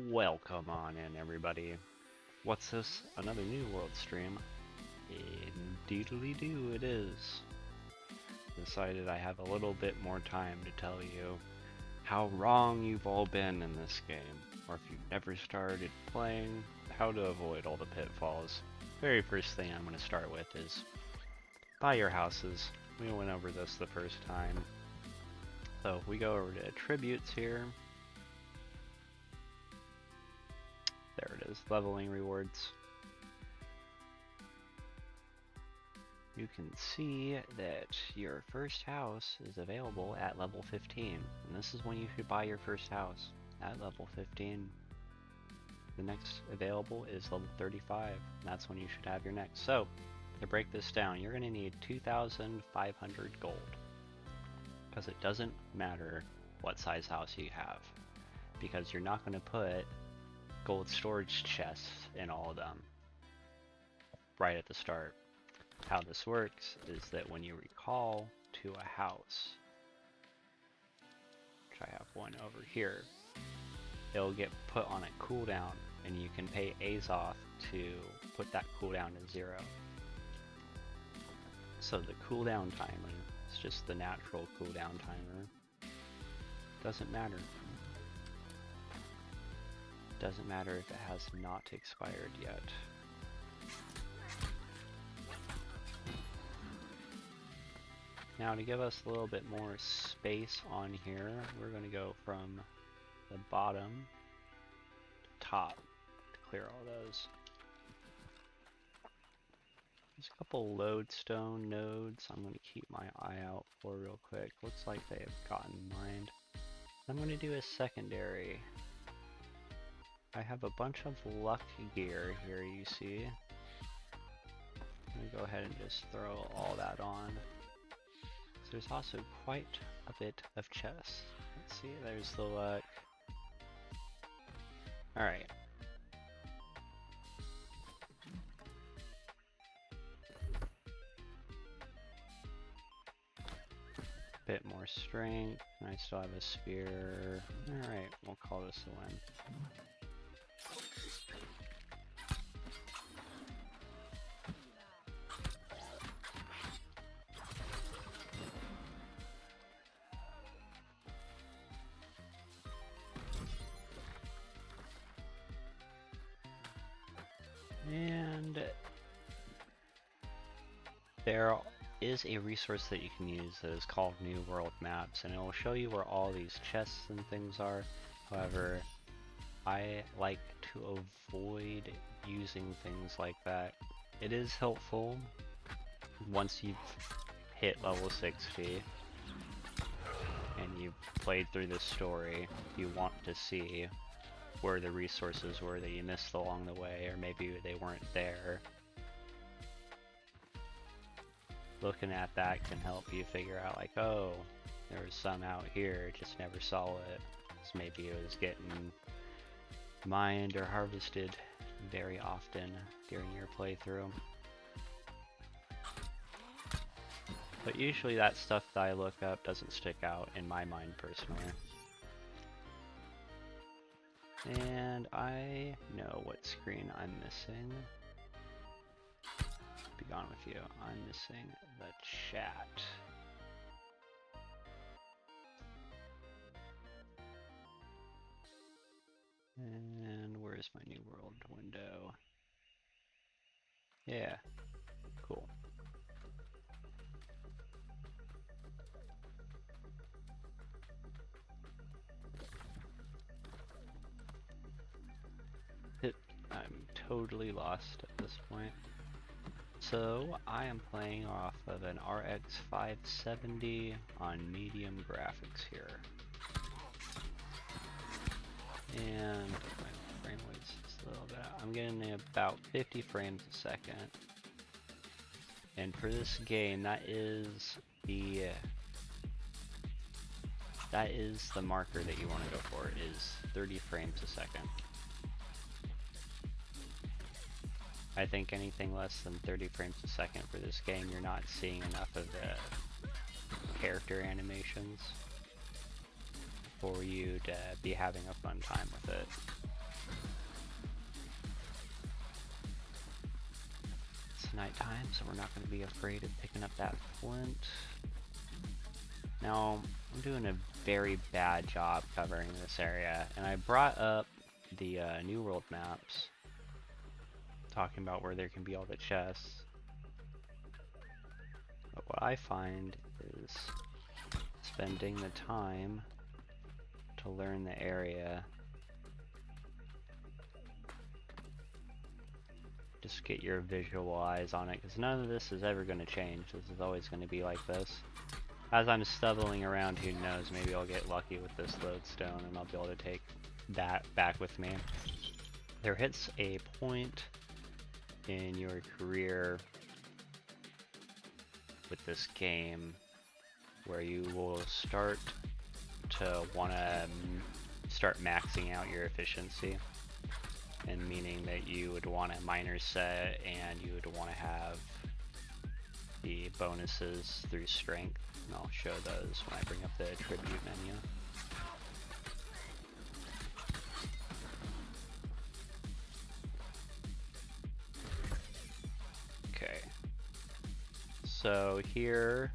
Welcome on in, everybody. What's this? Another New World stream? Indeedly do, it is. Decided I have a little bit more time to tell you how wrong you've all been in this game, or if you've never started playing, how to avoid all the pitfalls. Very first thing I'm going to start with is buy your houses. We went over this the first time. So we go over to attributes here. There it is, leveling rewards. You can see that your first house is available at level 15. And this is when you should buy your first house, at level 15. The next available is level 35, and that's when you should have your next. So, to break this down, you're going to need 2,500 gold. Because it doesn't matter what size house you have. Because you're not going to put gold storage chests in all of them right at the start. How this works is that when you recall to a house, which I have one over here, it'll get put on a cooldown, and you can pay Azoth to put that cooldown to 0. So the cooldown timer is just the natural cooldown timer. Doesn't matter. Doesn't matter if it has not expired yet. Now to give us a little bit more space on here, we're going to go from the bottom to top to clear all those. There's a couple lodestone nodes I'm going to keep my eye out for real quick. Looks like they have gotten mined. I'm going to do a secondary. I have a bunch of luck gear here, you see. I'm going to go ahead and just throw all that on. So there's also quite a bit of chests. Let's see, there's the luck. Alright. Bit more strength, and I still have a spear. Alright, we'll call this a win. And there is a resource that you can use that is called New World Maps, and it will show you where all these chests and things are. However, I like to avoid using things like that. It is helpful once you've hit level 60 and you've played through this story. You want to see where the resources were that you missed along the way, or maybe they weren't there. Looking at that can help you figure out, like, oh, there was some out here, just never saw it. So maybe it was getting mined or harvested very often during your playthrough. But usually that stuff that I look up doesn't stick out in my mind personally. And I know what screen I'm missing. Be gone with you. I'm missing the chat. And where's my New World window? Yeah, cool. I'm totally lost at this point. So I am playing off of an RX 570 on medium graphics here. And my frame rate's just a little bit out. I'm getting about 50 frames a second. And for this game, that is the marker that you want to go for, is 30 frames a second. I think anything less than 30 frames a second for this game, you're not seeing enough of the character animations for you to be having a fun time with it. nighttime, so we're not going to be afraid of picking up that flint. Now, I'm doing a very bad job covering this area, and I brought up the New World maps, talking about where there can be all the chests. But what I find is spending the time to learn the area, just get your visual eyes on it, because none of this is ever going to change. This is always going to be like this. As I'm stumbling around, who knows, maybe I'll get lucky with this lodestone and I'll be able to take that back with me. There hits a point in your career with this game where you will start to want to start maxing out your efficiency, and meaning that you would want a miner set and you would want to have the bonuses through strength, and I'll show those when I bring up the tribute menu. Okay, so here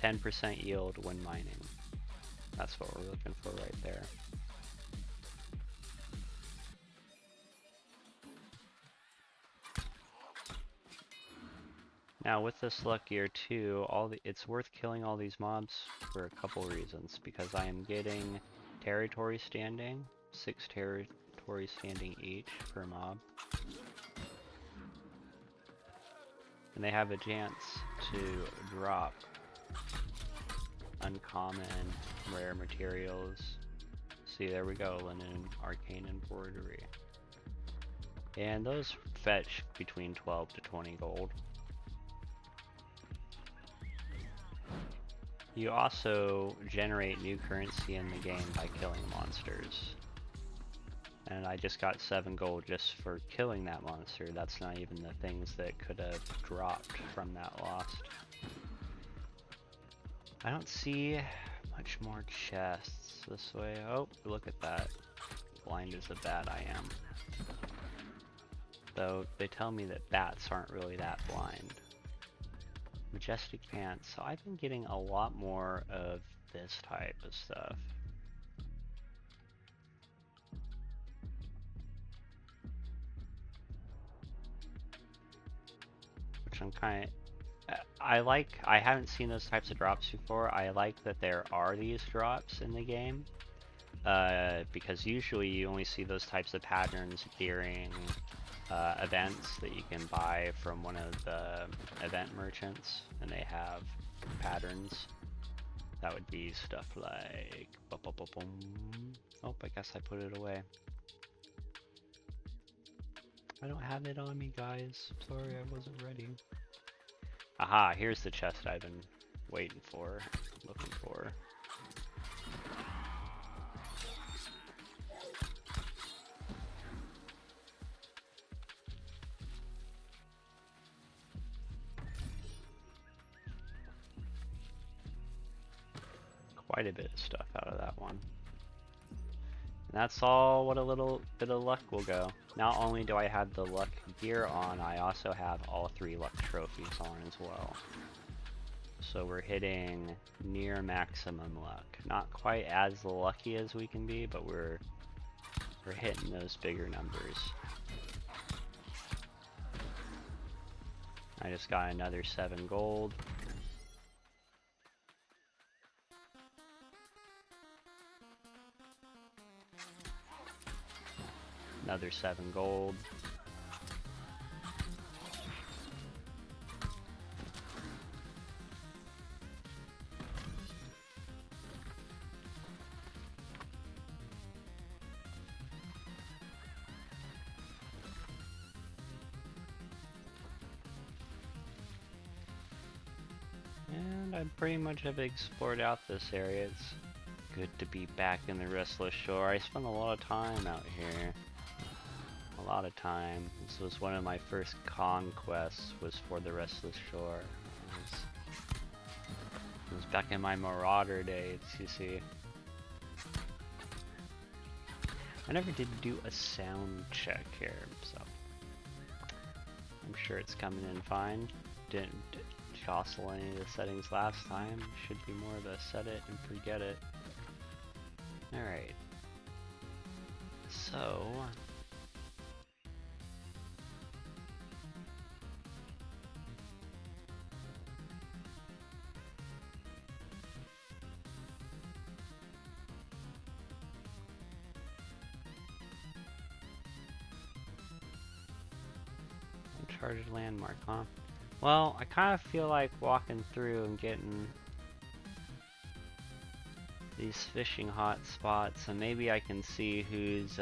10% yield when mining. That's what we're looking for right there. Now with this luck gear too, it's worth killing all these mobs for a couple reasons. Because I am getting territory standing, 6 territory standing each per mob. And they have a chance to drop uncommon rare materials. See, there we go, linen, arcane, and embroidery. And those fetch between 12 to 20 gold. You also generate new currency in the game by killing monsters. And I just got 7 gold just for killing that monster. That's not even the things that could have dropped from that lost. I don't see much more chests this way. Oh, look at that. Blind as a bat I am. Though they tell me that bats aren't really that blind. Majestic pants. So I've been getting a lot more of this type of stuff. Which I'm kind of... I haven't seen those types of drops before. I like that there are these drops in the game. Because usually you only see those types of patterns during events that you can buy from one of the event merchants, and they have patterns. That would be stuff like... Oh, I guess I put it away. I don't have it on me, guys. Sorry, I wasn't ready. Aha, here's the chest I've been waiting for, looking for. Quite a bit of stuff out of that one. And that's all what a little bit of luck will go. Not only do I have the luck gear on, I also have all 3 luck trophies on as well. So we're hitting near maximum luck. Not quite as lucky as we can be, but we're hitting those bigger numbers. I just got another 7 gold. Another 7 gold. And I pretty much have explored out this area. It's good to be back in the Restless Shore. I spent a lot of time out here. A lot of time. This was one of my first conquests, was for the Restless Shore. It was back in my Marauder days, you see. I never did do a sound check here, so I'm sure it's coming in fine. Didn't jostle any of the settings last time. Should be more of a set it and forget it. Alright. So... Uncharted landmark, huh? Well, I kind of feel like walking through and getting these fishing hot spots, and maybe I can see who's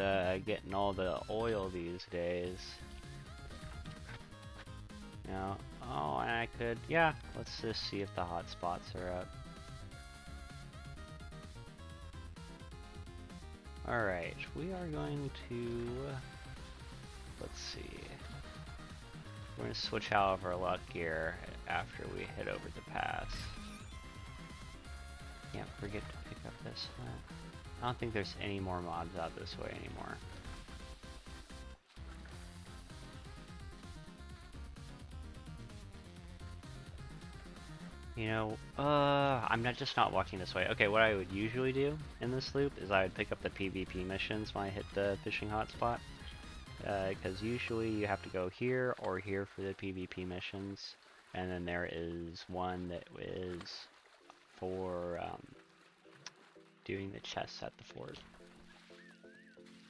getting all the oil these days. You know, oh, and I could, yeah, let's just see if the hot spots are up. Alright, we are going to, let's see. We're going to switch out of our luck gear after we hit over the pass. Can't forget to pick up this one. I don't think there's any more mobs out this way anymore. You know, I'm just not walking this way. Okay, what I would usually do in this loop is I would pick up the PvP missions when I hit the fishing hotspot. Because usually you have to go here or here for the PvP missions, and then there is one that is for doing the chests at the fort.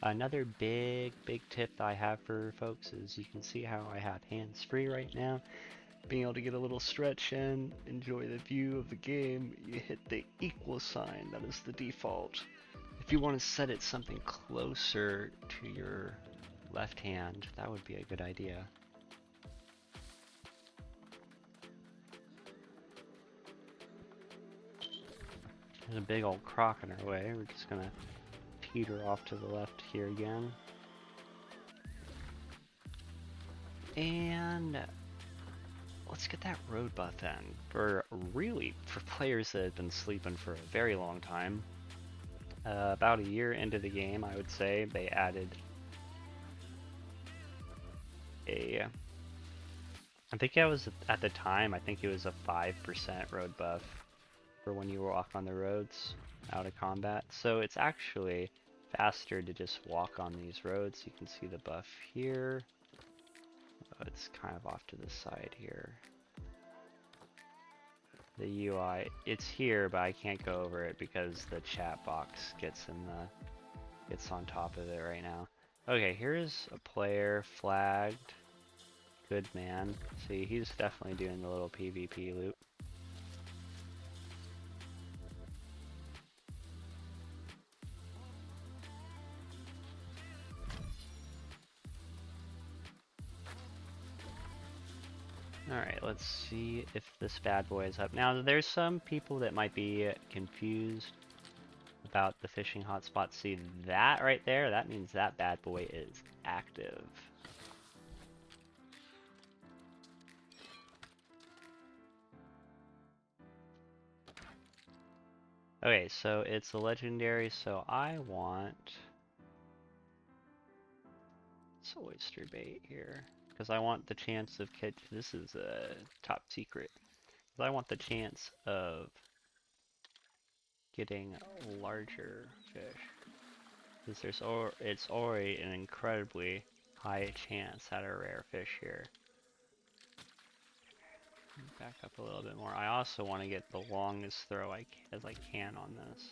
Another big tip that I have for folks is you can see how I have hands free right now. Being able to get a little stretch and enjoy the view of the game, you hit the equal sign, that is the default. If you want to set it something closer to your left hand, that would be a good idea. There's a big old croc in our way. We're just gonna teeter off to the left here again. And let's get that road buff in. For players that have been sleeping for a very long time. About a year into the game, I would say, they added I think it was, at the time, I think it was a 5% road buff for when you walk on the roads out of combat. So it's actually faster to just walk on these roads. You can see the buff here. Oh, it's kind of off to the side here. The UI, it's here, but I can't go over it because the chat box gets on top of it right now. Okay, here's a player flagged. Good man. See, he's definitely doing the little PvP loop. Alright, let's see if this bad boy is up. Now, there's some people that might be confused about the fishing hotspot. See that right there? That means that bad boy is active. Okay, so it's a legendary, so I want... It's oyster bait here. Because I want the chance of catch... This is a top secret. Because I want the chance of getting larger fish. Because it's already an incredibly high chance at a rare fish here. Back up a little bit more. I also want to get the longest throw as I can on this.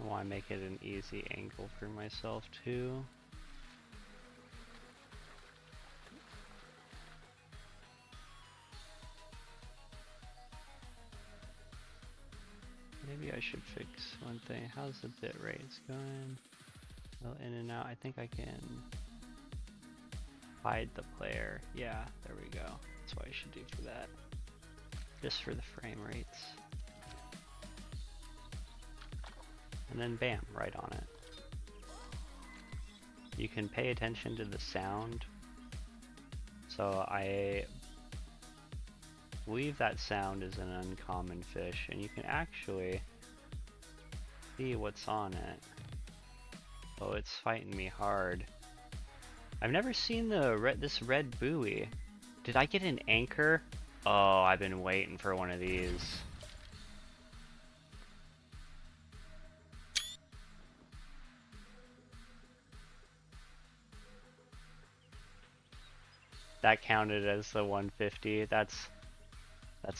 I want to make it an easy angle for myself too. Maybe I should fix one thing. How's the bit rates going? Well, in and out. I think I can hide the player. Yeah, there we go. That's what I should do for that. Just for the frame rates. And then bam, right on it. You can pay attention to the sound. So I believe that sound is an uncommon fish, and you can actually see what's on it. Oh, it's fighting me hard. I've never seen this red buoy. Did I get an anchor? Oh, I've been waiting for one of these. That counted as the 150. That's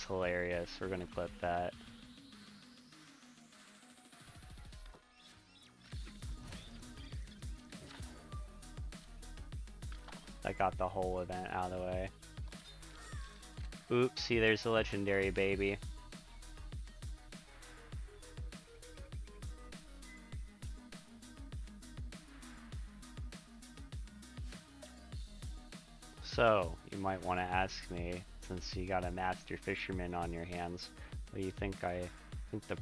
hilarious. We're gonna clip that. That got the whole event out of the way. Oops, see, there's the legendary baby. So, you might want to ask me, since you got a master fisherman on your hands, what do you think I think the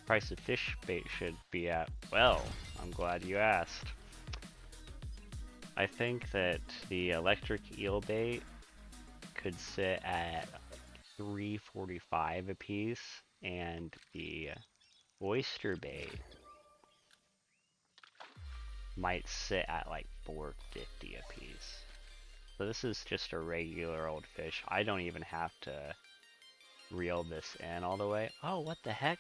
price of fish bait should be at? Well, I'm glad you asked. I think that the electric eel bait could sit at $3.45 a piece, and the oyster bait might sit at like $4.50 a piece. So this is just a regular old fish. I don't even have to reel this in all the way. Oh, what the heck?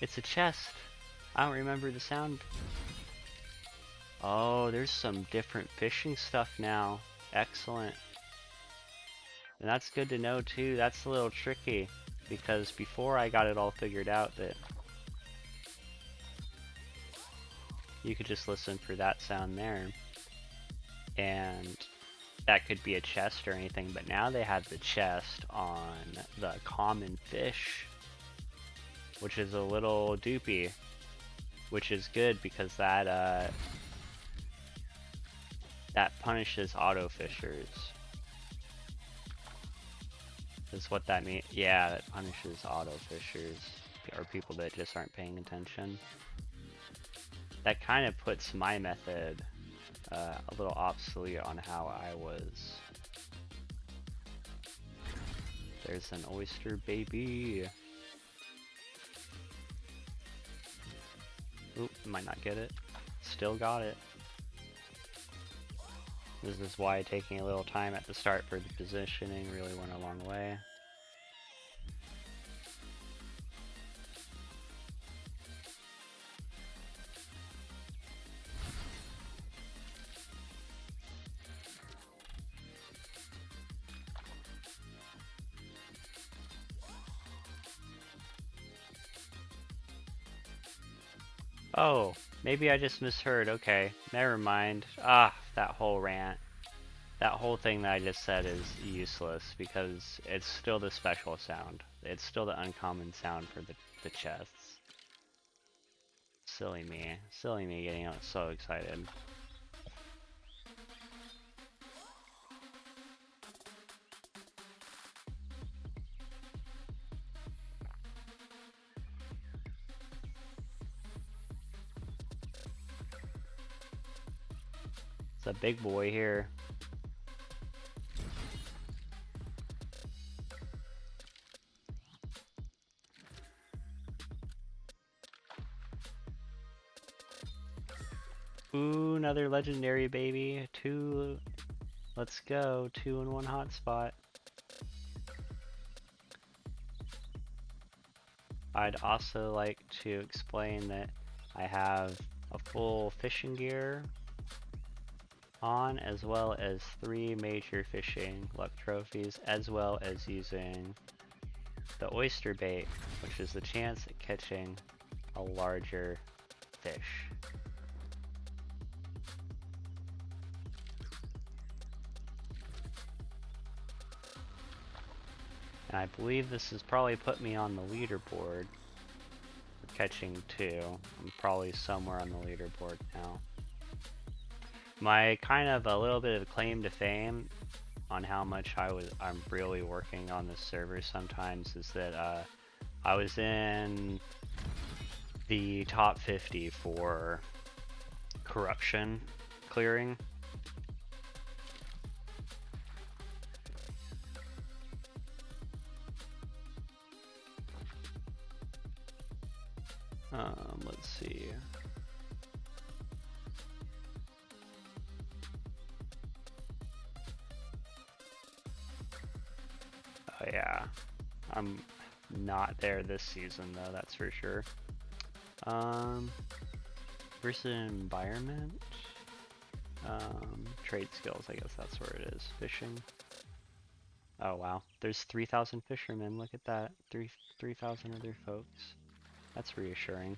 It's a chest. I don't remember the sound. Oh, there's some different fishing stuff now. Excellent. And that's good to know too. That's a little tricky, because before I got it all figured out that you could just listen for that sound there, and that could be a chest or anything, but now they have the chest on the common fish, which is a little dupey, which is good because that punishes auto fishers. Is what that means. Yeah, that punishes auto fishers, or people that just aren't paying attention. That kind of puts my method a little obsolete on how I was. There's an oyster baby. Oop, might not get it. Still got it. This is why taking a little time at the start for the positioning really went a long way. Oh, maybe I just misheard. Okay, never mind. Ah, that whole rant. That whole thing that I just said is useless because it's still the special sound. It's still the uncommon sound for the chests. Silly me. Silly me getting so excited. It's a big boy here. Ooh, another legendary baby. Two. Let's go. 2 in 1 hotspot. I'd also like to explain that I have a full fishing gear on, as well as 3 major fishing luck trophies, as well as using the oyster bait, which is the chance at catching a larger fish. And I believe this has probably put me on the leaderboard for catching 2. I'm probably somewhere on the leaderboard now. My kind of a little bit of claim to fame on how much I'm really working on this server sometimes is that I was in the top 50 for corruption clearing. Let's see. Oh yeah, I'm not there this season though, that's for sure. Versus environment. Trade skills, I guess that's where it is. Fishing. Oh wow, there's 3,000 fishermen. Look at that. 3,000 other folks. That's reassuring.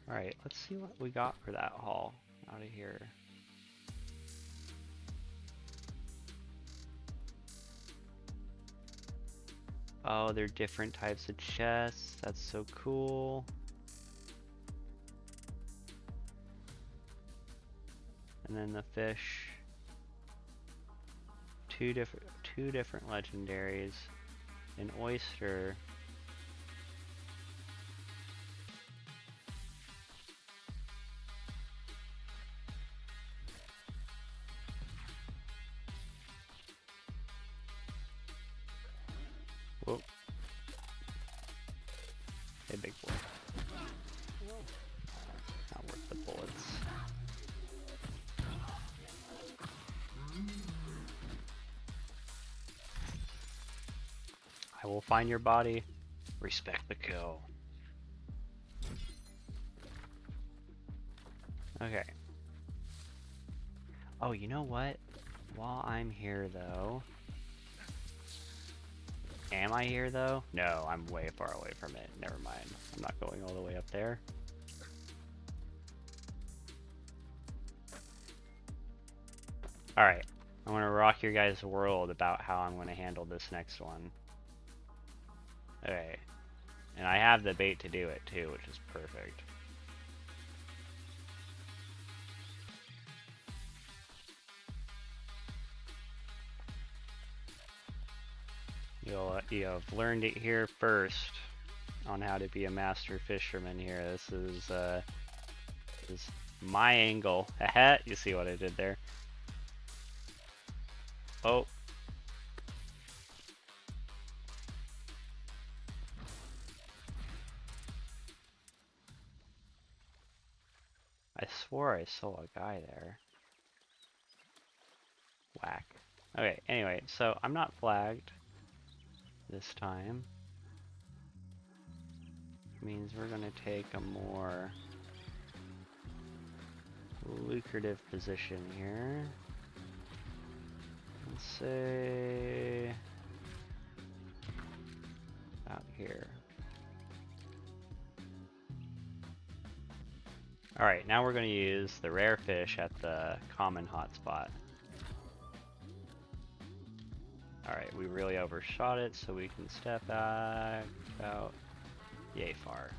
Alright, let's see what we got for that haul out of here. Oh, they're different types of chests. That's so cool. And then the fish. Two different legendaries. An oyster. Whoa. Hey, big boy. Not worth the bullets. I will find your body. Respect the kill. Okay. Oh, you know what? While I'm here though... Am I here though? No, I'm way far away from it. Never mind. I'm not going all the way up there. Alright. I want to rock your guys' world about how I'm going to handle this next one. Okay. And I have the bait to do it too, which is perfect. You have learned it here first on how to be a master fisherman here. This is my angle. Haha, you see what I did there? Oh. I swore I saw a guy there. Whack. Okay, anyway, so I'm not flagged this time. Means we're gonna take a more lucrative position here. Let's say out here. Alright, now we're gonna use the rare fish at the common hotspot. Alright, we really overshot it, so we can step back about yay far.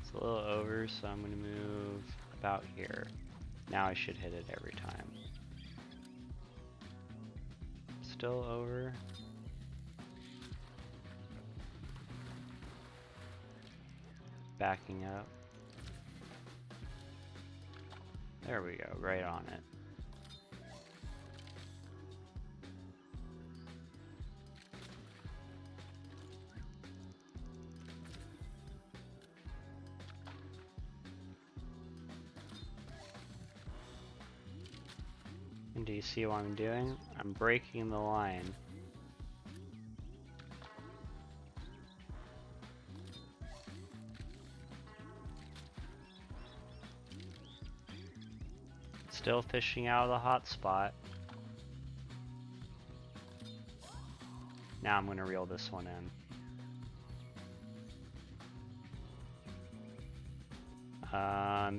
It's a little over, so I'm going to move about here. Now I should hit it every time. Still over. Backing up. There we go, right on it. And do you see what I'm doing? I'm breaking the line. Still fishing out of the hot spot. Now I'm going to reel this one in.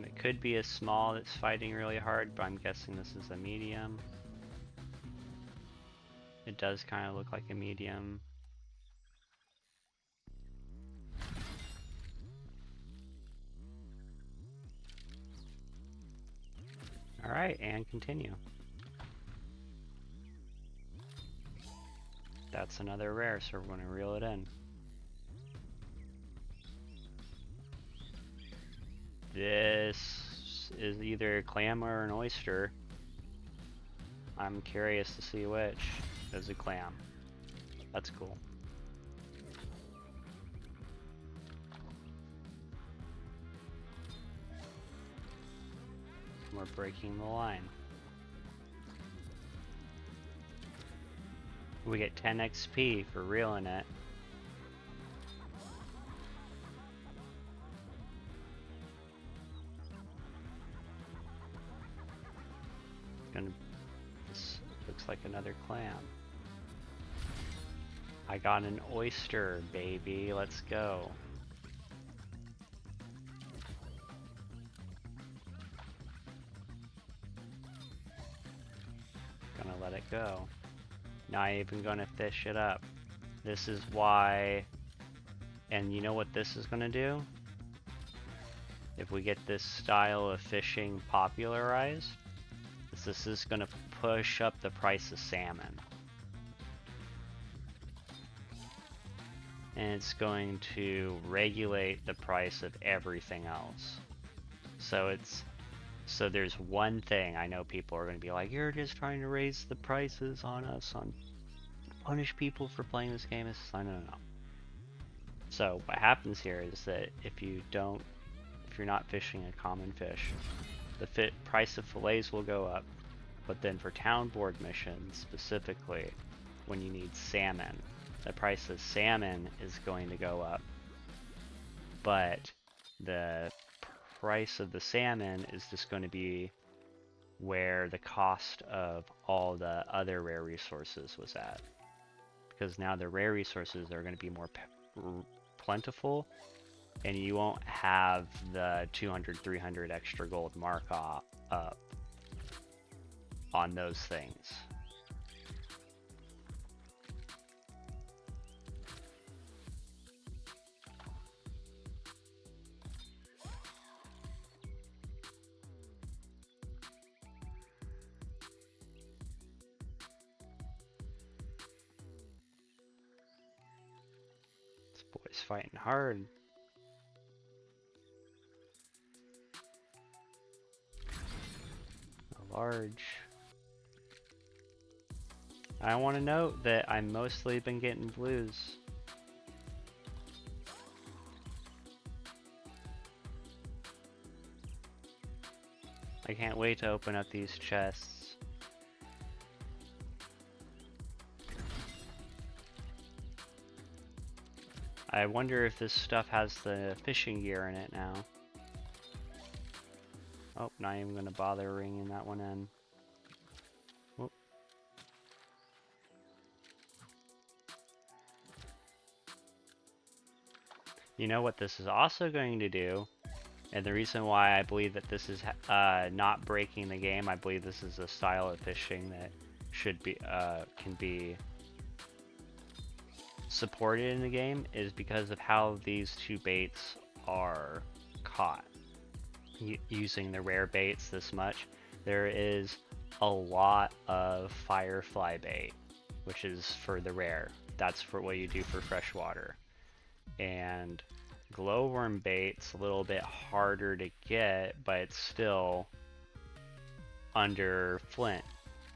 It could be a small that's fighting really hard, but I'm guessing this is a medium. It does kind of look like a medium. Alright, and continue. That's another rare, so we're going to reel it in. This is either a clam or an oyster. I'm curious to see which. There's a clam. That's cool. We're breaking the line. We get 10 XP for reeling it. This looks like another clam. I got an oyster, baby. Let's go. Gonna let it go. Not even gonna fish it up. This is why, and you know what this is gonna do? If we get this style of fishing popularized, this is gonna push up the price of salmon. And it's going to regulate the price of everything else. So there's one thing I know people are going to be like, you're just trying to raise the prices on us, punish people for playing this game. It's like, no. So what happens here is that if you're not fishing a common fish, the price of fillets will go up. But then for town board missions specifically, when you need salmon, the price of salmon is going to go up. But the price of the salmon is just going to be where the cost of all the other rare resources was at. Because now the rare resources are going to be more plentiful, and you won't have the 200, 300 extra gold mark up on those things. This boy's fighting hard. Large. I want to note that I've mostly been getting blues. I can't wait to open up these chests. I wonder if this stuff has the fishing gear in it now. Oh, not even gonna bother ringing that one in. Whoop. You know what this is also going to do, and the reason why I believe that this is not breaking the game, I believe this is a style of fishing that should be can be supported in the game, is because of how these two baits are caught. Using the rare baits this much, there is a lot of firefly bait, which is for the rare. That's for what you do for freshwater. And glowworm bait's a little bit harder to get, but it's still under flint,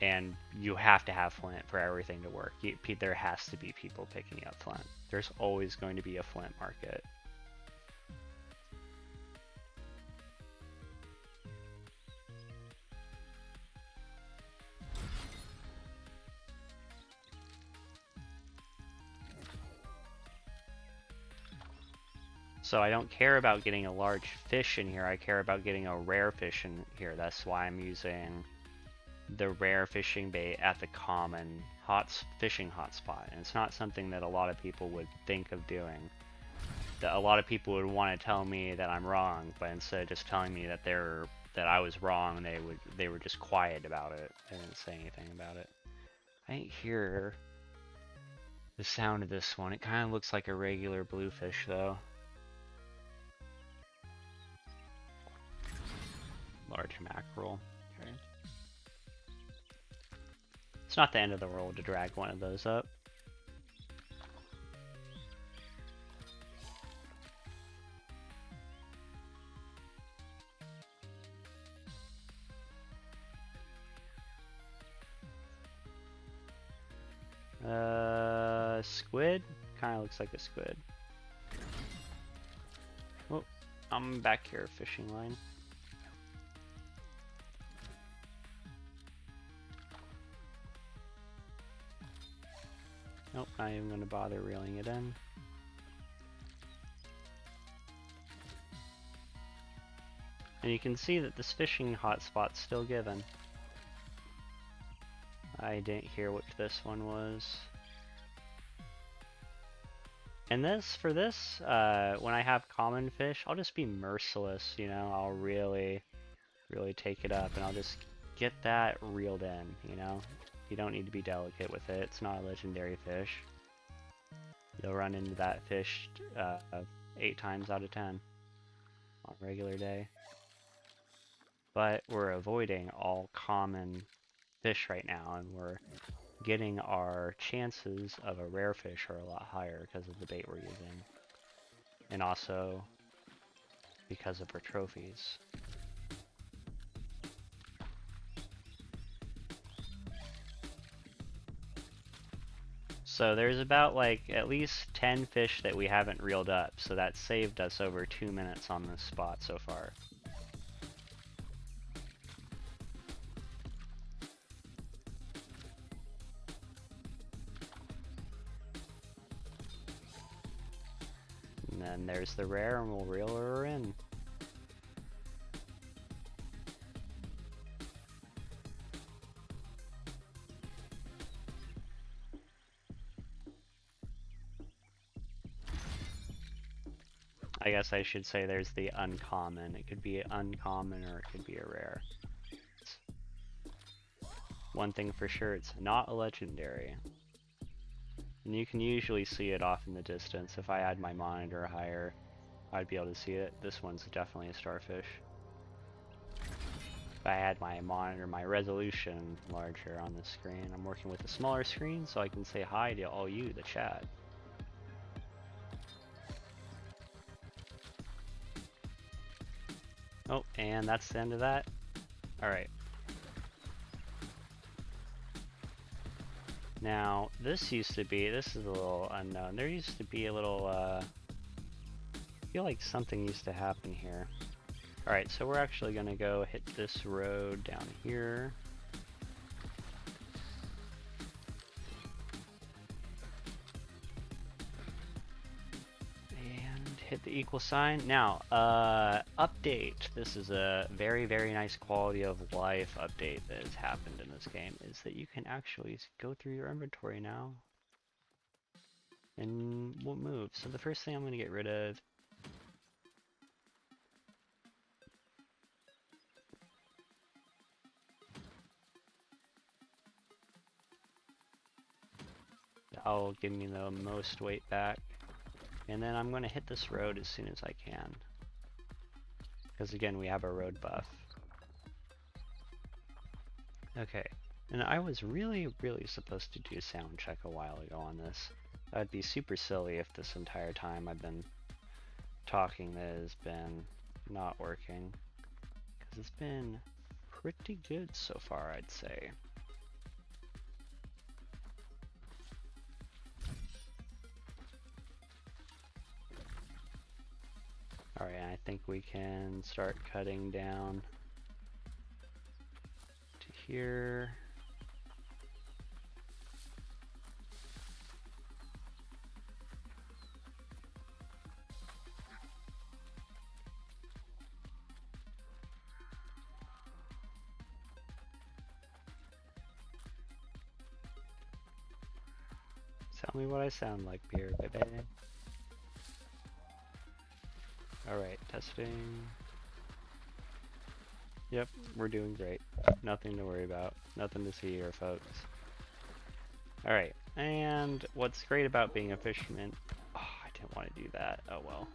and you have to have flint for everything to work. There has to be people picking up flint. There's always going to be a flint market. So I don't care about getting a large fish in here, I care about getting a rare fish in here. That's why I'm using the rare fishing bait at the common fishing hotspot. And it's not something that a lot of people would think of doing. A lot of people would want to tell me that I'm wrong, but instead of just telling me that I was wrong, they were just quiet about it. They didn't say anything about it. I didn't hear the sound of this one. It kind of looks like a regular bluefish though. Large mackerel. Okay. It's not the end of the world to drag one of those up. looks like a squid. Oh, I'm back here, fishing line. Nope, not even gonna bother reeling it in. And you can see that this fishing hotspot's still given. I didn't hear what this one was. And for this, when I have common fish, I'll just be merciless, you know? I'll really take it up, and I'll just get that reeled in, you know? You don't need to be delicate with it. It's not a legendary fish. You'll run into that fish 8 times out of 10 on a regular day. But we're avoiding all common fish right now, and we're getting our chances of a rare fish are a lot higher because of the bait we're using. And also because of our trophies. So there's about like at least 10 fish that we haven't reeled up, so that saved us over 2 minutes on this spot so far. And then there's the rare, and we'll reel her in. I guess I should say there's the uncommon. It could be uncommon or it could be a rare. One thing for sure, it's not a legendary. And you can usually see it off in the distance. If I had my monitor higher, I'd be able to see it. This one's definitely a starfish. If I had my monitor, my resolution larger on the screen. I'm working with a smaller screen so I can say hi to all you, the chat. Oh, and that's the end of that. Alright. Now, this is a little unknown. There used to be a little, I feel like something used to happen here. Alright, so we're actually gonna go hit this road down here. Hit the equal sign. Now, update. This is a very, very nice quality of life update that has happened in this game, is that you can actually go through your inventory now and we'll move. So the first thing I'm going to get rid of that'll give me the most weight back. And then I'm going to hit this road as soon as I can. Because again, we have a road buff. Okay, and I was really supposed to do a sound check a while ago on this. That'd be super silly if this entire time I've been talking that has been not working. Because it's been pretty good so far, I'd say. Alright, I think we can start cutting down to here. Tell me what I sound like, beer, baby. Alright, testing. Yep, we're doing great. Nothing to worry about. Nothing to see here, folks. Alright, and what's great about being a fisherman... Oh, I didn't want to do that. Oh well.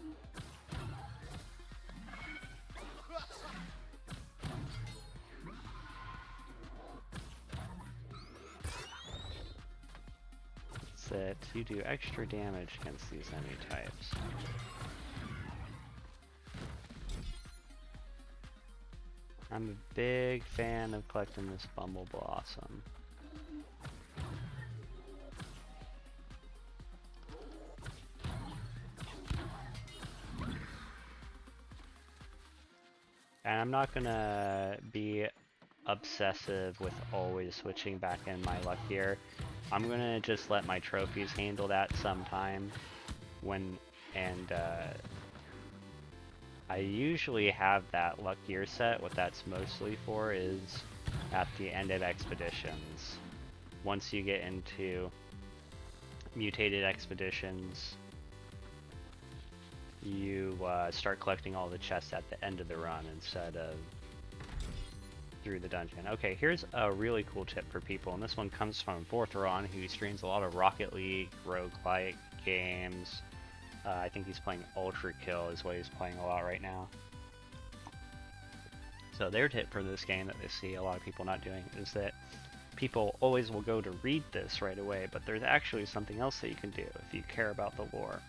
That's it. You do extra damage against these enemy types. I'm a big fan of collecting this Bumble Blossom. And I'm not gonna be obsessive with always switching back in my luck gear. I'm gonna just let my trophies handle that sometime and I usually have that luck gear set. What that's mostly for is at the end of expeditions. Once you get into mutated expeditions, you start collecting all the chests at the end of the run instead of through the dungeon. Okay, here's a really cool tip for people, and this one comes from Vorthron, who streams a lot of Rocket League, roguelike games. I think he's playing Ultra Kill is what he's playing a lot right now. So their tip for this game that they see a lot of people not doing is that people always will go to read this right away, but there's actually something else that you can do if you care about the lore.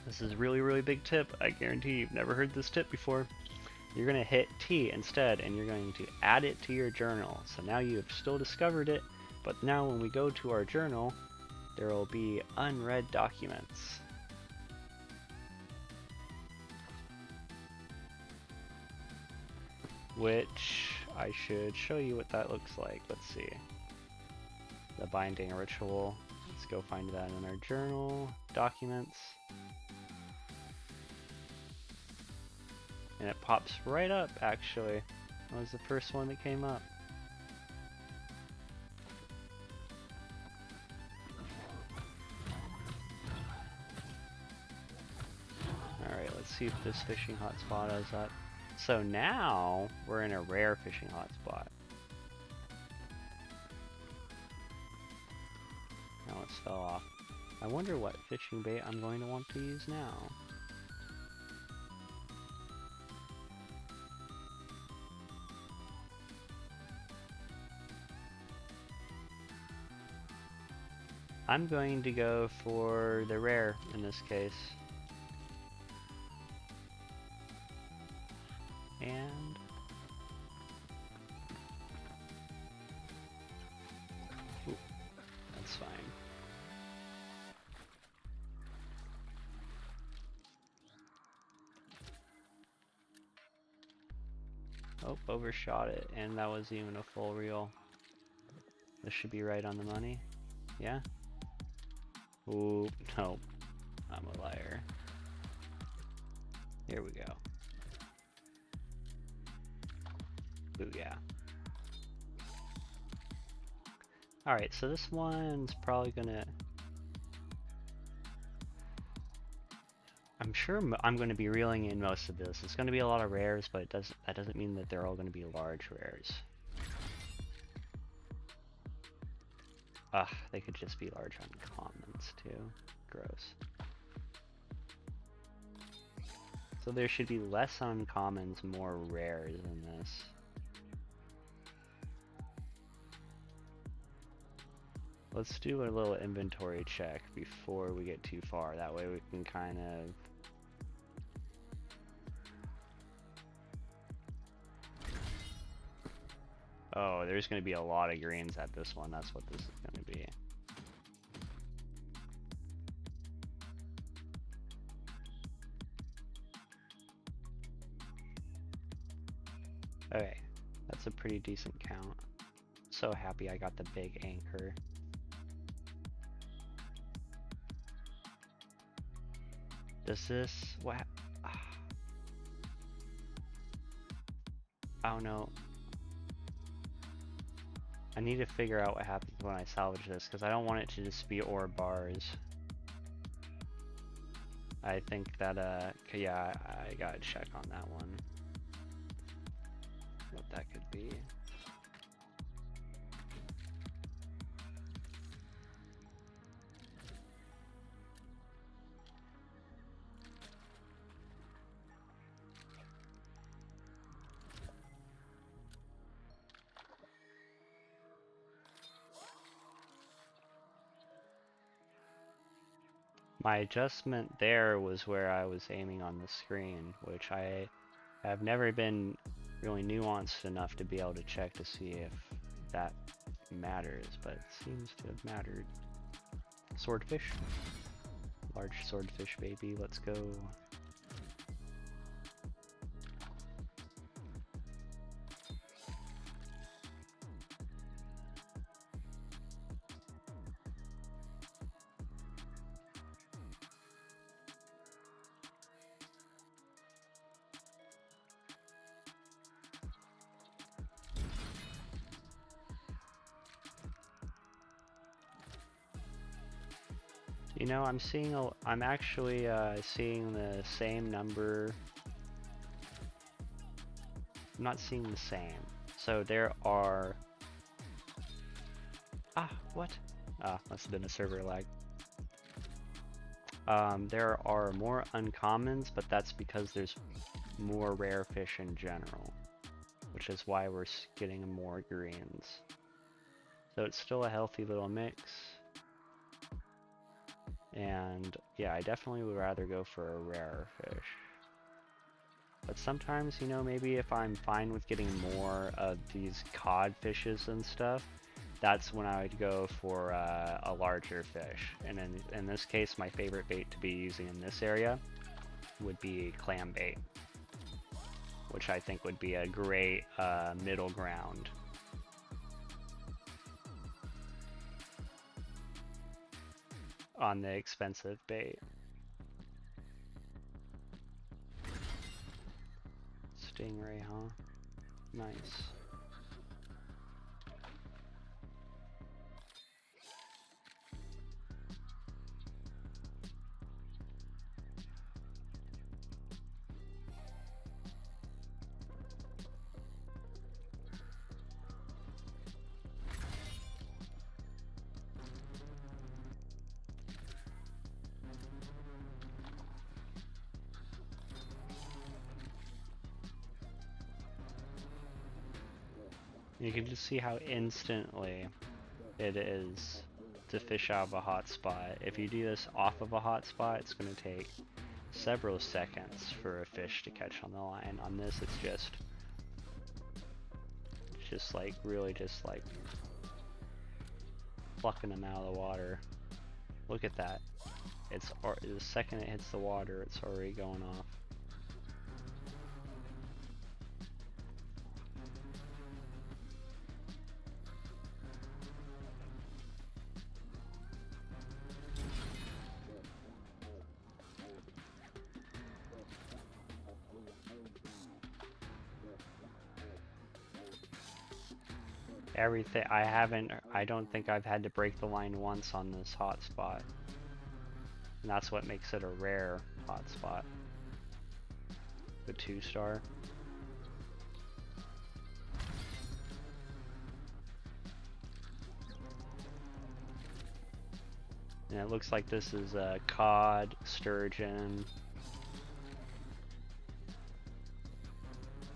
This is a really, really big tip. I guarantee you've never heard this tip before. You're going to hit T instead, and you're going to add it to your journal. So now you've still discovered it, but now when we go to our journal, there will be unread documents. Which I should show you what that looks like. Let's see. The binding ritual. Let's go find that in our journal. Documents. And it pops right up, actually. That was the first one that came up. Alright, let's see if this fishing hotspot has that. So now, we're in a rare fishing hotspot. Now it's fell off. I wonder what fishing bait I'm going to want to use now. I'm going to go for the rare in this case. And ooh, that's fine. Oh, overshot it, and that was even a full reel. This should be right on the money. Yeah? Ooh, no. I'm a liar. Here we go. Ooh, yeah. Alright, so this one's probably gonna... I'm sure I'm going to be reeling in most of this. It's going to be a lot of rares, but that doesn't mean that they're all going to be large rares. Ugh, they could just be large uncommons too. Gross. So there should be less uncommons, more rares in this. Let's do a little inventory check before we get too far. That way we can kind of... Oh, there's going to be a lot of greens at this one. That's what this is going to be. Okay, that's a pretty decent count. So happy I got the big anchor. Does this... what? Oh no. I need to figure out what happens when I salvage this, because I don't want it to just be ore bars. I think that, yeah, I gotta check on that one. What that could be. My adjustment there was where I was aiming on the screen, which I have never been really nuanced enough to be able to check to see if that matters, but it seems to have mattered. Swordfish. Large swordfish, baby, let's go. You know, I'm actually seeing the same number. I'm not seeing the same. So there are... what? Must have been a server lag. There are more uncommons, but that's because there's more rare fish in general, which is why we're getting more greens. So it's still a healthy little mix. And yeah, I definitely would rather go for a rarer fish. But sometimes, you know, maybe if I'm fine with getting more of these cod fishes and stuff, that's when I would go for a larger fish. And in this case, my favorite bait to be using in this area would be clam bait, which I think would be a great middle ground. On the expensive bait. Stingray, huh? Nice. You can just see how instantly it is to fish out of a hotspot. If you do this off of a hotspot, it's going to take several seconds for a fish to catch on the line. On this, it's just like really just like plucking them out of the water. Look at that. It's the second it hits the water, it's already going off. Everything, I don't think I've had to break the line once on this hotspot. And that's what makes it a rare hotspot. The 2-star. And it looks like this is cod, sturgeon.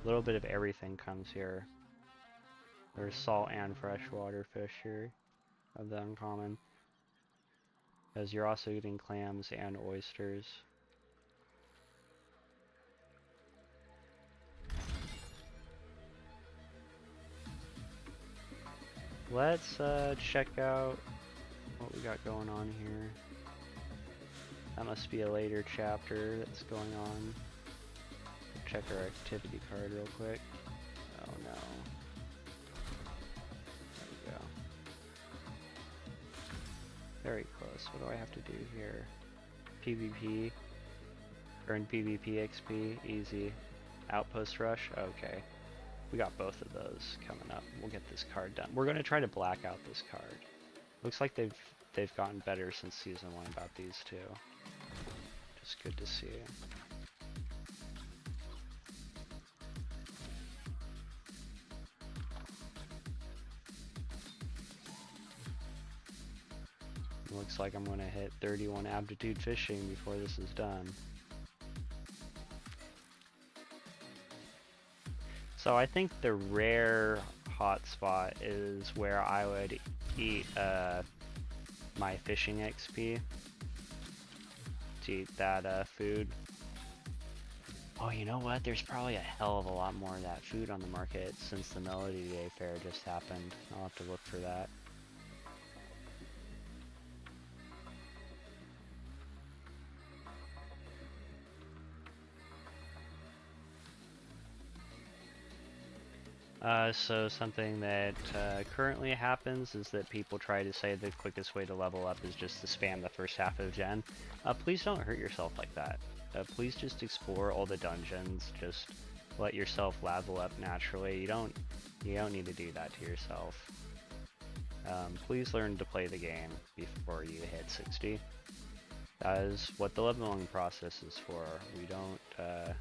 A little bit of everything comes here. There's salt and freshwater fish here of the uncommon. Because you're also getting clams and oysters. Let's check out what we got going on here. That must be a later chapter that's going on. Check our activity card real quick. Oh no. There we go. Very close. What do I have to do here? PvP. Earn PvP XP. Easy. Outpost rush. Okay. We got both of those coming up. We'll get this card done. We're going to try to black out this card. Looks like they've gotten better since Season 1 about these two. Just good to see. Looks like I'm going to hit 31 aptitude fishing before this is done. So I think the rare hotspot is where I would eat my fishing XP to eat that food. Oh, you know what? There's probably a hell of a lot more of that food on the market since the Melody Day fair just happened. I'll have to look for that. So something that currently happens is that people try to say the quickest way to level up is just to spam the first half of Gen. Please don't hurt yourself like that. Please just explore all the dungeons. Just let yourself level up naturally. You don't need to do that to yourself. Please learn to play the game before you hit 60. That is what the leveling process is for. We don't, yeah.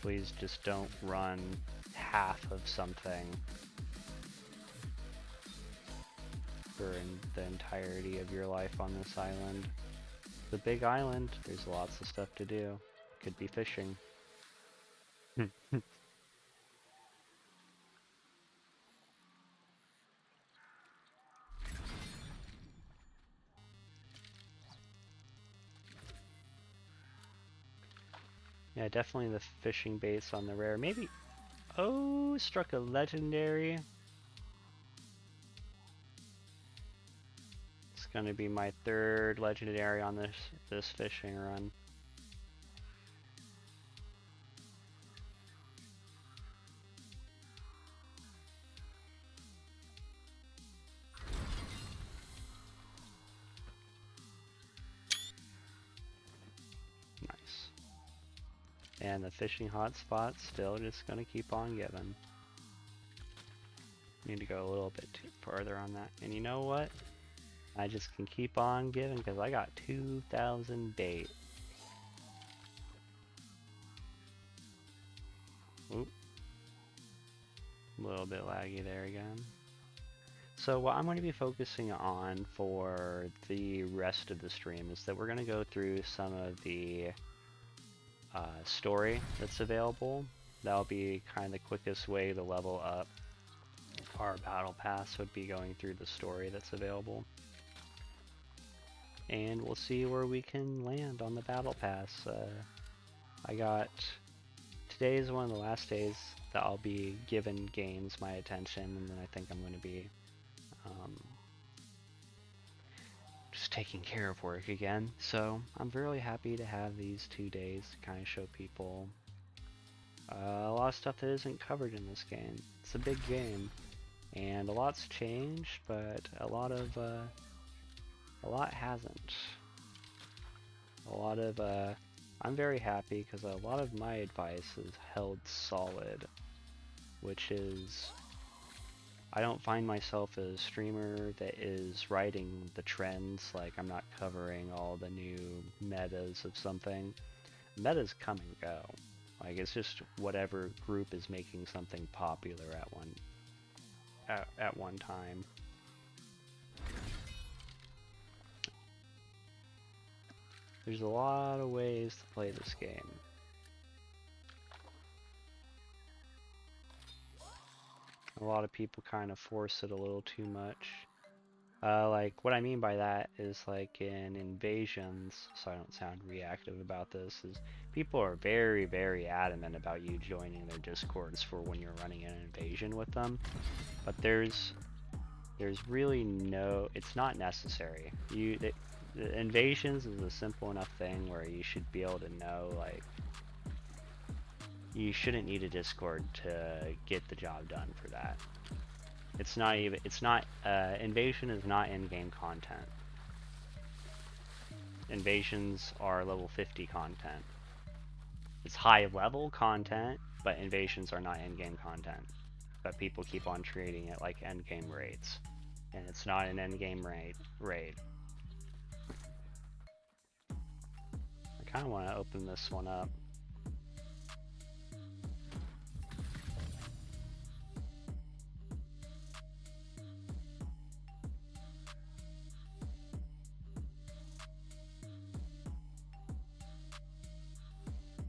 Please just don't run half of something for the entirety of your life on this island. It's a big island, there's lots of stuff to do. Could be fishing. Yeah, definitely the fishing baits on the rare. Maybe, oh, struck a legendary. It's gonna be my third legendary on this fishing run. Nice. And the fishing hotspot's still just gonna keep on giving. Need to go a little bit too further on that. And you know what? I just can keep on giving because I got 2,000 bait. Oop. A little bit laggy there again. So what I'm going to be focusing on for the rest of the stream is that we're going to go through some of the story that's available. That'll be kind of the quickest way to level up our battle pass, would be going through the story that's available. And we'll see where we can land on the battle pass. Today is one of the last days that I'll be giving games my attention, and then I think I'm going to be just taking care of work again. So I'm really happy to have these 2 days to kind of show people a lot of stuff that isn't covered in this game. It's a big game, and a lot's changed, but a lot hasn't. I'm very happy because a lot of my advice is held solid, which is, I don't find myself a streamer that is riding the trends. Like, I'm not covering all the new metas of something. Metas come and go. Like, it's just whatever group is making something popular at one time. There's a lot of ways to play this game. A lot of people kind of force it a little too much. Like, what I mean by that is, like, in invasions, so I don't sound reactive about this, is people are very, very adamant about you joining their discords for when you're running an invasion with them. But there's really no, it's not necessary. The invasions is a simple enough thing where you should be able to know, like, you shouldn't need a Discord to get the job done for that. Invasion is not in-game content. Invasions are level 50 content. It's high level content, but invasions are not in-game content. But people keep on treating it like end-game raids. And it's not an end-game raid. I kind of want to open this one up.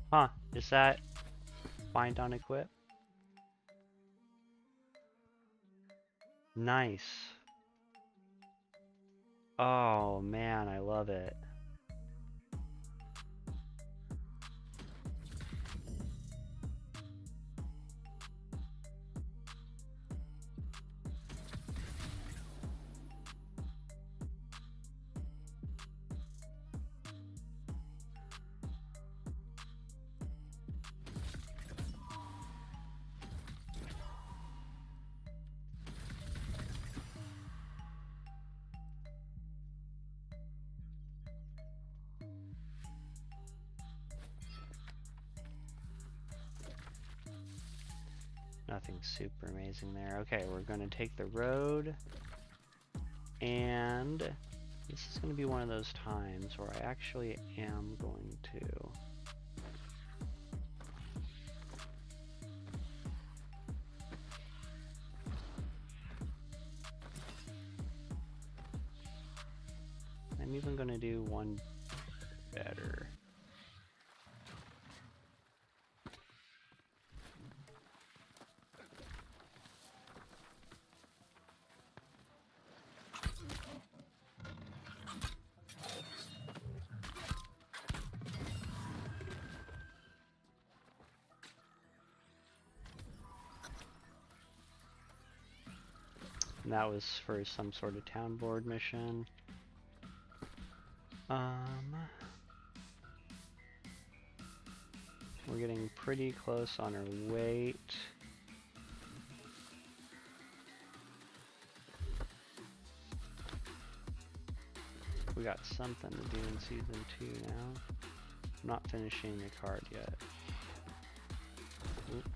Huh, is that find on equip? Nice. Oh man, I love it. Nothing super amazing there. Okay, we're gonna take the road. And this is going to be one of those times where I actually am going to I'm even going to do one better. And that was for some sort of town board mission. We're getting pretty close on our weight. We got something to do in season 2 now. I'm not finishing the card yet. Oop.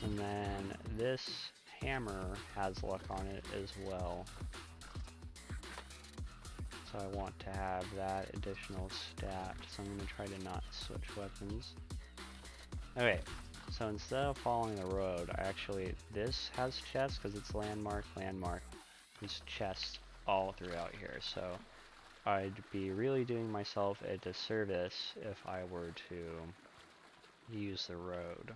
And then this hammer has luck on it as well. So I want to have that additional stat, so I'm going to try to not switch weapons. Okay, so instead of following the road, this has chests because it's landmark. There's chests all throughout here, so I'd be really doing myself a disservice if I were to use the road.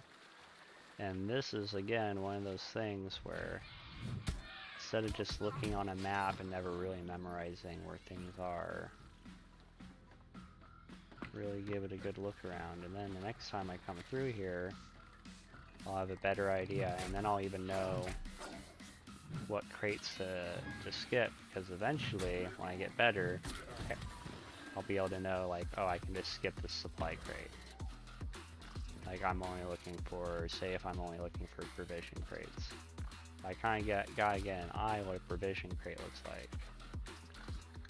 And this is, again, one of those things where instead of just looking on a map and never really memorizing where things are, really give it a good look around, and then the next time I come through here, I'll have a better idea, and then I'll even know what crates to skip, because eventually, when I get better, I'll be able to know, like, oh, I can just skip this supply crate. Like, I'm only looking for, say if I'm only looking for provision crates. I kind of gotta get an eye what a provision crate looks like.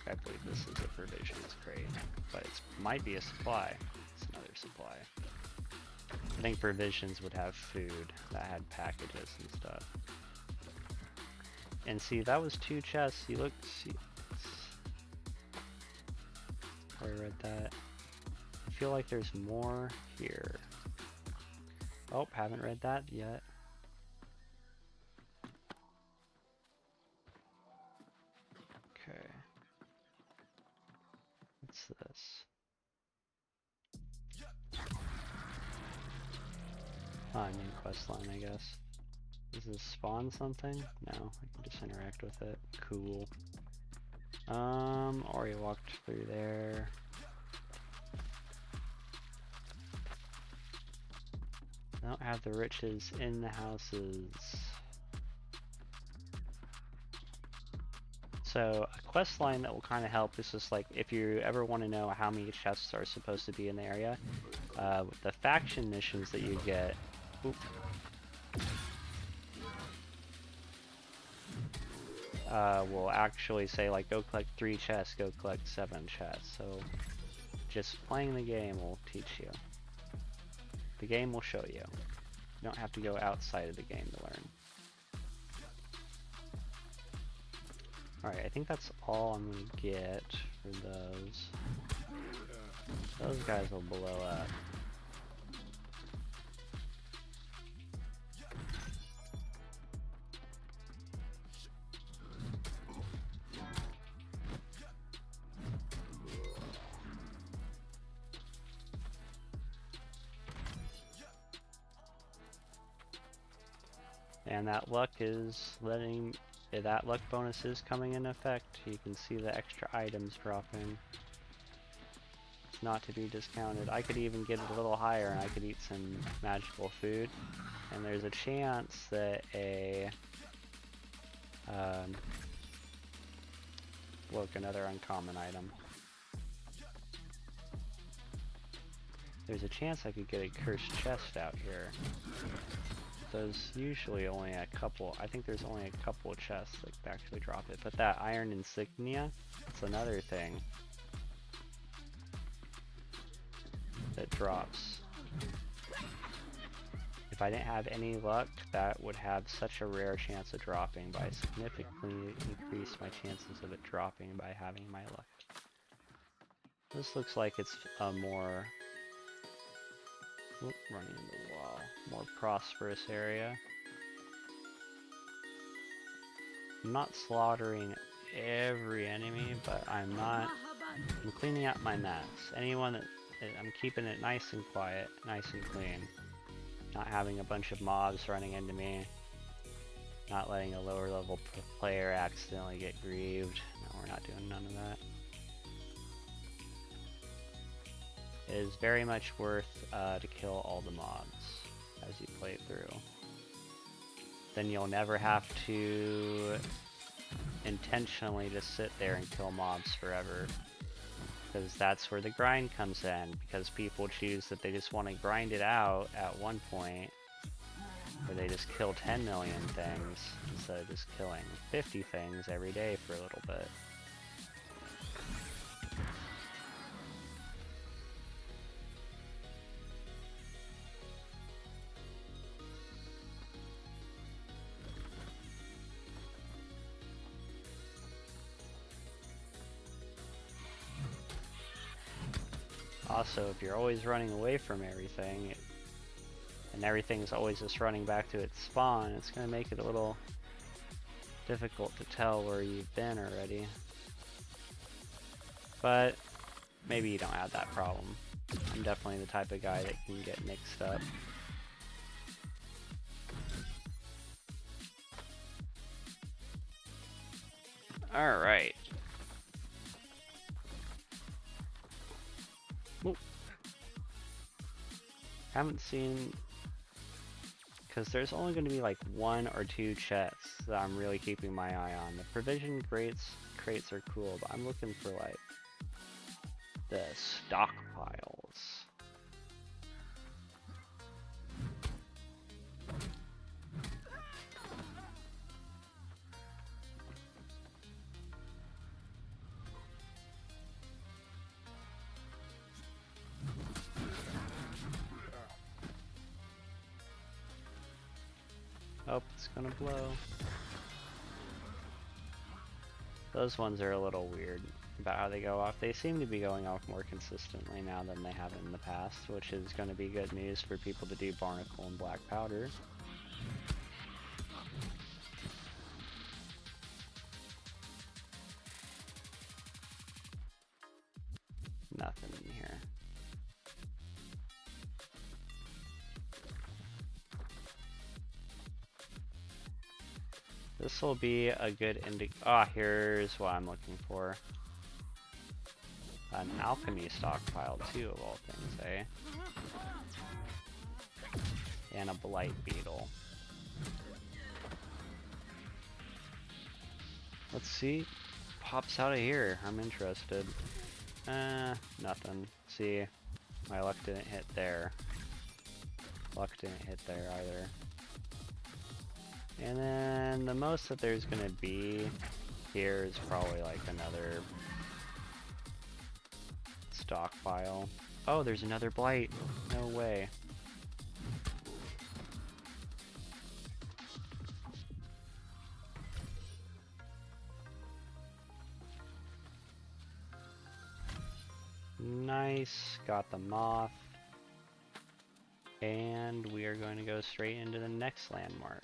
I believe this is a provisions crate, but it might be a supply. It's another supply. I think provisions would have food that had packages and stuff. And see, that was 2 chests. You look, see, I read that. I feel like there's more here. Oh, haven't read that yet. Okay. What's this? Ah, new quest line, I guess. Does this spawn something? No, I can just interact with it. Cool. Already walked through there. I don't have the riches in the houses. So a quest line that will kind of help is just like if you ever want to know how many chests are supposed to be in the area, the faction missions that you get. Oop, will actually say like go collect 3 chests, go collect 7 chests. So just playing the game will teach you. The game will show you. You don't have to go outside of the game to learn. Alright, I think that's all I'm gonna get for those. Those guys will blow up. And that luck is that luck bonus is coming in effect. You can see the extra items dropping. It's not to be discounted. I could even get it a little higher and I could eat some magical food. And there's a chance that look, another uncommon item. There's a chance I could get a cursed chest out here. There's usually only a couple. I think there's only a couple of chests that actually drop it. But that iron insignia, it's another thing that drops If I didn't have any luck, that would have such a rare chance of dropping, but I significantly increased my chances of it dropping by having my luck. This looks like it's a more... running into the wall. More prosperous area. I'm not slaughtering every enemy, but I'm cleaning out my mess. Anyone that... I'm keeping it nice and quiet, nice and clean. Not having a bunch of mobs running into me. Not letting a lower level player accidentally get grieved. No, we're not doing none of that. It is very much worth to kill all the mobs as you play through. Then you'll never have to intentionally just sit there and kill mobs forever. Because that's where the grind comes in, because people choose that they just want to grind it out at one point, where they just kill 10 million things, instead of just killing 50 things every day for a little bit. Also, if you're always running away from everything, and everything's always just running back to its spawn, it's going to make it a little difficult to tell where you've been already. But maybe you don't have that problem. I'm definitely the type of guy that can get mixed up. Alright. Haven't seen, because there's only going to be like 1 or 2 chests that I'm really keeping my eye on. The provision crates are cool, but I'm looking for like the stockpiles. Oh, it's gonna blow. Those ones are a little weird about how they go off. They seem to be going off more consistently now than they have in the past, which is going to be good news for people to do barnacle and black powder. Nothing in here. This will be a good here's what I'm looking for. An alchemy stockpile too, of all things, eh? And a blight beetle. Let's see. Pops out of here. I'm interested. Nothing. See, my luck didn't hit there. Luck didn't hit there either. And then the most that there's gonna be here is probably like another stockpile. Oh, there's another blight. No way. Nice. Got the moth. And we are going to go straight into the next landmark.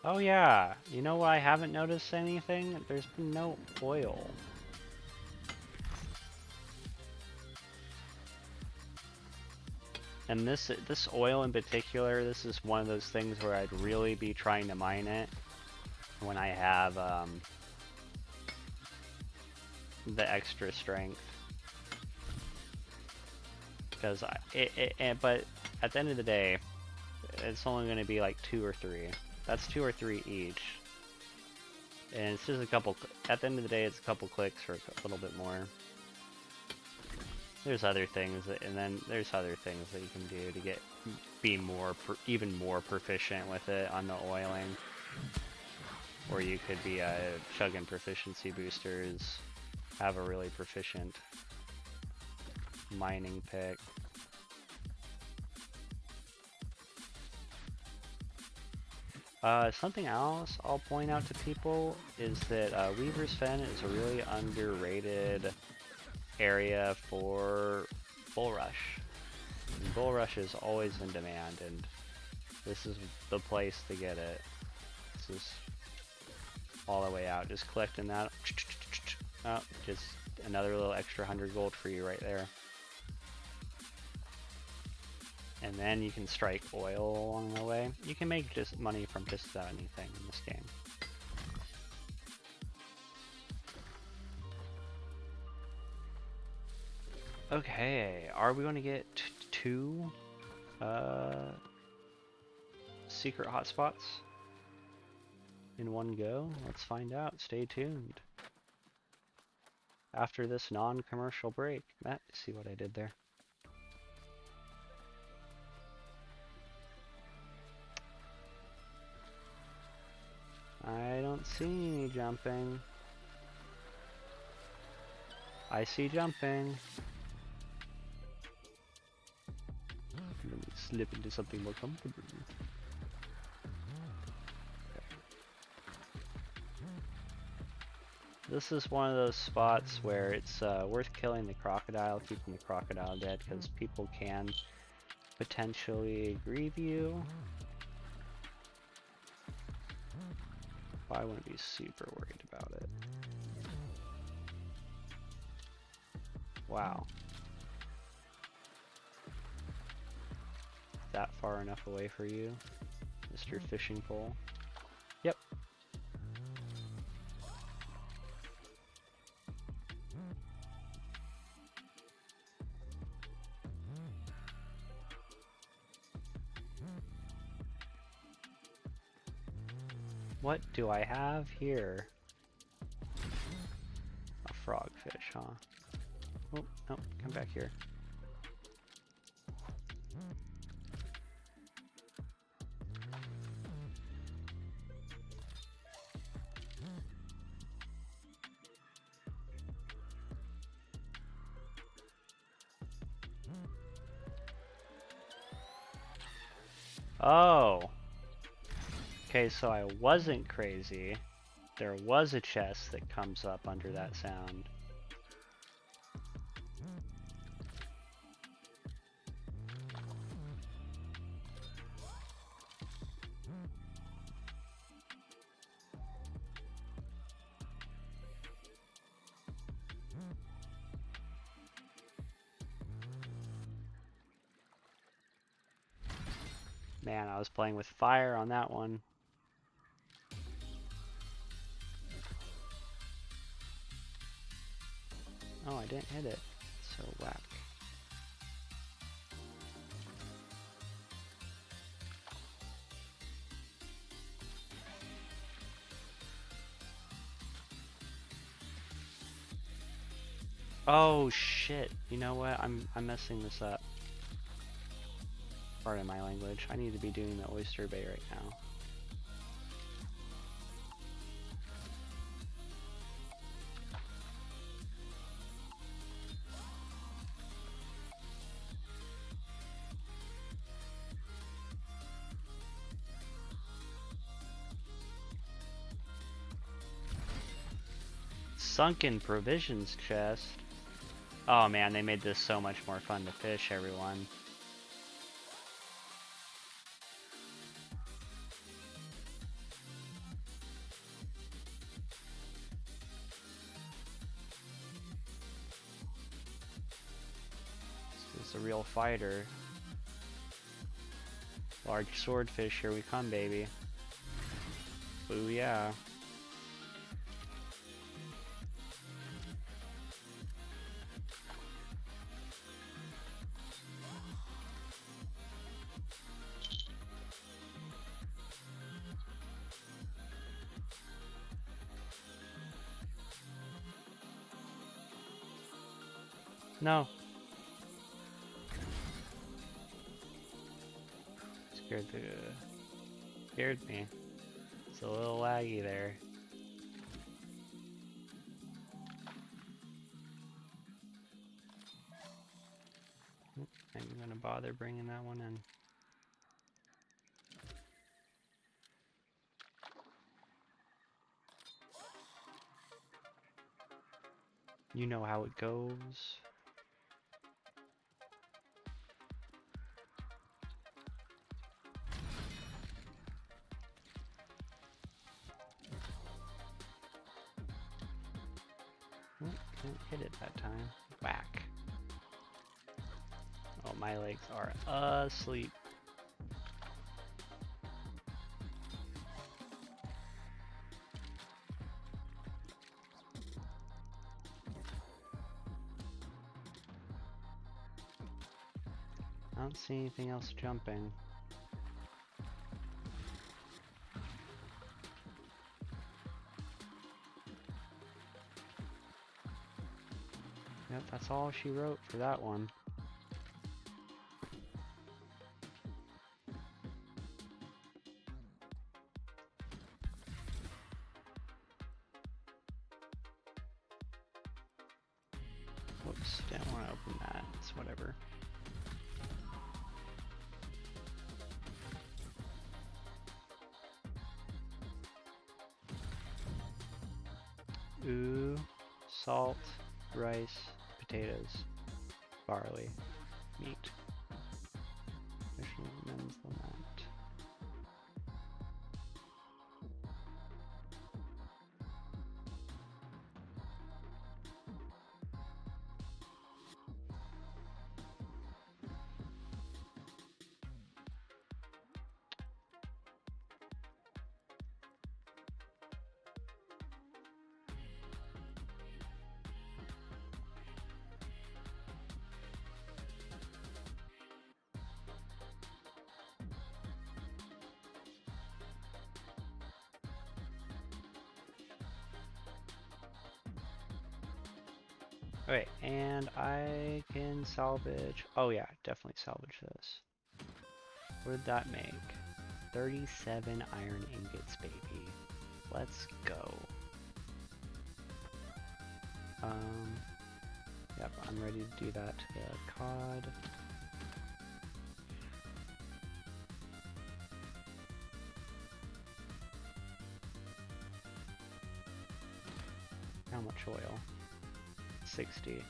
Oh yeah, you know what I haven't noticed anything? There's been no oil. And this oil in particular, this is one of those things where I'd really be trying to mine it when I have the extra strength. Because but at the end of the day, it's only going to be like 2 or 3. That's 2 or 3 each. And it's just a couple, at the end of the day, it's a couple clicks for a little bit more. There's other things, and then there's other things that you can do to be even more proficient with it on the oiling. Or you could be chugging proficiency boosters, have a really proficient mining pick. Something else I'll point out to people is that Weaver's Fen is a really underrated area for Bull Rush. And Bull Rush is always in demand, and this is the place to get it. This is all the way out, just collecting that. Oh, just another little extra 100 gold for you right there. And then you can strike oil along the way. You can make just money from just about anything in this game. Okay, are we going to get 2 secret hotspots in one go? Let's find out. Stay tuned. After this non-commercial break. See what I did there? I don't see any jumping. I see jumping. Let me slip into something more comfortable. Okay. This is one of those spots where it's worth killing the crocodile, keeping the crocodile dead, because people can potentially grieve you. I wouldn't be super worried about it. Wow. That far enough away for you, Mr. Fishing Pole? Yep. What do I have here? A frogfish, huh? Oh, no, come back here. Oh! Okay, so I wasn't crazy. There was a chest that comes up under that sound. Man, I was playing with fire on that one. Oh, I didn't hit it. So whack. Oh shit. You know what? I'm messing this up. Pardon my language. I need to be doing the oyster bay right now. Sunken provisions chest. Oh man, they made this so much more fun to fish, everyone. This is a real fighter. Large swordfish, here we come, baby. Booyah. No. Scared me. It's a little laggy there. I'm gonna bother bringing that one in. You know how it goes. Can't hit it that time. Whack. Oh, my legs are asleep. I don't see anything else jumping. Yep, that's all she wrote for that one. Whoops, didn't want to open that. It's whatever. Ooh, salt, rice, potatoes, barley, meat. Fisherman's lament. Okay, and I can salvage. Oh yeah, definitely salvage this. What did that make? 37 iron ingots, baby. Let's go. Yep, I'm ready to do that to the cod. How much oil? 60.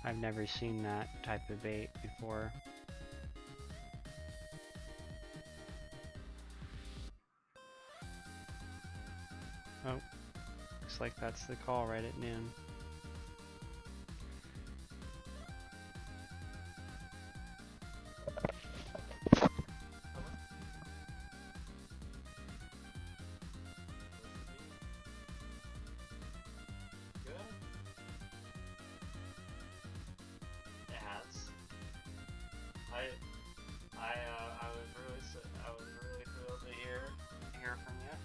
I've never seen that type of bait before. Oh, looks like that's the call right at noon. I was really thrilled to hear from you.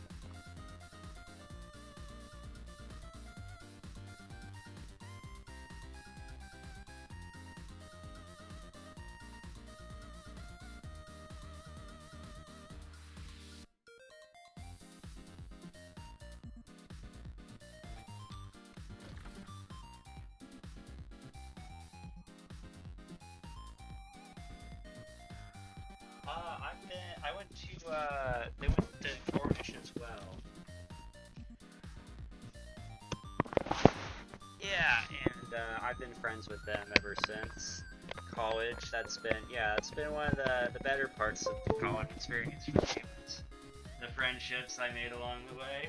I went to, they went to Cornish as well. Yeah, and I've been friends with them ever since college. That's been one of the better parts of the college experience for me. The friendships I made along the way.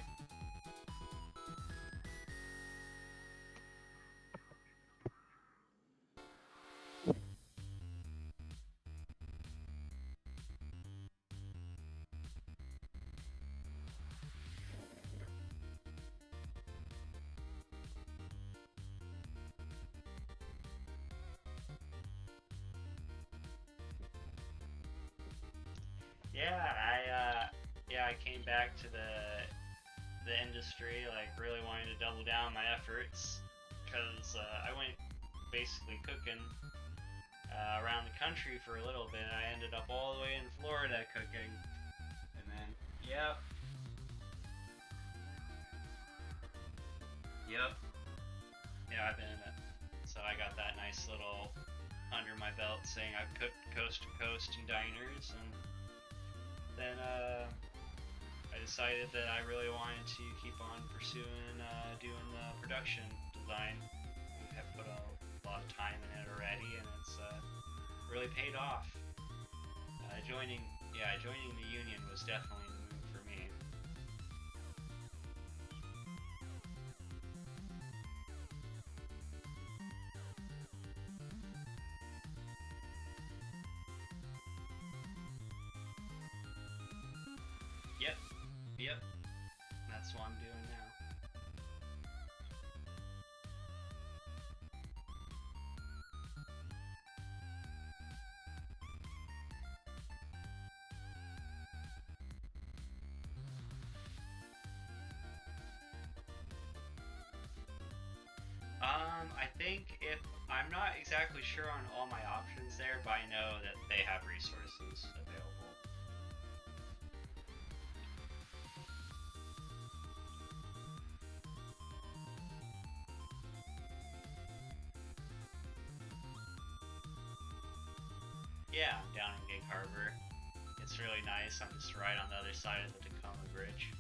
I came back to the industry, like really wanting to double down my efforts, because I went basically cooking around the country for a little bit. I ended up all the way in Florida cooking, and then yep, yeah, I've been in it. So I got that nice little under my belt saying I've cooked coast to coast in diners, and then I decided that I really wanted to keep on pursuing doing the production design. We have put a lot of time in it already, and it's really paid off. Joining the union was definitely the move for me. Yep, yep, that's what I'm doing now. I think if I'm not exactly sure on all my options there, but I know that they have resources available. Yeah, down in Gig Harbor. It's really nice. I'm just right on the other side of the Tacoma Bridge.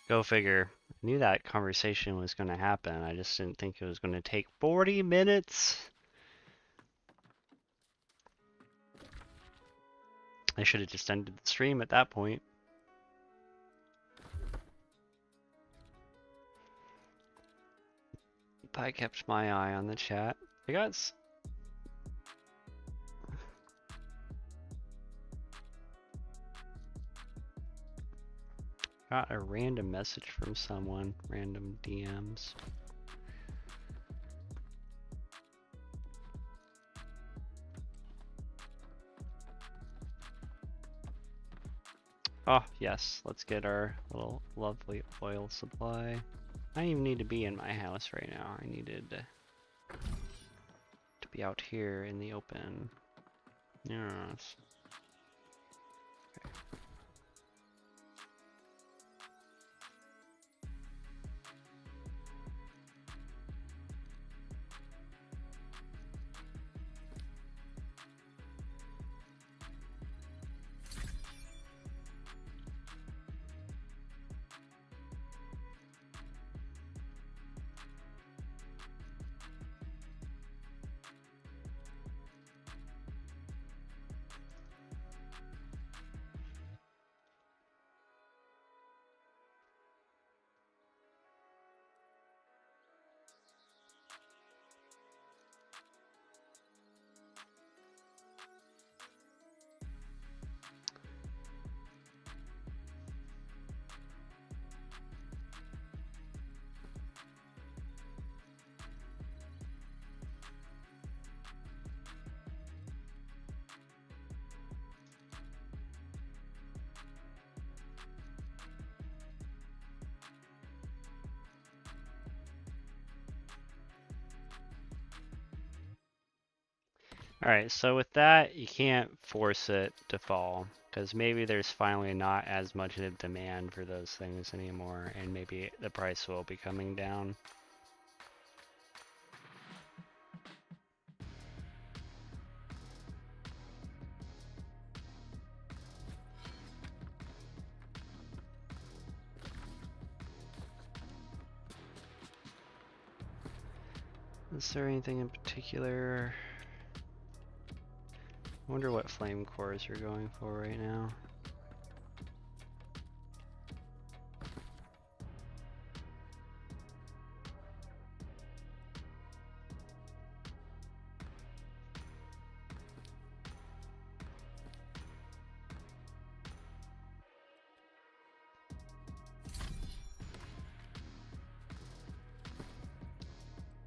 Go figure. I knew that conversation was going to happen. I just didn't think it was going to take 40 minutes. I should have just ended the stream at that point. But I kept my eye on the chat. I got a random message from someone, random DMs. Oh, yes, let's get our little lovely oil supply. I don't even need to be in my house right now. I needed to be out here in the open. Yes. Alright, so with that, you can't force it to fall, because maybe there's finally not as much of a demand for those things anymore, and maybe the price will be coming down. Is there anything in particular? I wonder what flame cores you're going for right now.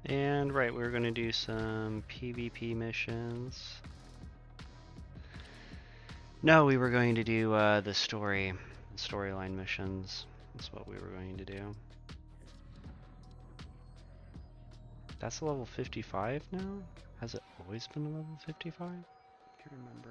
And right, we're going to do some PvP missions. No, we were going to do the storyline missions. That's what we were going to do. That's a level 55 now? Has it always been a level 55? I can't remember.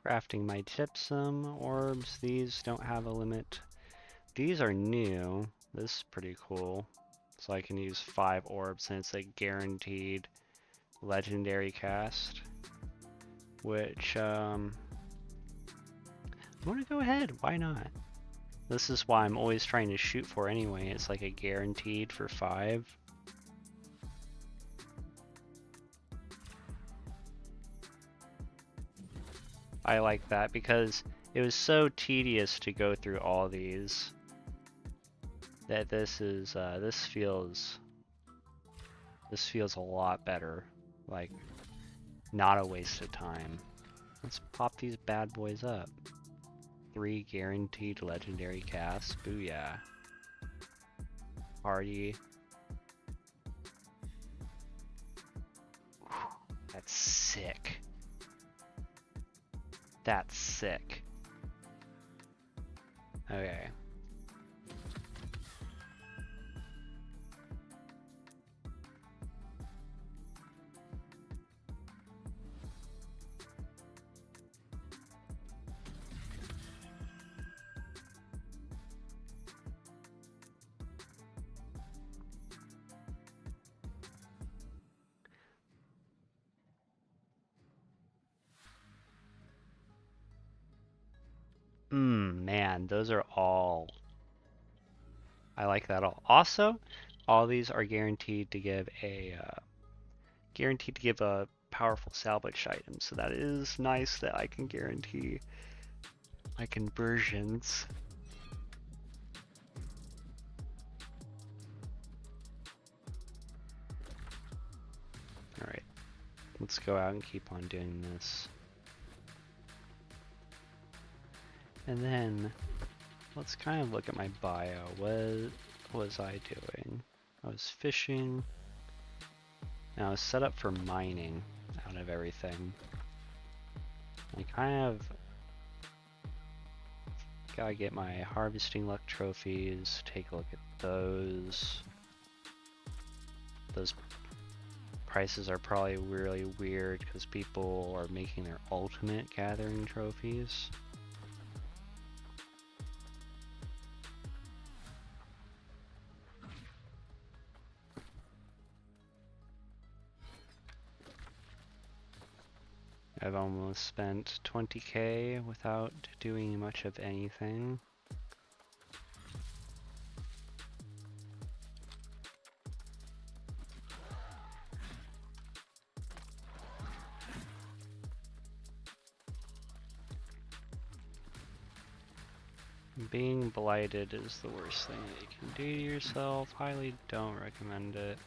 Crafting my gypsum orbs. These don't have a limit. These are new. This is pretty cool. So I can use 5 orbs and it's a guaranteed legendary cast. Which, I want to go ahead. Why not? This is why I'm always trying to shoot for anyway. It's like a guaranteed for 5. I like that because it was so tedious to go through all these that this feels a lot better. Like, not a waste of time. Let's pop these bad boys up. 3 guaranteed legendary casts. Booyah. Party. That's sick. That's sick. Okay. Man, those are all... I like that all. Also, all these are guaranteed to give a powerful salvage item, so that is nice that I can guarantee my conversions. Alright, let's go out and keep on doing this. And then, let's kind of look at my bio. What was I doing? I was fishing. And I was set up for mining out of everything. I kind of gotta get my harvesting luck trophies, take a look at those. Those prices are probably really weird because people are making their ultimate gathering trophies. I've almost spent 20k without doing much of anything. Being blighted is the worst thing that you can do to yourself. Highly don't recommend it.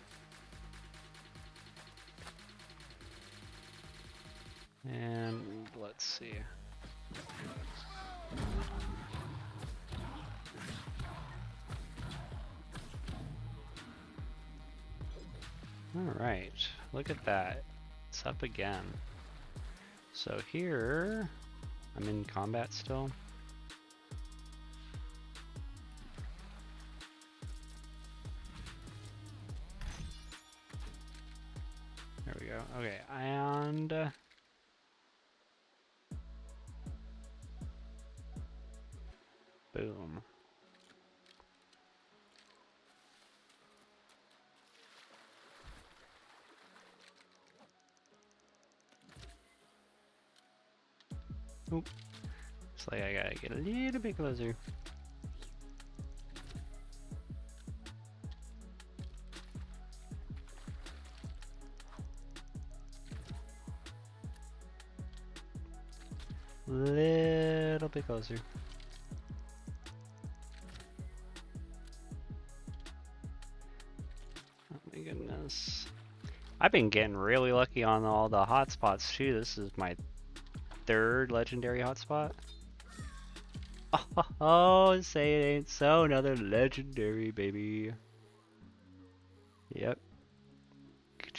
And let's see. Alright, look at that. It's up again. So here, I'm in combat still. There we go. Okay, and boom. Oop. It's like I gotta get a little bit closer. Little bit closer. Oh my goodness. I've been getting really lucky on all the hotspots too. This is my 3rd legendary hotspot. Oh, say it ain't so. Another legendary, baby. Yep.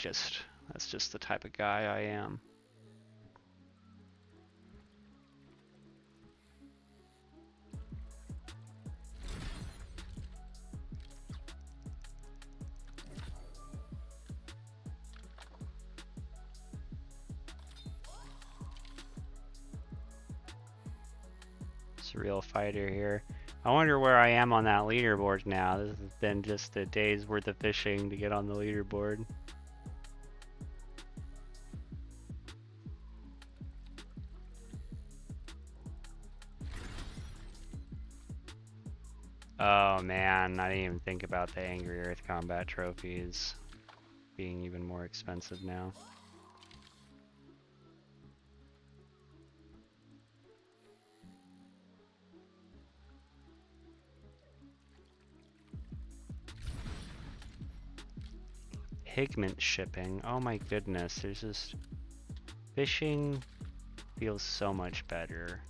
That's just the type of guy I am. Real fighter here. I wonder where I am on that leaderboard now. This has been just a day's worth of fishing to get on the leaderboard. Oh man, I didn't even think about the Angry Earth combat trophies being even more expensive now. Pigment shipping. Oh my goodness, there's just... Fishing feels so much better.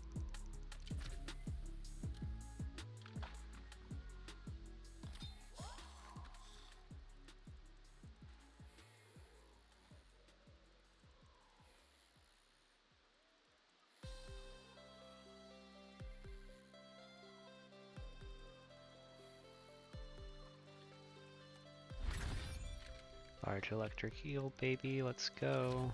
Large electric eel, baby, let's go.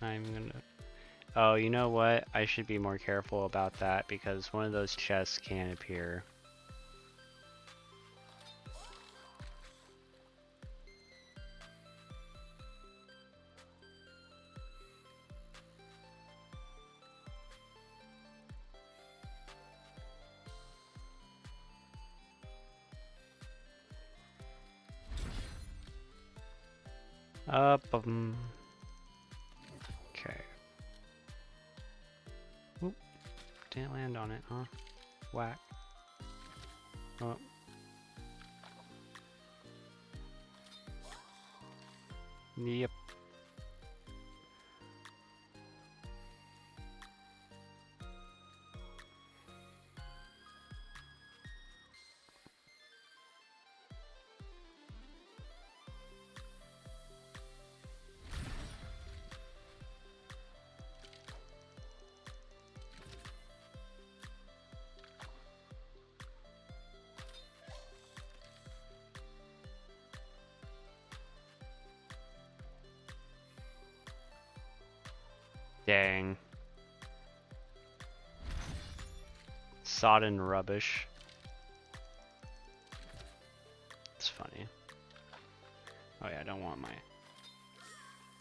I'm gonna... Oh, you know what? I should be more careful about that because one of those chests can appear. Okay. Oop, didn't land on it, huh? Whack. Oh. Yep. Dang. Sodden rubbish. It's funny. Oh yeah, I don't want my...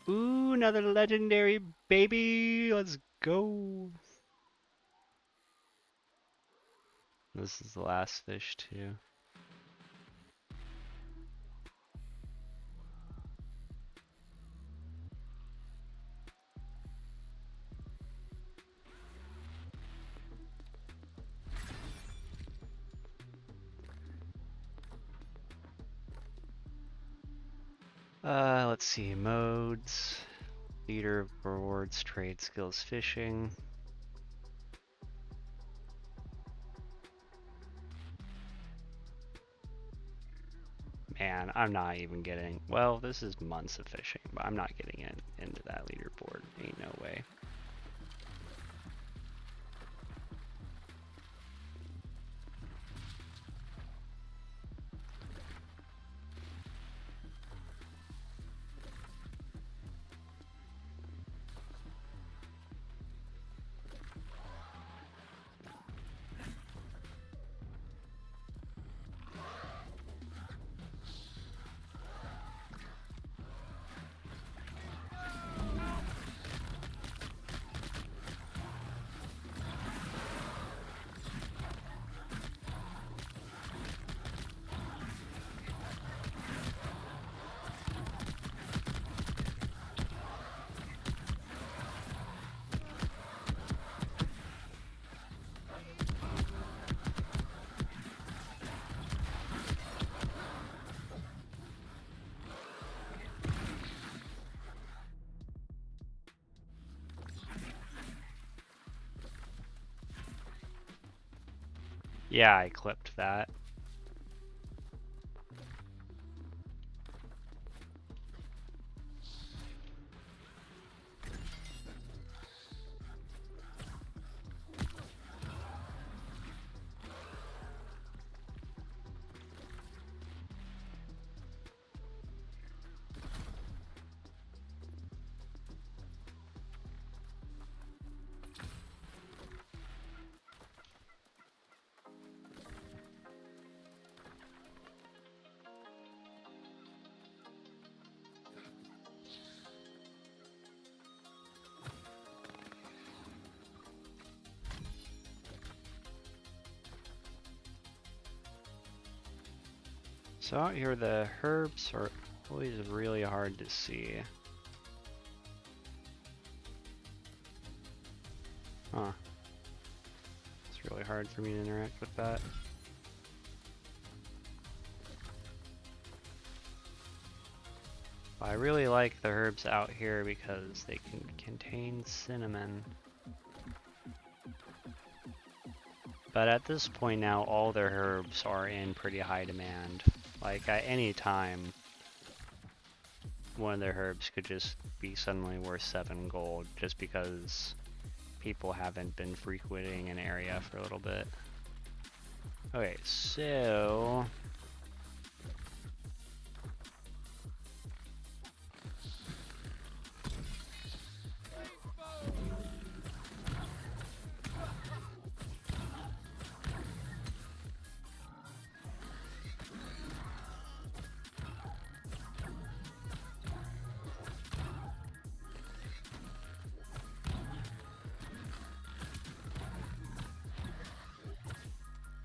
Ooh, another legendary baby! Let's go! This is the last fish too. Let's see, modes, leader, rewards, trade, skills, fishing. Man, I'm not even getting, well, this is months of fishing, but I'm not getting into that leaderboard, ain't no way. Yeah, I clipped that. So out here the herbs are always really hard to see. Huh. It's really hard for me to interact with that. I really like the herbs out here because they can contain cinnamon. But at this point now, all their herbs are in pretty high demand. Like at any time, one of their herbs could just be suddenly worth 7 gold just because people haven't been frequenting an area for a little bit. Okay, so...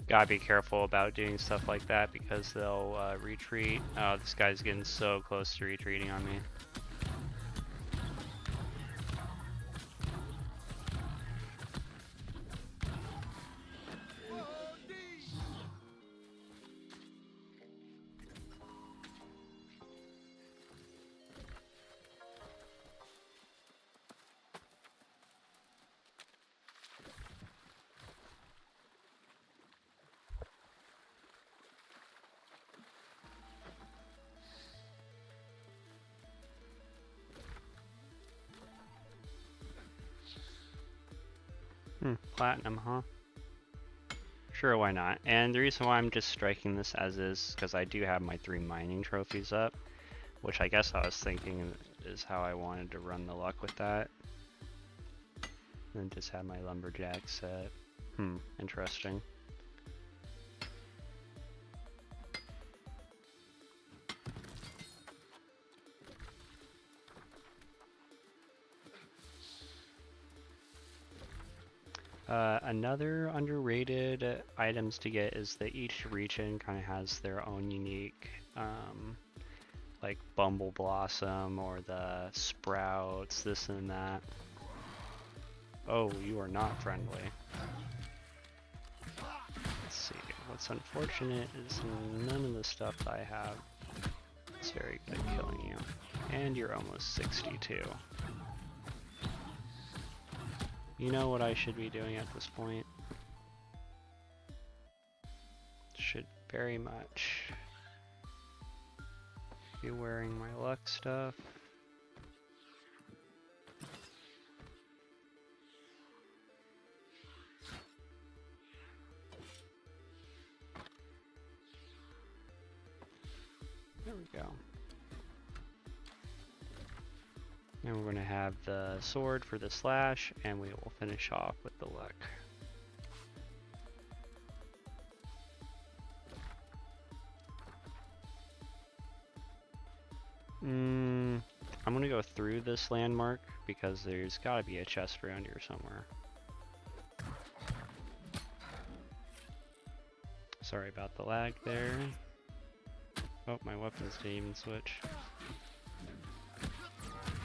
Gotta be careful about doing stuff like that because they'll retreat. Oh, this guy's getting so close to retreating on me. Platinum, huh? Sure, why not? And the reason why I'm just striking this as is because I do have my 3 mining trophies up, which I guess I was thinking is how I wanted to run the luck with that. And just have my lumberjack set. Interesting. Another underrated items to get is that each region kind of has their own unique, like Bumble Blossom or the Sprouts, this and that. Oh, you are not friendly. Let's see, what's unfortunate is none of the stuff I have is very good at killing you. And you're almost 62. You know what I should be doing at this point? Should very much be wearing my luck stuff. There we go. And we're going to have the sword for the slash, and we will finish off with the luck. I'm going to go through this landmark because there's got to be a chest around here somewhere. Sorry about the lag there. Oh, my weapons didn't even switch.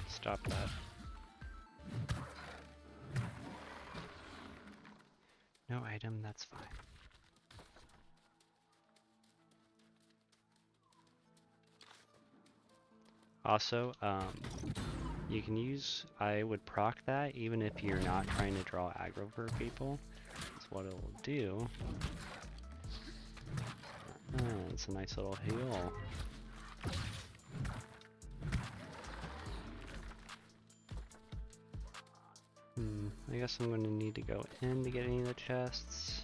Stop that. No item, that's fine. Also, you can use, I would proc that even if you're not trying to draw aggro for people. That's what it will do. It's a nice little heal. I guess I'm going to need to go in to get any of the chests.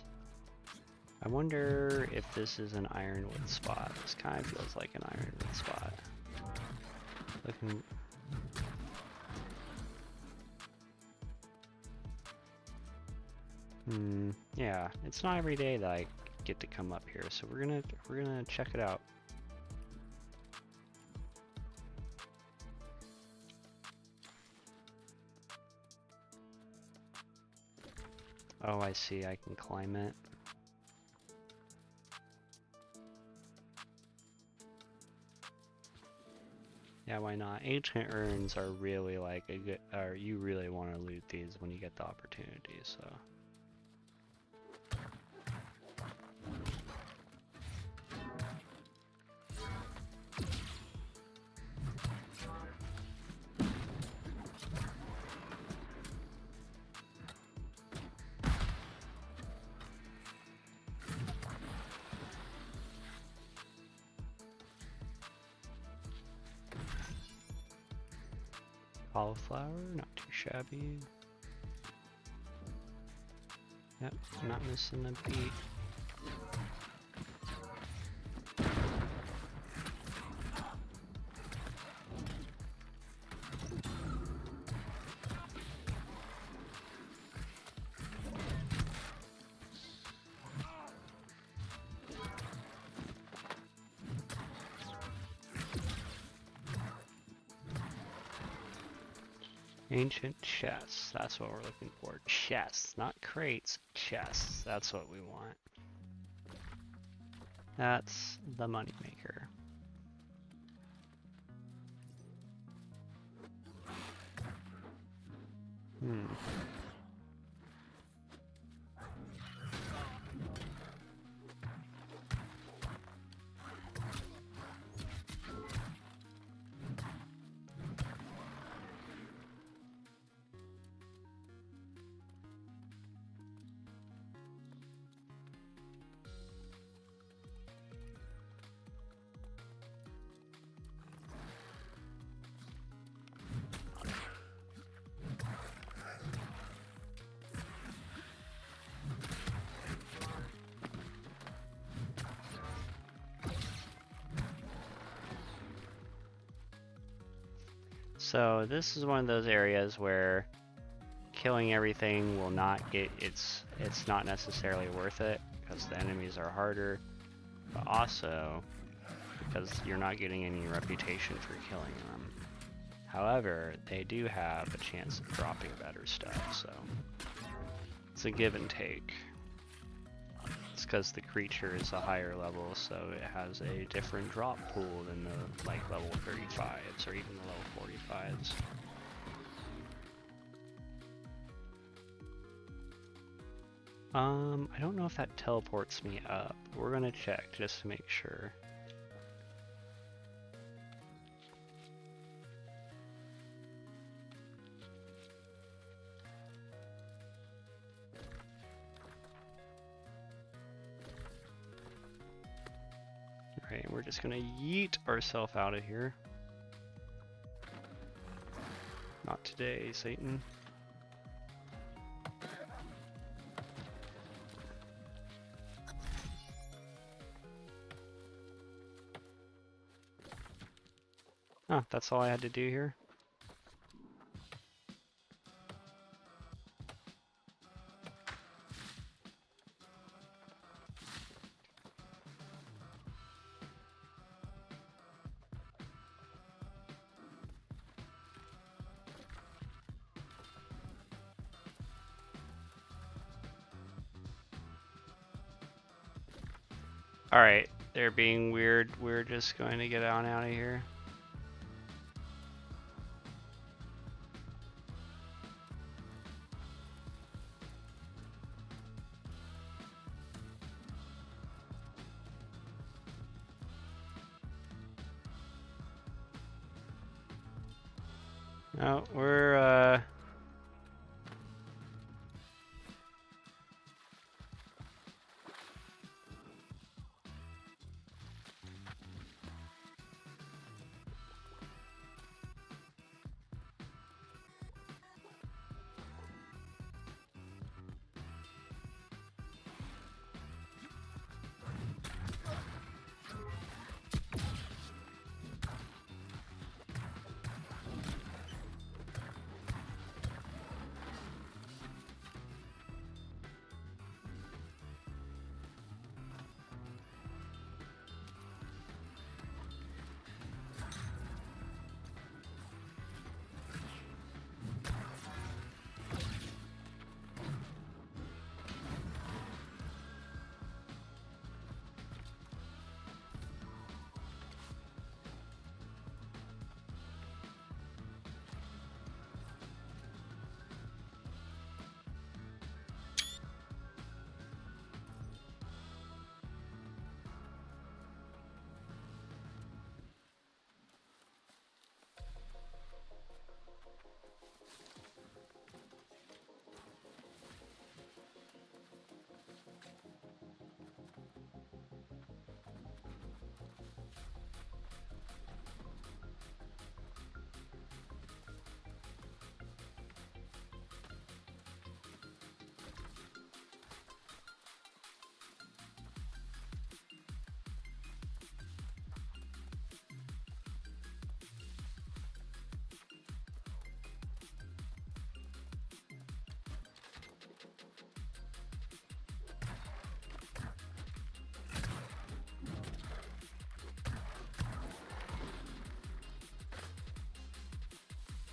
I wonder if this is an ironwood spot. This kind of feels like an ironwood spot. Looking... yeah, it's not every day that I get to come up here, so we're gonna check it out. Oh, I see, I can climb it. Yeah, why not? Ancient urns are really like a good, or you really want to loot these when you get the opportunity, so. Cauliflower, not too shabby. Yep, not missing a beat. Ancient chests, that's what we're looking for. Chests, not crates, chests. That's what we want. That's the moneymaker. So this is one of those areas where killing everything will not get, it's not necessarily worth it because the enemies are harder, but also because you're not getting any reputation for killing them. However, they do have a chance of dropping better stuff, so it's a give and take. It's because the creature is a higher level, so it has a different drop pool than the like level 35s or even the level 45s. I don't know if that teleports me up. We're gonna check just to make sure. Alright, we're just gonna yeet ourselves out of here. Not today, Satan. Oh, that's all I had to do here? Alright, they're being weird. We're just going to get on out of here. No, we're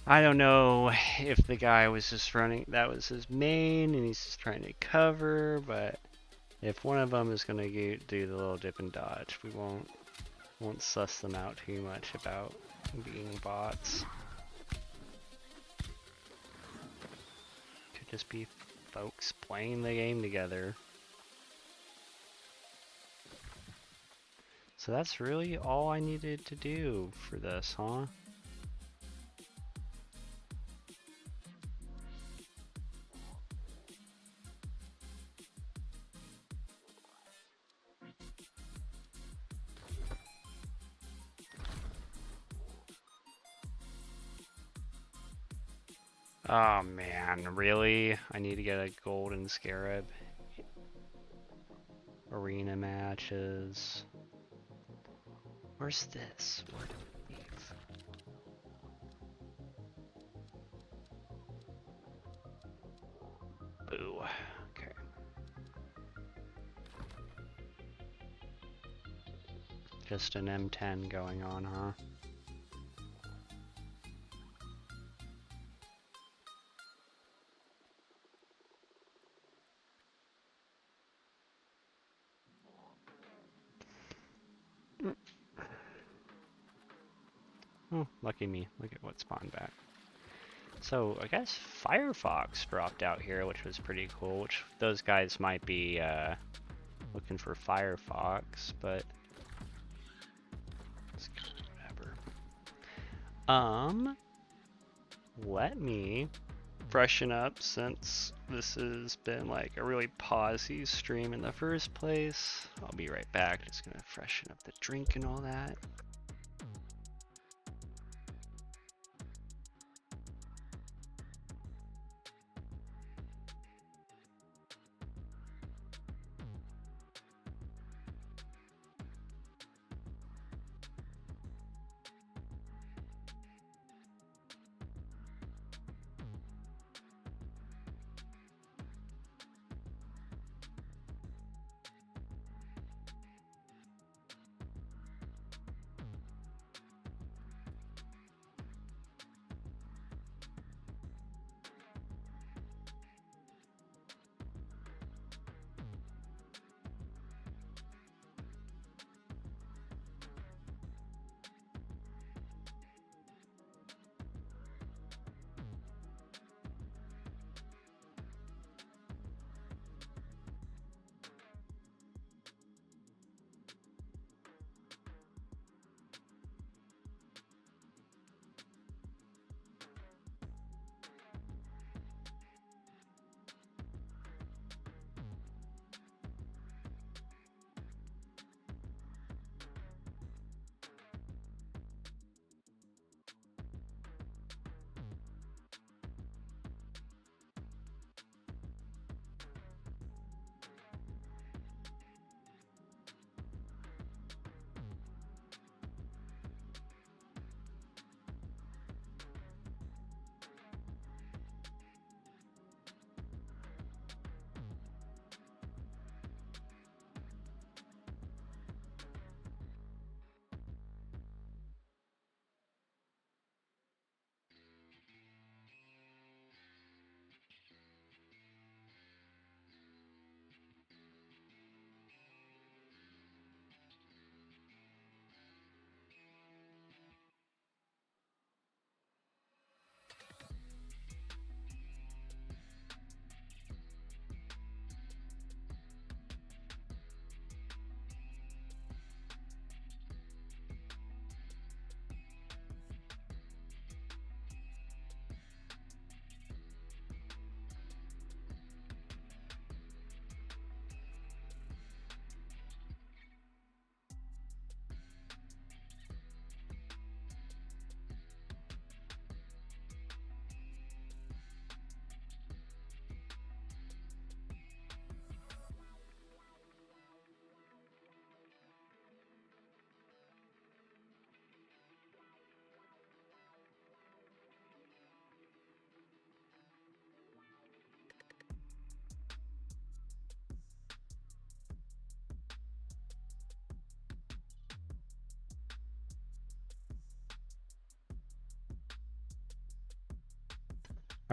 I don't know if the guy was just running, that was his main, and he's just trying to cover, but if one of them is going to do the little dip and dodge, we won't suss them out too much about being bots. Could just be folks playing the game together. So that's really all I needed to do for this, huh? Oh man, really? I need to get a golden scarab. Arena matches. Where's this? Where do we leave? Boo. Okay. Just an M10 going on, huh? Oh, lucky me. Look at what spawned back. So, I guess Firefox dropped out here, which was pretty cool, which those guys might be looking for Firefox, but it's whatever. Let me freshen up since this has been like a really pausey stream in the first place. I'll be right back. Just gonna freshen up the drink and all that.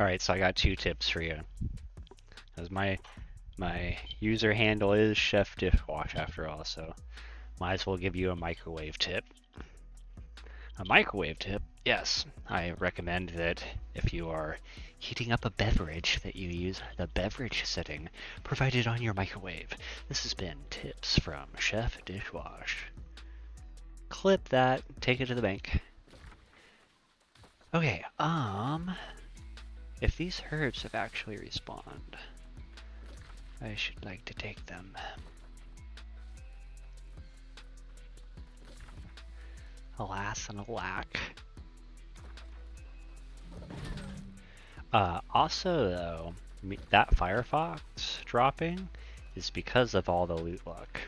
Alright, so I got 2 tips for you. Because my user handle is Chef Dishwash after all, so might as well give you a microwave tip. A microwave tip? Yes, I recommend that if you are heating up a beverage that you use the beverage setting provided on your microwave. This has been tips from Chef Dishwash. Clip that, take it to the bank. Okay, if these herbs have actually respawned, I should like to take them. Alas and alack. Also though, that Firefox dropping is because of all the loot luck.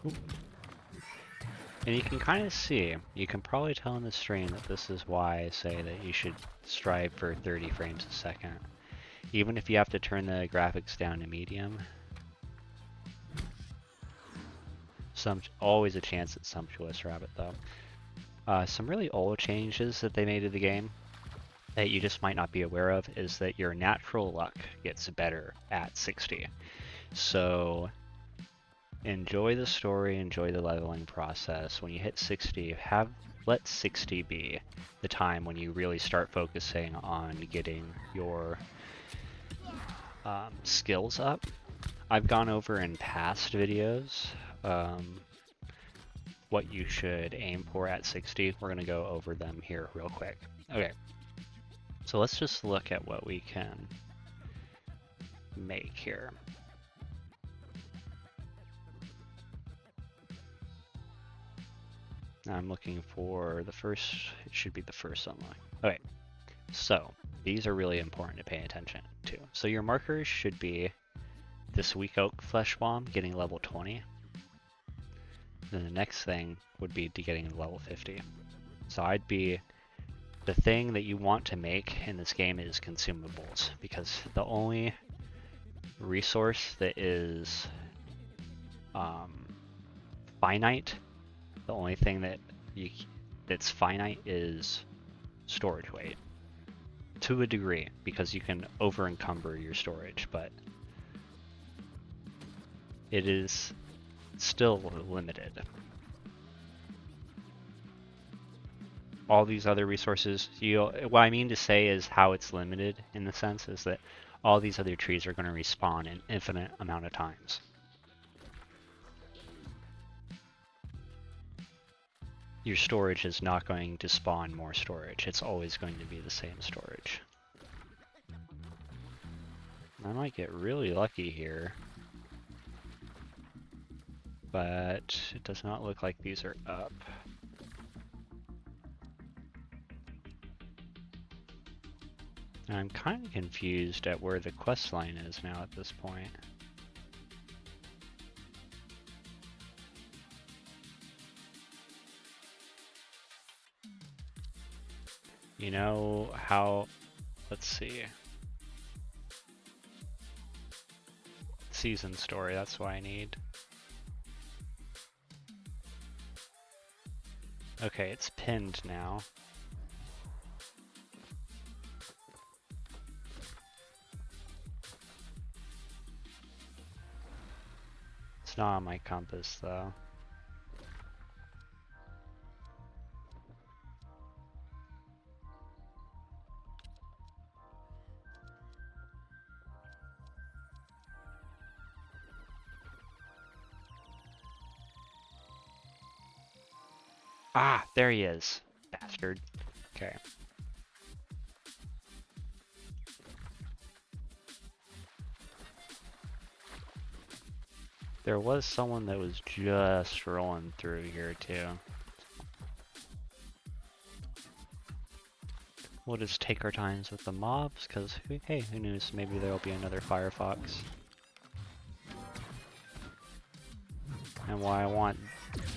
Ooh. And you can kind of see, you can probably tell in the stream that this is why I say that you should strive for 30 frames a second. Even if you have to turn the graphics down to medium. Always a chance at Sumptuous Rabbit though. Some really old changes that they made to the game that you just might not be aware of is that your natural luck gets better at 60. So enjoy the story, enjoy the leveling process. When you hit 60, let 60 be the time when you really start focusing on getting your skills up. I've gone over in past videos what you should aim for at 60. We're going to go over them here real quick. Okay, so let's just look at what we can make here. I'm looking for the first, it should be the first unlock. Okay, so these are really important to pay attention to. So your markers should be this weak oak flesh bomb getting level 20. Then the next thing would be to getting level 50. So the thing that you want to make in this game is consumables, because the only resource that is finite, the only thing that's finite is storage weight. To a degree, because you can over encumber your storage, but it is still limited. All these other resources, what I mean to say is how it's limited in the sense is that all these other trees are going to respawn an infinite amount of times. Your storage is not going to spawn more storage. It's always going to be the same storage. I might get really lucky here, but it does not look like these are up. And I'm kind of confused at where the quest line is now at this point. You know how, let's see. Season story, that's what I need. Okay, it's pinned now. It's not on my compass though. Ah, there he is, bastard. Okay. There was someone that was just rolling through here too. We'll just take our times with the mobs, because hey, who knows, maybe there'll be another Firefox. And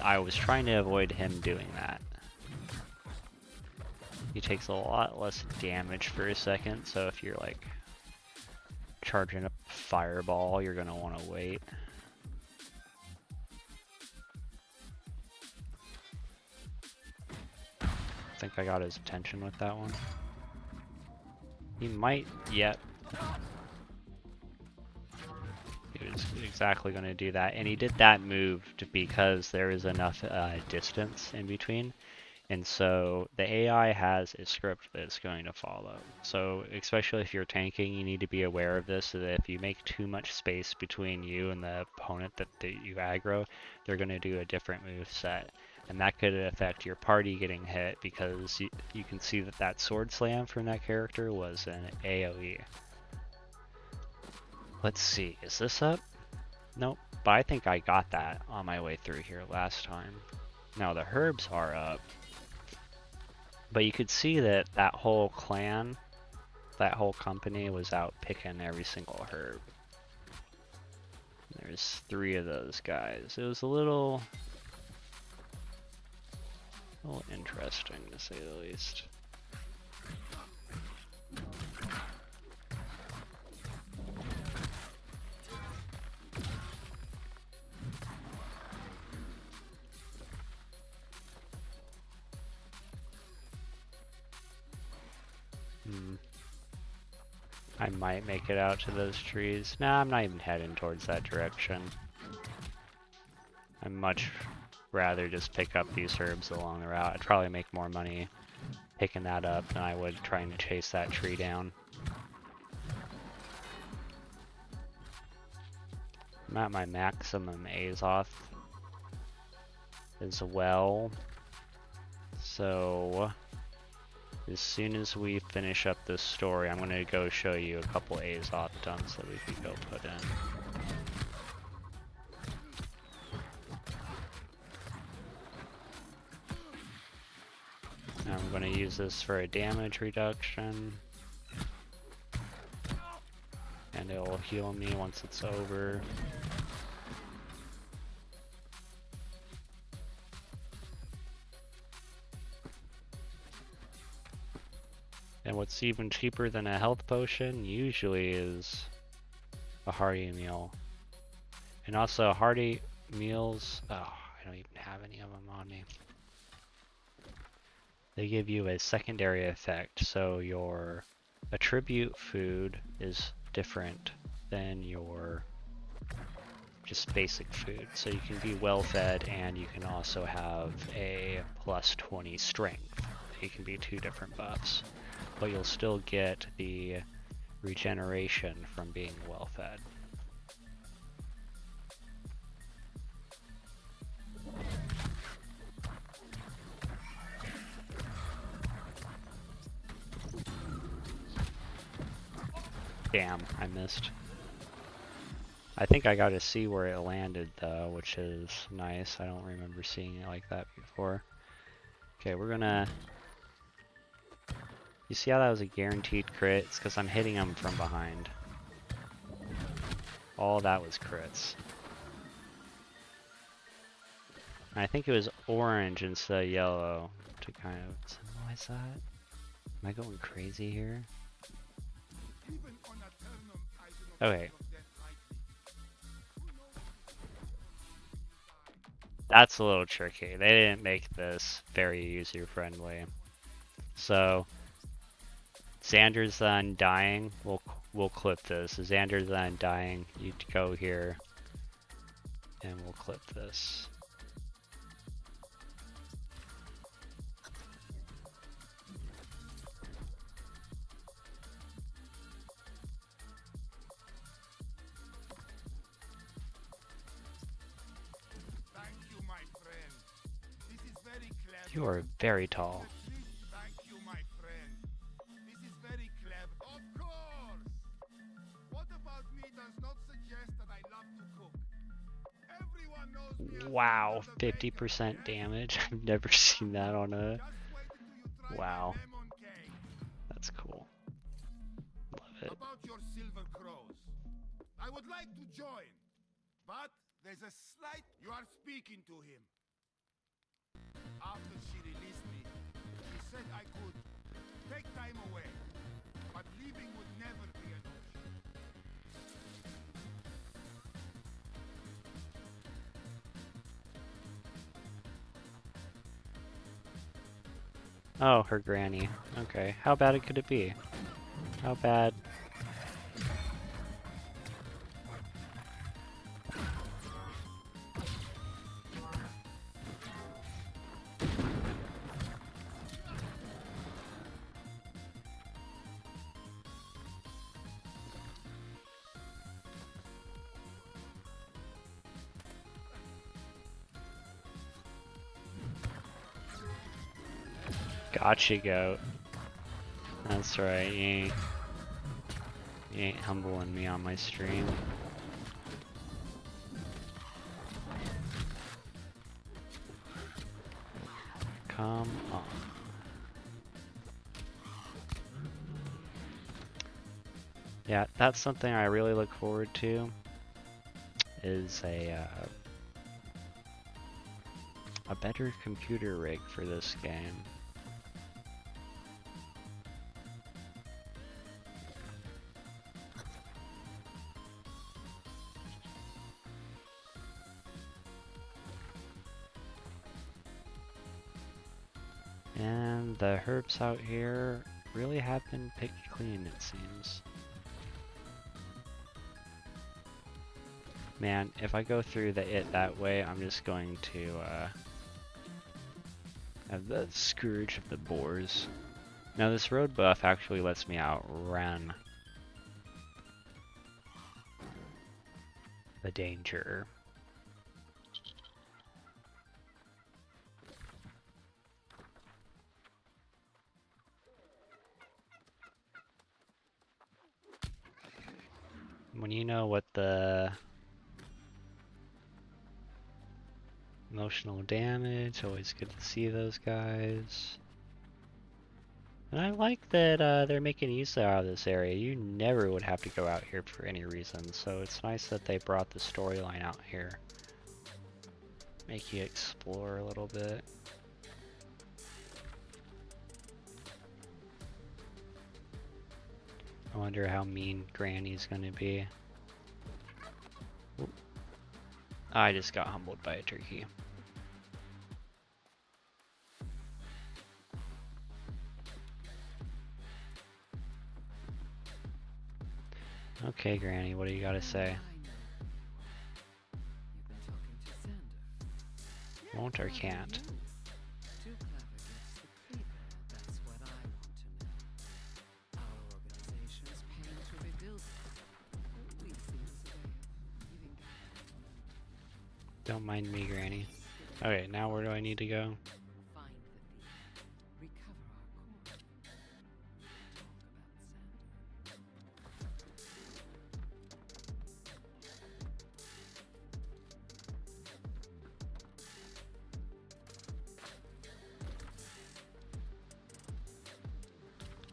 I was trying to avoid him doing that. He takes a lot less damage for a second, so if you're like charging up Fireball, you're gonna want to wait. think I got his attention with that one. He might yet. He was exactly going to do that, and he did that move because there is enough distance in between. And so the AI has a script that it's going to follow. So especially if you're tanking, you need to be aware of this, so that if you make too much space between you and the opponent that you aggro, they're going to do a different move set. And that could affect your party getting hit, because you can see that that sword slam from that character was an AoE. Let's see, is this up? Nope, but I think I got that on my way through here last time. Now the herbs are up. But you could see that that whole clan, that whole company was out picking every single herb. There's 3 of those guys. It was a little interesting, to say the least. I might make it out to those trees. Nah, I'm not even heading towards that direction. I'd much rather just pick up these herbs along the route. I'd probably make more money picking that up than I would trying to chase that tree down. I'm at my maximum Azoth as well. So as soon as we finish up this story, I'm going to go show you a couple Azoth duns that we could go put in. Now I'm going to use this for a damage reduction. And it will heal me once it's over. And what's even cheaper than a health potion usually is a hearty meal. And also hearty meals, oh, I don't even have any of them on me. They give you a secondary effect, so your attribute food is different than your just basic food. So you can be well fed, and you can also have a plus 20 strength. It can be 2 different buffs. But you'll still get the regeneration from being well fed. Damn, I missed. I think I got to see where it landed though, which is nice. I don't remember seeing it like that before. Okay, we're gonna... You see how that was a guaranteed crit? It's because I'm hitting them from behind. All that was crits. And I think it was orange instead of yellow to kind of symbolize that. Am I going crazy here? Okay. That's a little tricky. They didn't make this very user-friendly. So, Xander's Undying, we'll clip this. Xander's Undying, you go here, and we'll clip this. You are very tall. Thank you, my friend. This is very clever. Of course! What about me does not suggest that I love to cook? Everyone knows me. Wow, 50% damage. I've never seen that on a... Wow. That's cool. Love it. About your silver crows. I would like to join, but there's a slight... You are speaking to him. After she released me, she said I could take time away, but leaving would never be an option. Oh, her granny. Okay, how bad could it be? How bad? Gotcha, goat. That's right, you ain't humbling me on my stream. Come on. Yeah, that's something I really look forward to, is a better computer rig for this game. And the herbs out here really have been picked clean, it seems. Man, if I go through it that way, I'm just going to have the scourge of the boars. Now this road buff actually lets me outrun the danger. When you know what the emotional damage, always good to see those guys. And I like that they're making use out of this area. You never would have to go out here for any reason, so it's nice that they brought the storyline out here. Make you explore a little bit. I wonder how mean Granny's gonna be. Oop. I just got humbled by a turkey. Okay, Granny, what do you gotta say? Won't or can't? Don't mind me, Granny. Okay, now where do I need to go?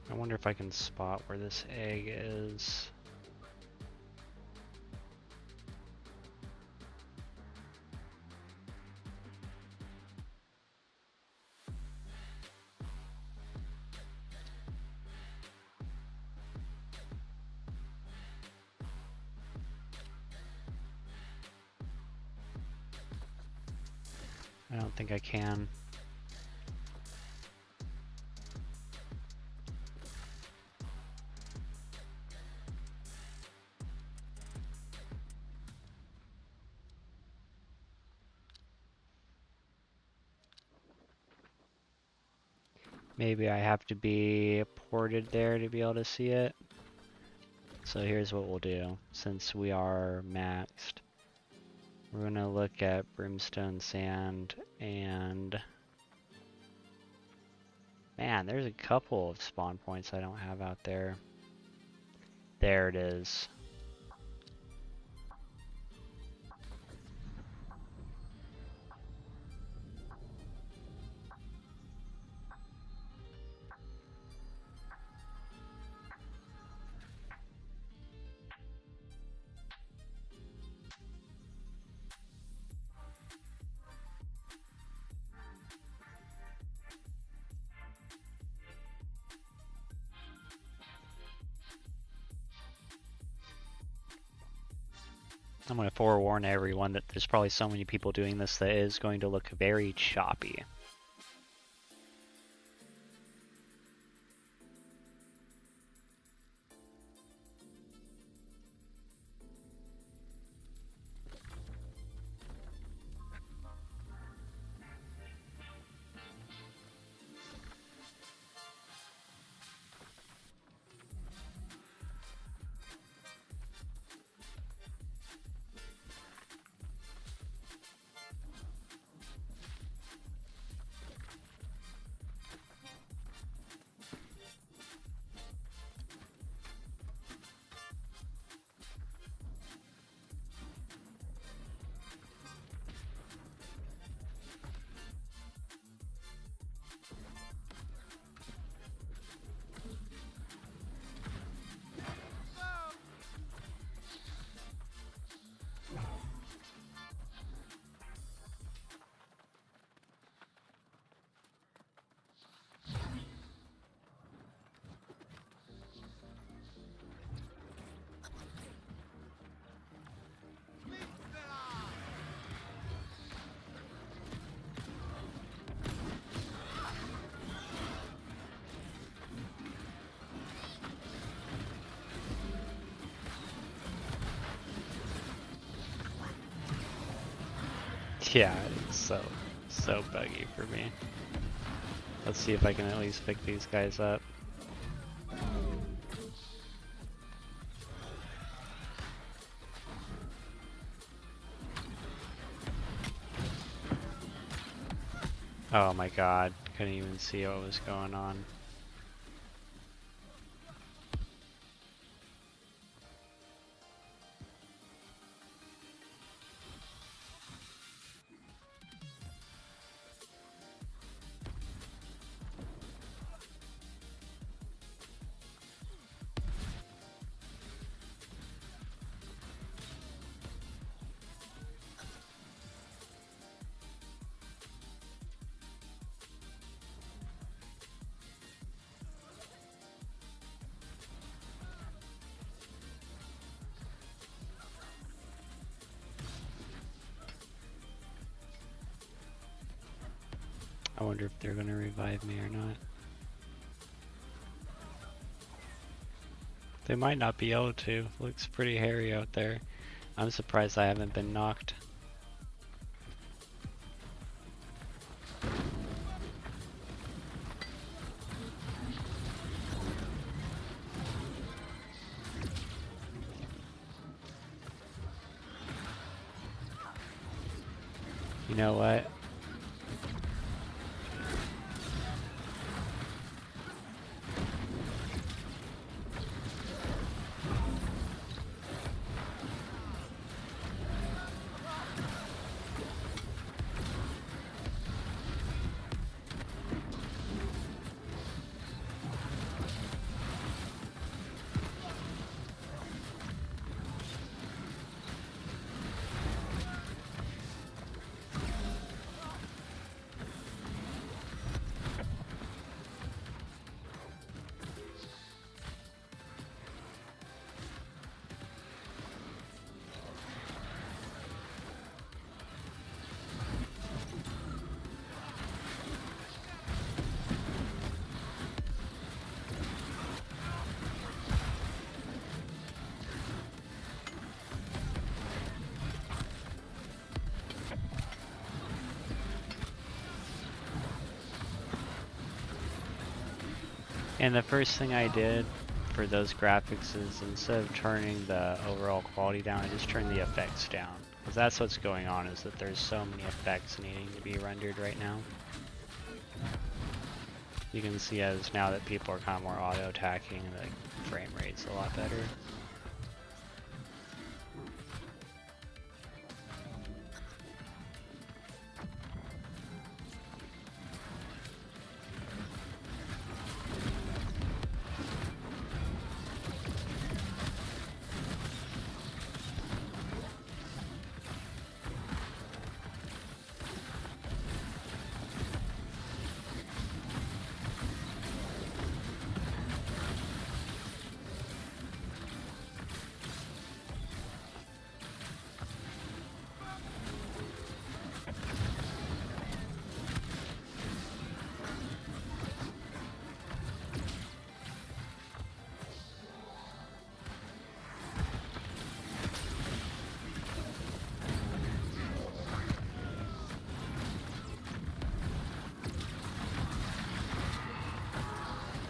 I wonder if I can spot where this egg is. I don't think I can. Maybe I have to be ported there to be able to see it. So here's what we'll do. Since we are maxed, we're gonna look at brimstone sand and... Man, there's a couple of spawn points I don't have out there. There it is. I'm going to forewarn everyone that there's probably so many people doing this that it is going to look very choppy. Yeah, it's so buggy for me. Let's see if I can at least pick these guys up. Oh my god, couldn't even see what was going on. I wonder if they're gonna revive me or not. They might not be able to. Looks pretty hairy out there. I'm surprised I haven't been knocked. You know what? And the first thing I did for those graphics is instead of turning the overall quality down, I just turned the effects down. Because that's what's going on, is that there's so many effects needing to be rendered right now. You can see as now that people are kind of more auto-attacking, the frame rate's a lot better.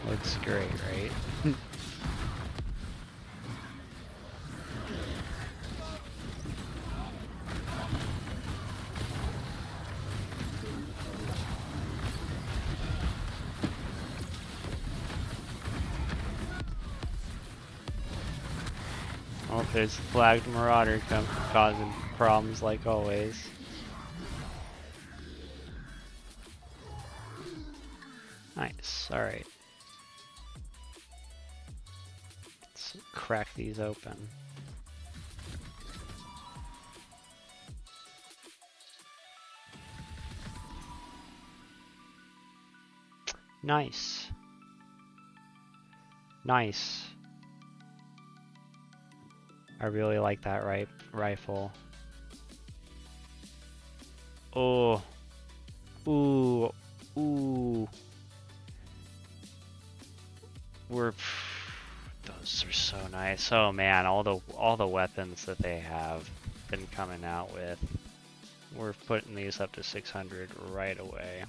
Looks great, right? Oh, there's a flagged marauder causing problems like always. Nice, alright. Let's crack these open. Nice. Nice. I really like that rifle. Oh. Ooh. Ooh. Those are so nice. Oh man, all the weapons that they have been coming out with we're putting these up to 600 right away.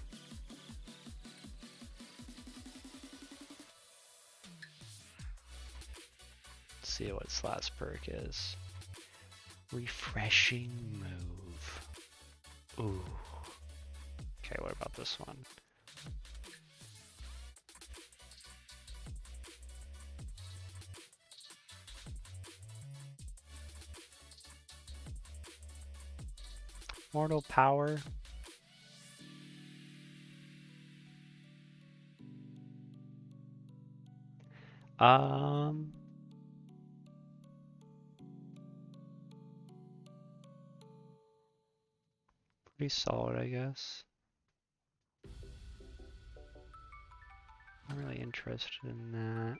Let's see what its last perk is. Refreshing move. Ooh. Okay, what about this one? Mortal power. Pretty solid, I guess. I'm really interested in that.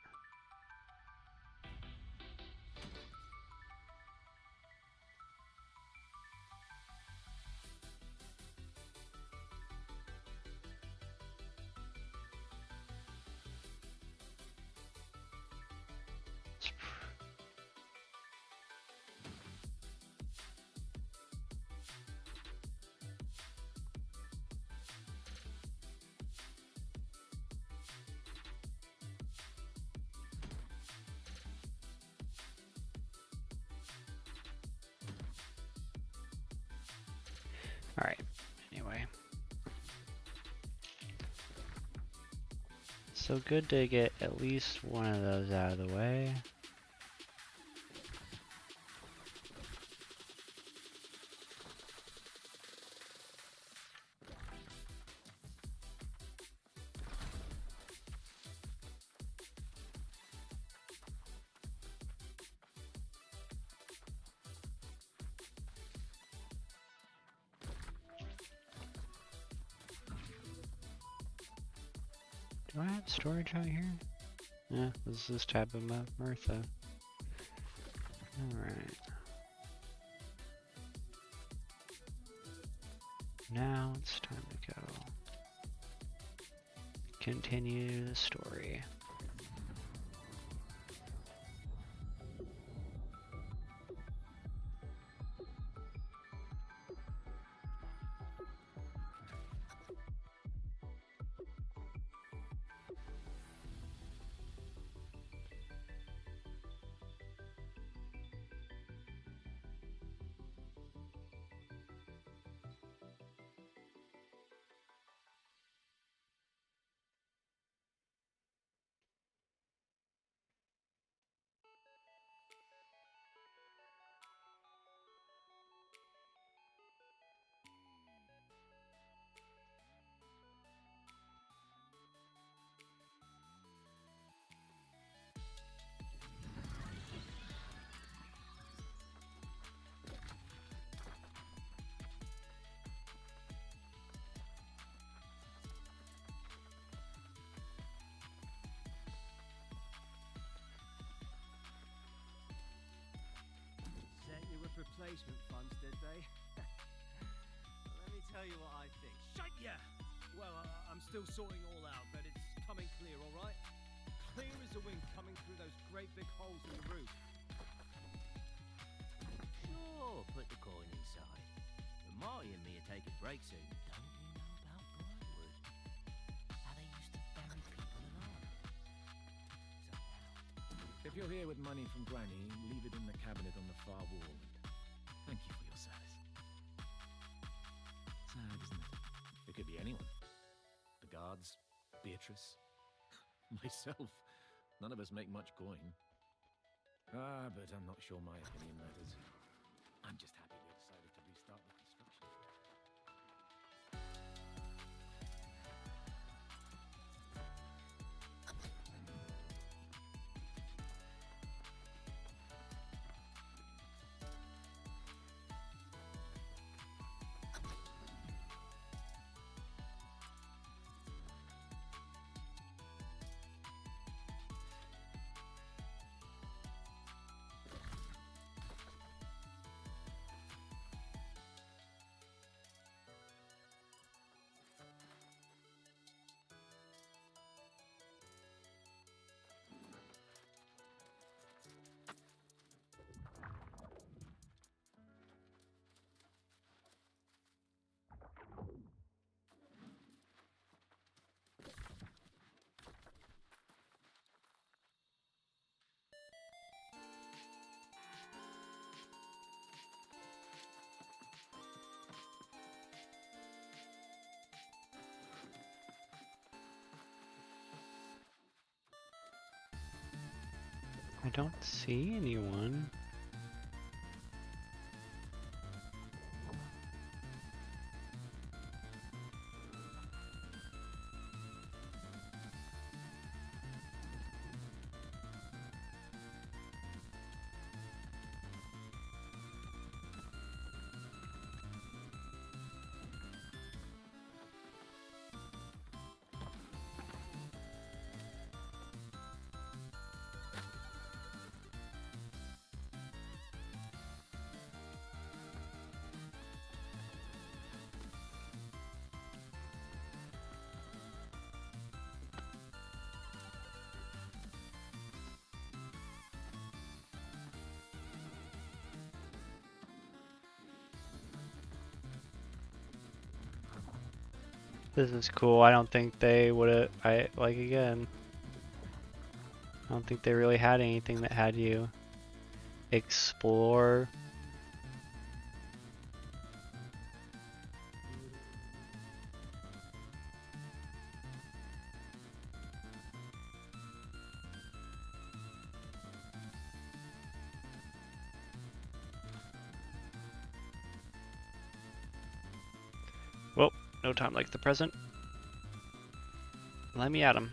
Alright, anyway. So good to get at least one of those out of the way. Do I have storage out here? Yeah, this is tab of Mirtha. Alright. Now it's time to go. Continue the story. Replacement funds, did they? Let me tell you what I think. Shut ya! Well, I'm still sorting all out, but it's coming clear, all right? Clear as the wind coming through those great big holes in the roof. Sure, put the coin inside. But Marty and me are taking breaks soon. Don't you know about Briarwood? How they used to bury people alive. So now... If you're here with money from Granny, leave it in the cabinet on the far wall. Thank you for your service. Sad, isn't it? It could be anyone. The guards, Beatrice, myself. None of us make much coin. But I'm not sure my opinion matters. I'm just happy we decided to restart the construction. I don't see anyone. This is cool. I don't think they would have, again, I don't think they really had anything that had you explore. Well, no time like the present. Let me at him.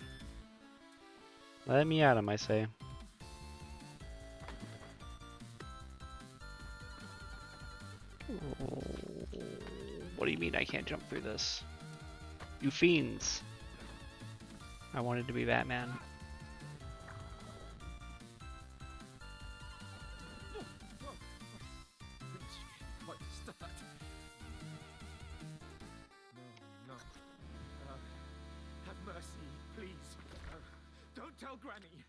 Let me at him, I say. What do you mean I can't jump through this? You fiends! I wanted to be Batman. Quite a start. No. Have mercy, please. Don't tell Granny.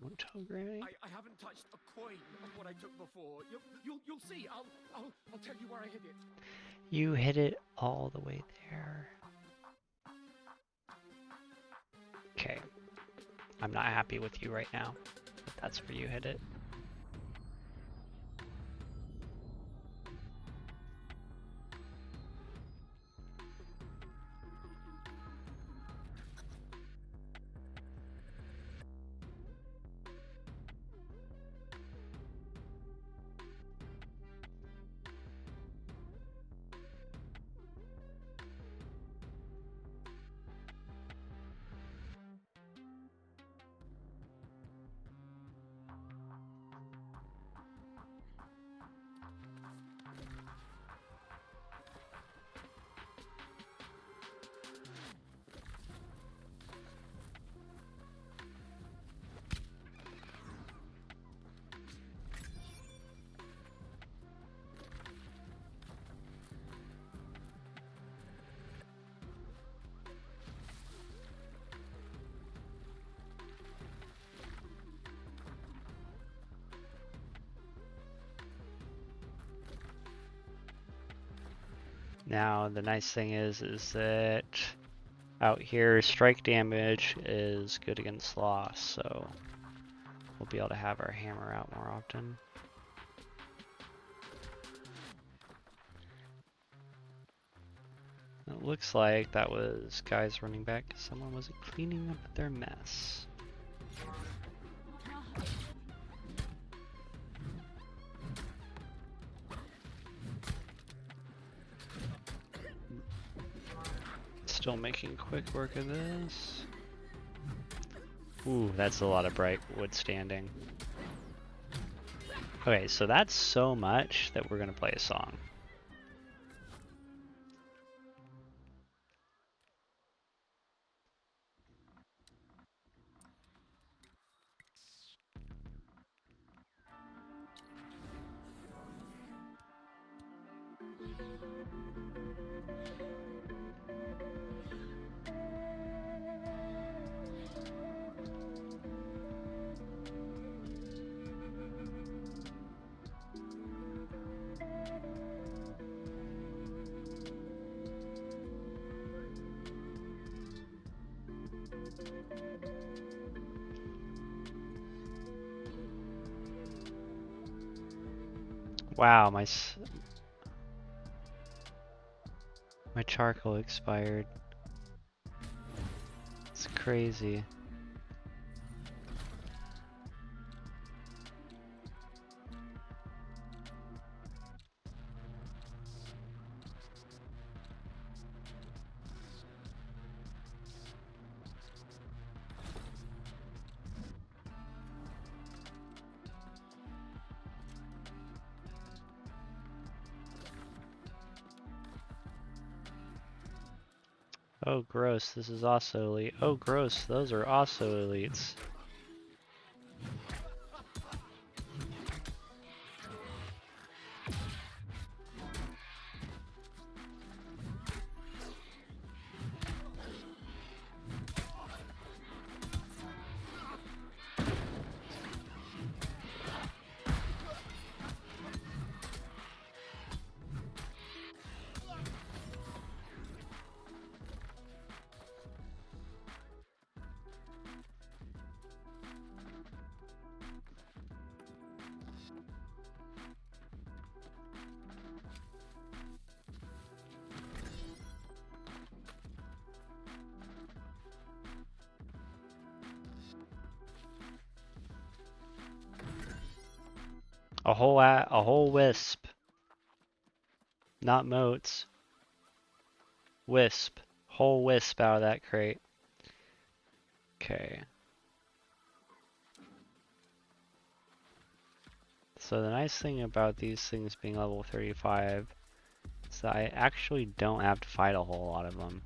Don't tell Granny. I haven't touched a coin of what I took before. You'll see. I'll tell you where I hid it. You hit it all the way there. Okay. I'm not happy with you right now. But that's where you hit it. Now, the nice thing is that out here, strike damage is good against loss, so we'll be able to have our hammer out more often. It looks like that was guys running back because someone wasn't cleaning up their mess. Still making quick work of this. Ooh, that's a lot of bright wood standing. Okay, so that's so much that we're gonna play a song. Wow, my charcoal expired. It's crazy. Oh gross, this is also elite. Oh gross, those are also elites. A whole wisp. Not moats. Wisp. Whole wisp out of that crate. Okay. So the nice thing about these things being level 35 is that I actually don't have to fight a whole lot of them.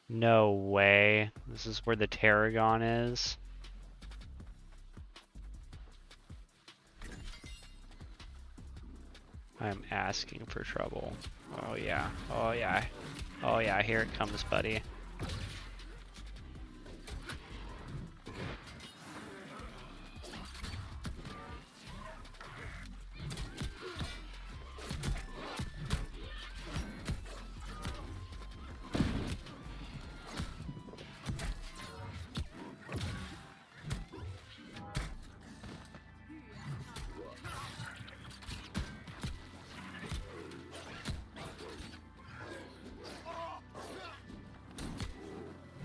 No way. This is where the Tarragon is. I'm asking for trouble. Oh yeah. Oh yeah. Oh yeah, here it comes, buddy.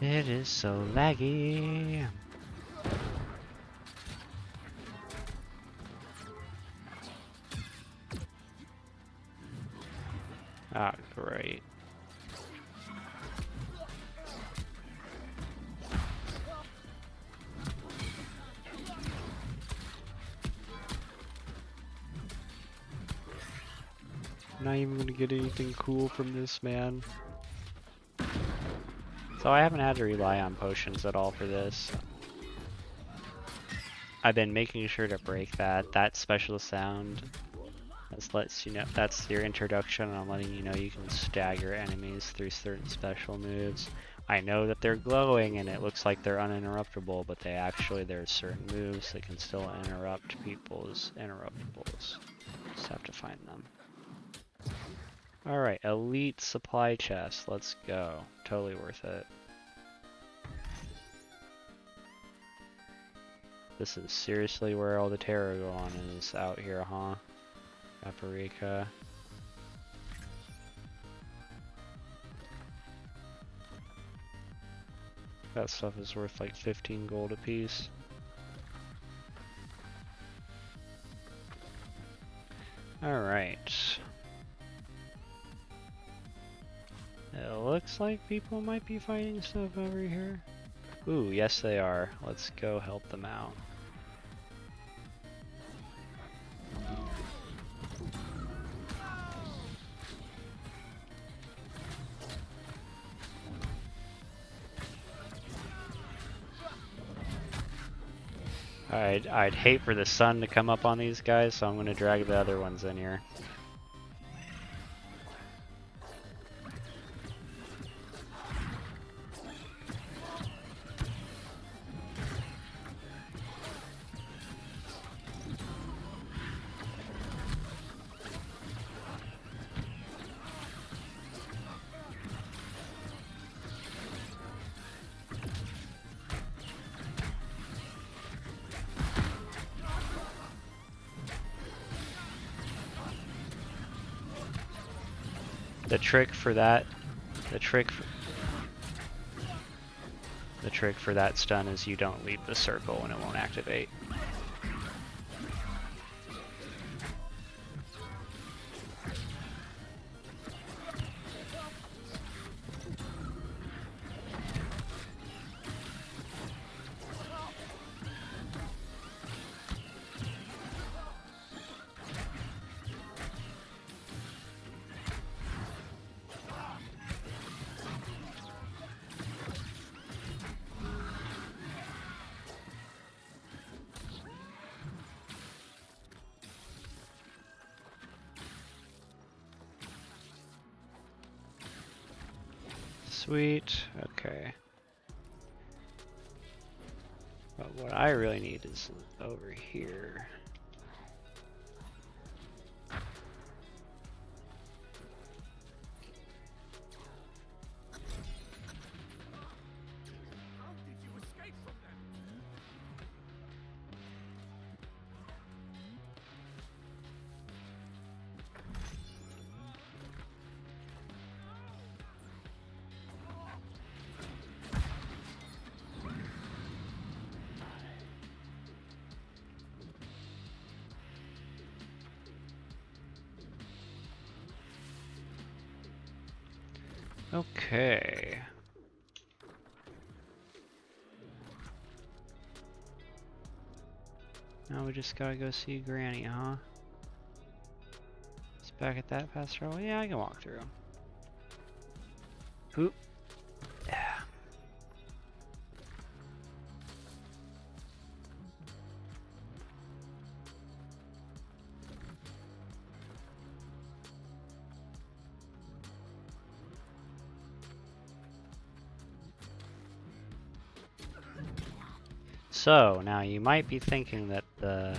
It is so laggy. Ah, great. I'm not even gonna get anything cool from this, man. So I haven't had to rely on potions at all for this. I've been making sure to break that special sound. This lets you know, that's your introduction, and I'm letting you know you can stagger enemies through certain special moves. I know that they're glowing and it looks like they're uninterruptible, but there's certain moves that can still interrupt people's interruptibles. Just have to find them. Alright, elite supply chest, let's go. Totally worth it. This is seriously where all the Tarragon is out here, huh? Paprika. That stuff is worth like 15 gold apiece. Alright. It looks like people might be fighting stuff over here. Ooh, yes they are. Let's go help them out. I'd hate for the sun to come up on these guys, so I'm gonna drag the other ones in here. The trick for that stun is you don't leave the circle and it won't activate. Sweet. Okay. But what I really need is over here. How did you escape from them? Okay. Now we just gotta go see Granny, huh? It's back at that fast travel. Yeah, I can walk through. Oop. Yeah. So, now you might be thinking that the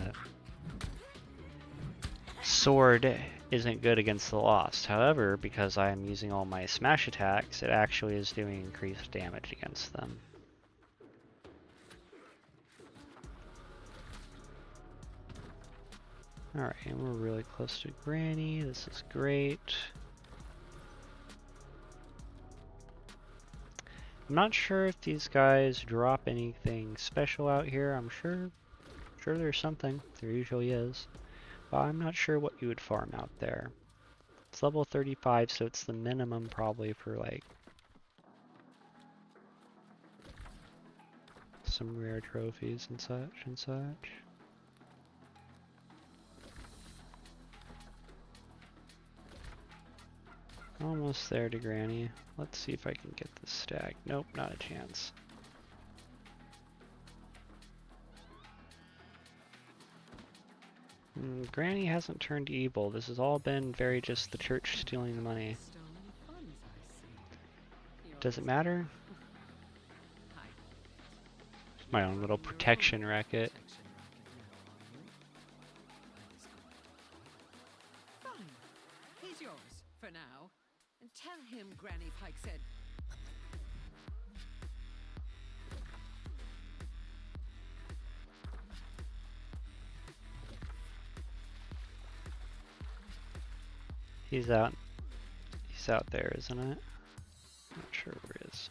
sword isn't good against the Lost. However, because I am using all my smash attacks, it actually is doing increased damage against them. Alright, and we're really close to Granny. This is great. I'm not sure if these guys drop anything special out here. I'm sure there's something. There usually is. But I'm not sure what you would farm out there. It's level 35, so it's the minimum probably for like some rare trophies and such and such. Almost there to Granny. Let's see if I can get this stack. Nope, not a chance. Granny hasn't turned evil. This has all been very just the church stealing the money. Does it matter? My own little protection racket. Fine. He's yours for now. And tell him Granny Pike said. He's out there, isn't it? Not sure where he is.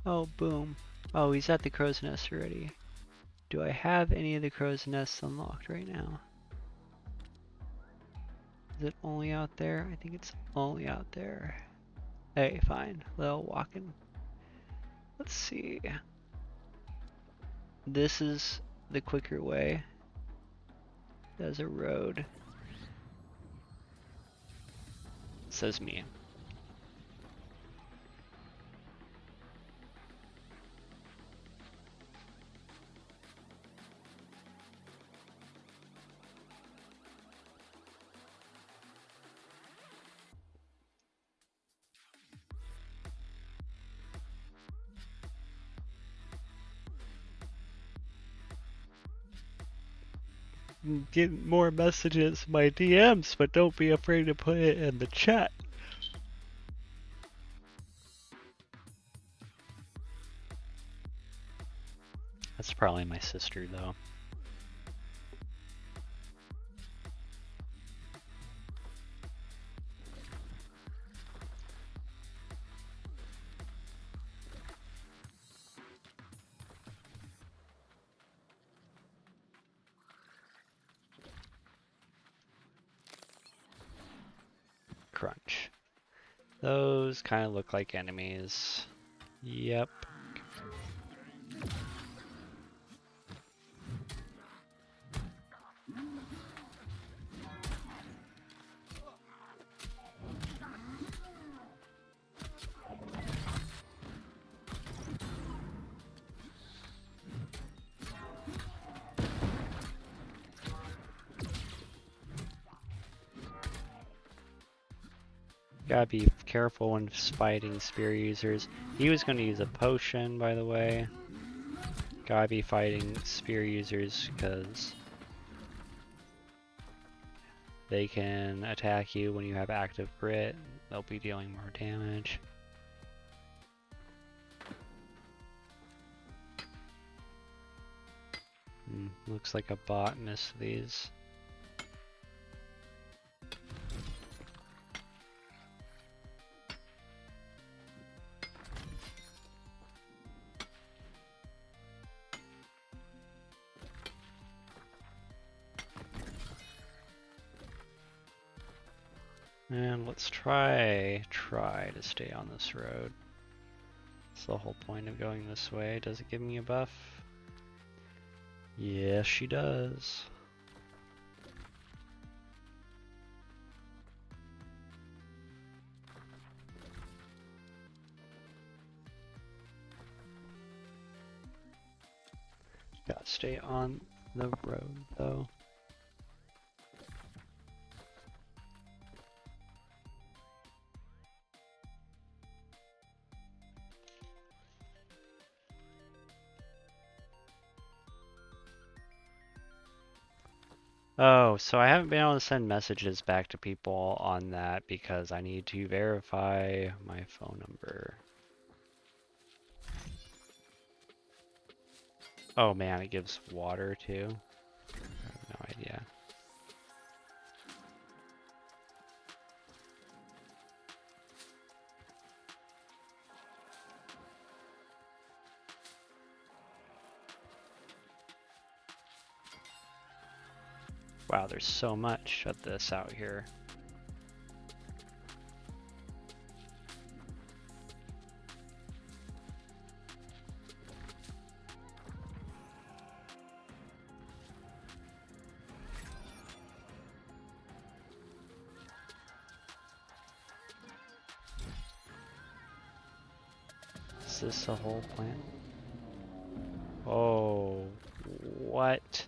Oh, boom. Oh, he's at the crow's nest already. Do I have any of the crow's nests unlocked right now? Is it only out there? I think it's only out there. Hey, fine. Little walking. Let's see. This is the quicker way. There's a road. It says me. Get more messages in my DMs, but don't be afraid to put it in the chat. That's probably my sister, though. Crunch. Those kind of look like enemies. Yep. Gotta be careful when fighting spear users. He was gonna use a potion, by the way. Gotta be fighting spear users because they can attack you when you have active grit. They'll be dealing more damage. Looks like a bot missed these. And let's try to stay on this road. That's the whole point of going this way. Does it give me a buff? Yes, she does. Gotta stay on the road though. Oh, so I haven't been able to send messages back to people on that because I need to verify my phone number. Oh man, it gives water too. I have no idea. Wow, there's so much of this out here. Is this a whole plant? Oh, what?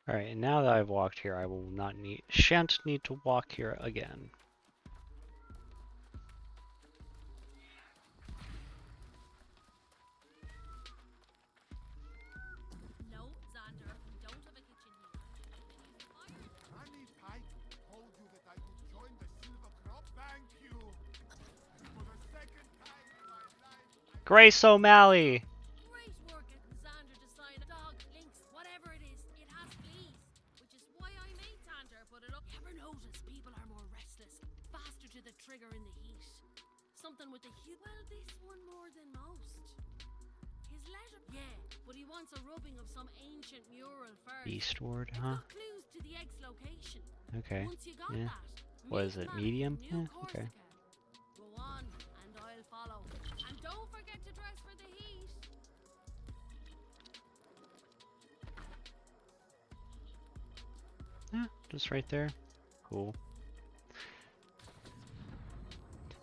Alright, and now that I've walked here, I will shan't need to walk here again. No, Xander, we don't have a kitchen here. Granny Pike told you that I could join the Silver Crop. Thank you. For the second time in my life. Grace O'Malley! Great work at Xander decided dog, lynx, whatever it is, it has fleas. Which is why I made Xander put it up. Ever notice people are more restless, faster to the trigger in the heat? Something with the hue. Well, this one more than most. His letter. Yeah, but he wants a rubbing of some ancient mural first. Eastward, It's huh? got clues to the egg's location. Okay. Once you got Yeah. that, What is it, medium? New Yeah, okay. Corsica. Go on, and I'll follow. And don't forget to dress for the heat. Yeah, just right there. Cool.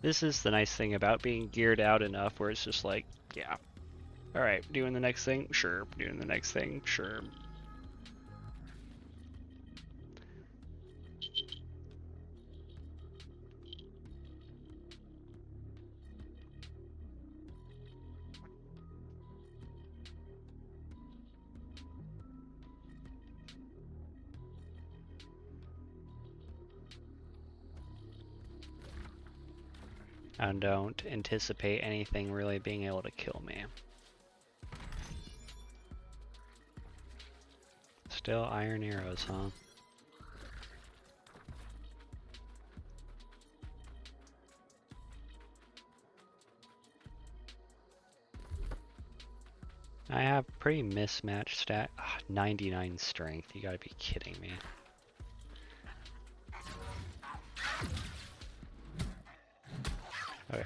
This is the nice thing about being geared out enough where it's just like, yeah. Alright, doing the next thing? Sure. Doing the next thing? Sure. and don't anticipate anything really being able to kill me. Still iron arrows, huh? I have pretty mismatched stat. 99 strength. You gotta be kidding me. Okay,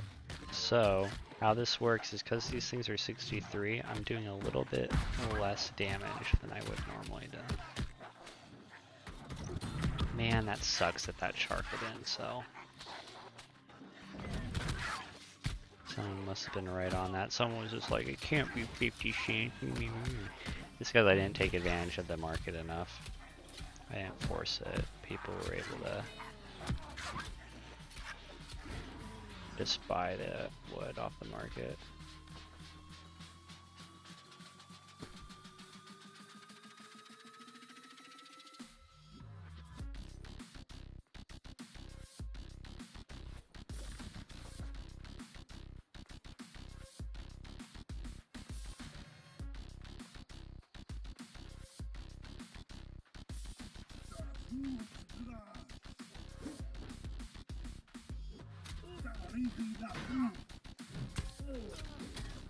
so how this works is because these things are 63, I'm doing a little bit less damage than I would normally do. Man, that sucks that that shark didn't sell. Someone must have been right on that. Someone was just like, it can't be 50 cents. It's because I didn't take advantage of the market enough. I didn't force it. People were able to just buy the wood off the market.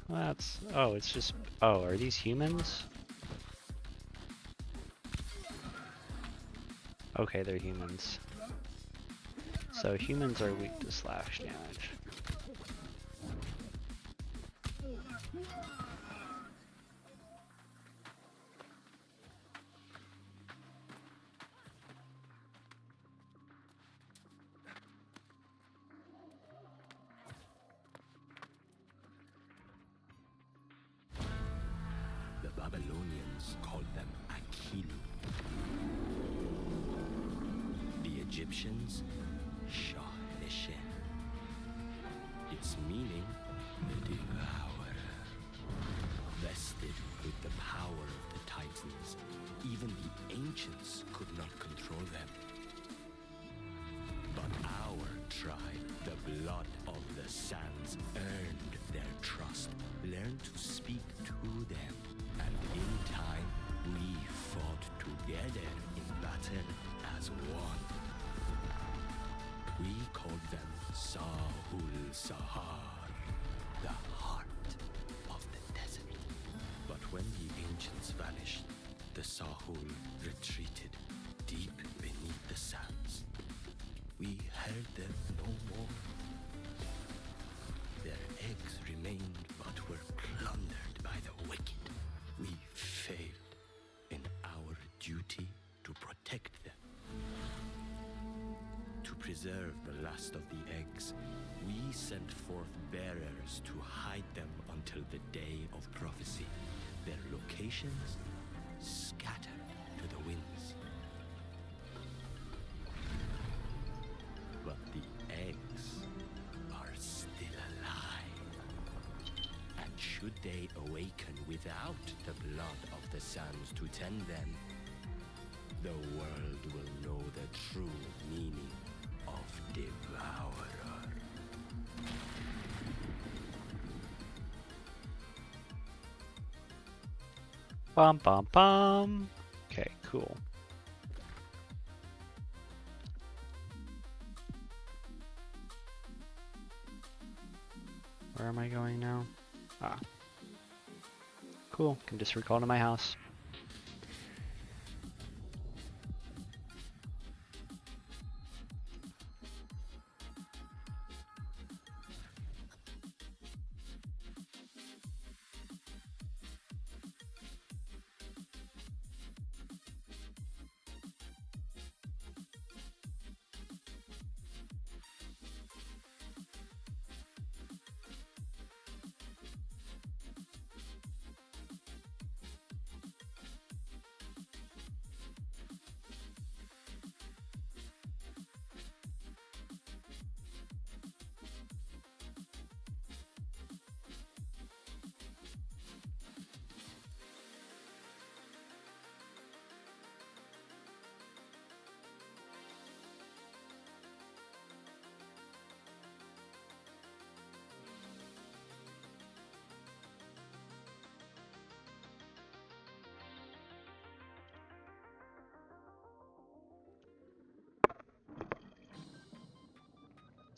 Well, that's, oh, it's just, oh, are these humans? Okay, they're humans. So humans are weak to slash damage. The Babylonians called them Akilu. The Egyptians, Shah Neshen. Its meaning, the Devourer. Vested with the power of the Titans, even the ancients could not control them. But our tribe, the blood of the sands, earned their trust, learned to speak to them, and in time, we fought together in battle as one. We called them Sahul Sahar, the heart of the desert. But when the ancients vanished, the Sahul retreated deep beneath the sands. We heard them no more. Their eggs remained but were plundered by the wicked. We failed in our duty to protect them. To preserve the last of the eggs, we sent forth bearers to hide them until the day of prophecy. Their locations scattered to the winds. But the eggs are still alive. And should they awaken without the blood of the sands to tend them, the world will know the true meaning of Devourer. Bum bum bum. Okay, cool. Where am I going now? Ah. Cool, can just recall to my house.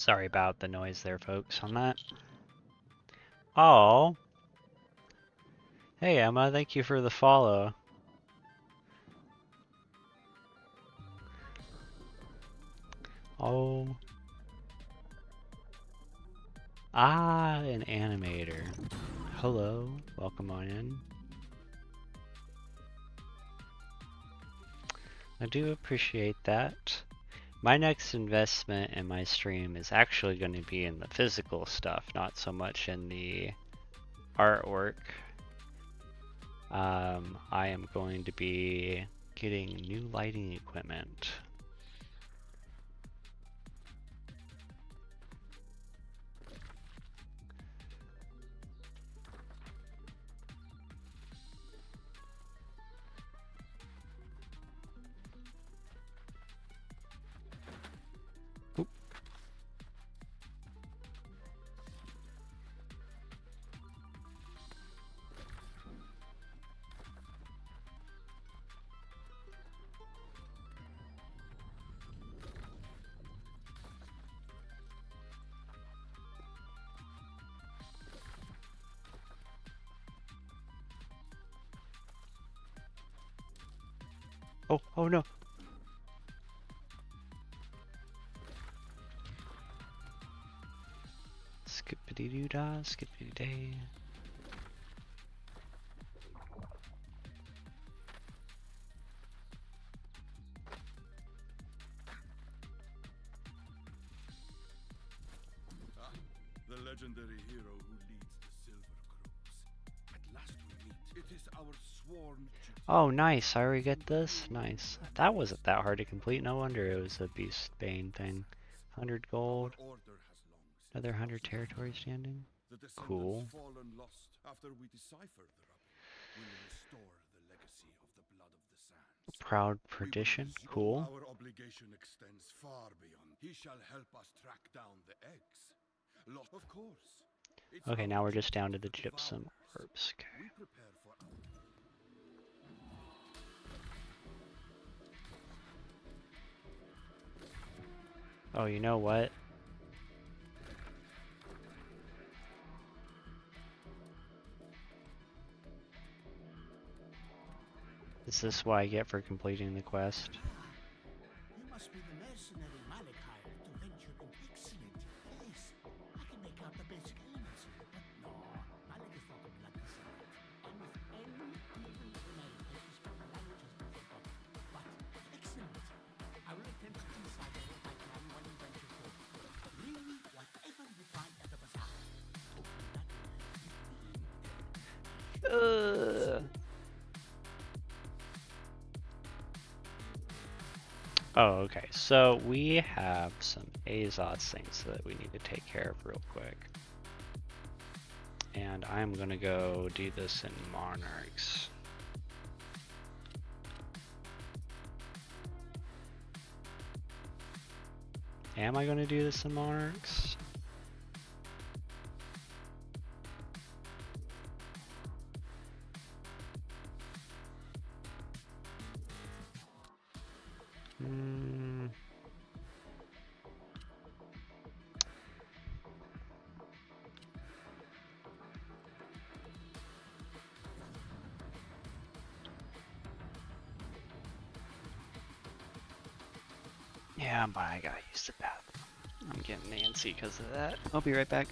Sorry about the noise there, folks, on that. Oh. Hey, Emma, thank you for the follow. Oh. Ah, an animator. Hello, welcome on in. I do appreciate that. My next investment in my stream is actually going to be in the physical stuff, not so much in the artwork. I am going to be getting new lighting equipment. Oop. Oh no. Skippity doo dah, skippity day. The legendary hero who leads the Silver Crows. At last we meet. It is our sworn duty. Oh, nice. I already get this. Nice. That wasn't that hard to complete. No wonder it was a Beast Bane thing. 100 gold. Our order has long since Another 100 lost territory standing. the descendants Cool. fallen lost after we decipher the rubble. We will restore the legacy of the blood of the sands. Proud We will Perdition. resume- Cool. Our obligation extends far beyond. He shall help us track down the eggs. Of course. It's Okay, our now we're just duty down to to the gypsum devour. orbs. Okay. We prepare for Oh, you know what? Is this what I get for completing the quest? You must be the mercenary Malik hired to venture into excellent. Yes, I can make out the basic elements of it, but no, Malik is not a blood descendant. And with any evil remain, it is for languages to forgot. But excellent. I will attempt to decipher what I can when we venture forward. Bring me whatever you find at the bazaar. Oh, okay. So we have some Azoth things that we need to take care of real quick. And I'm gonna go do this in Monarchs. Am I gonna do this in Monarchs? Yeah, but I gotta use the bathroom. I'm getting antsy because of that. I'll be right back.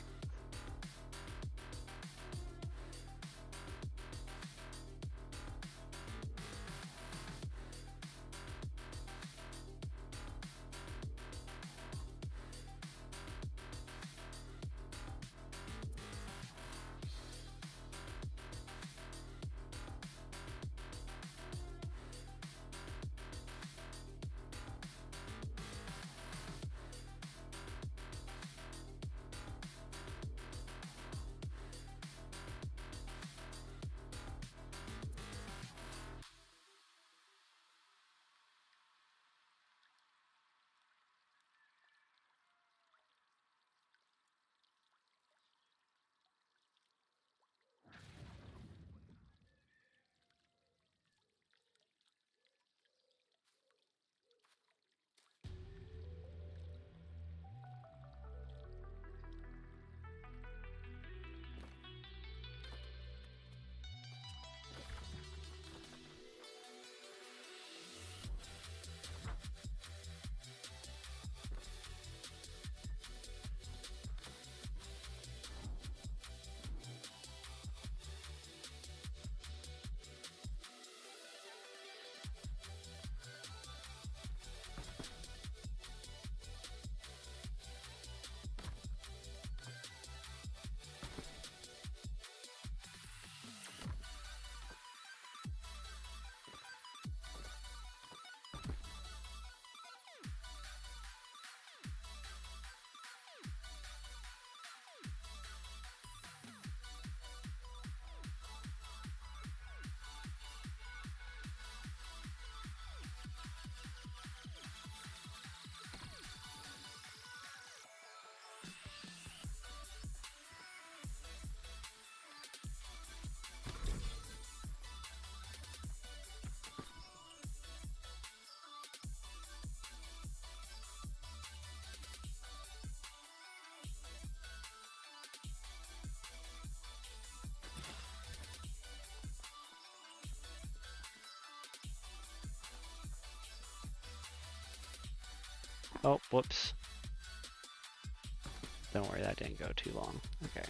Oh, whoops. Don't worry, that didn't go too long. Okay.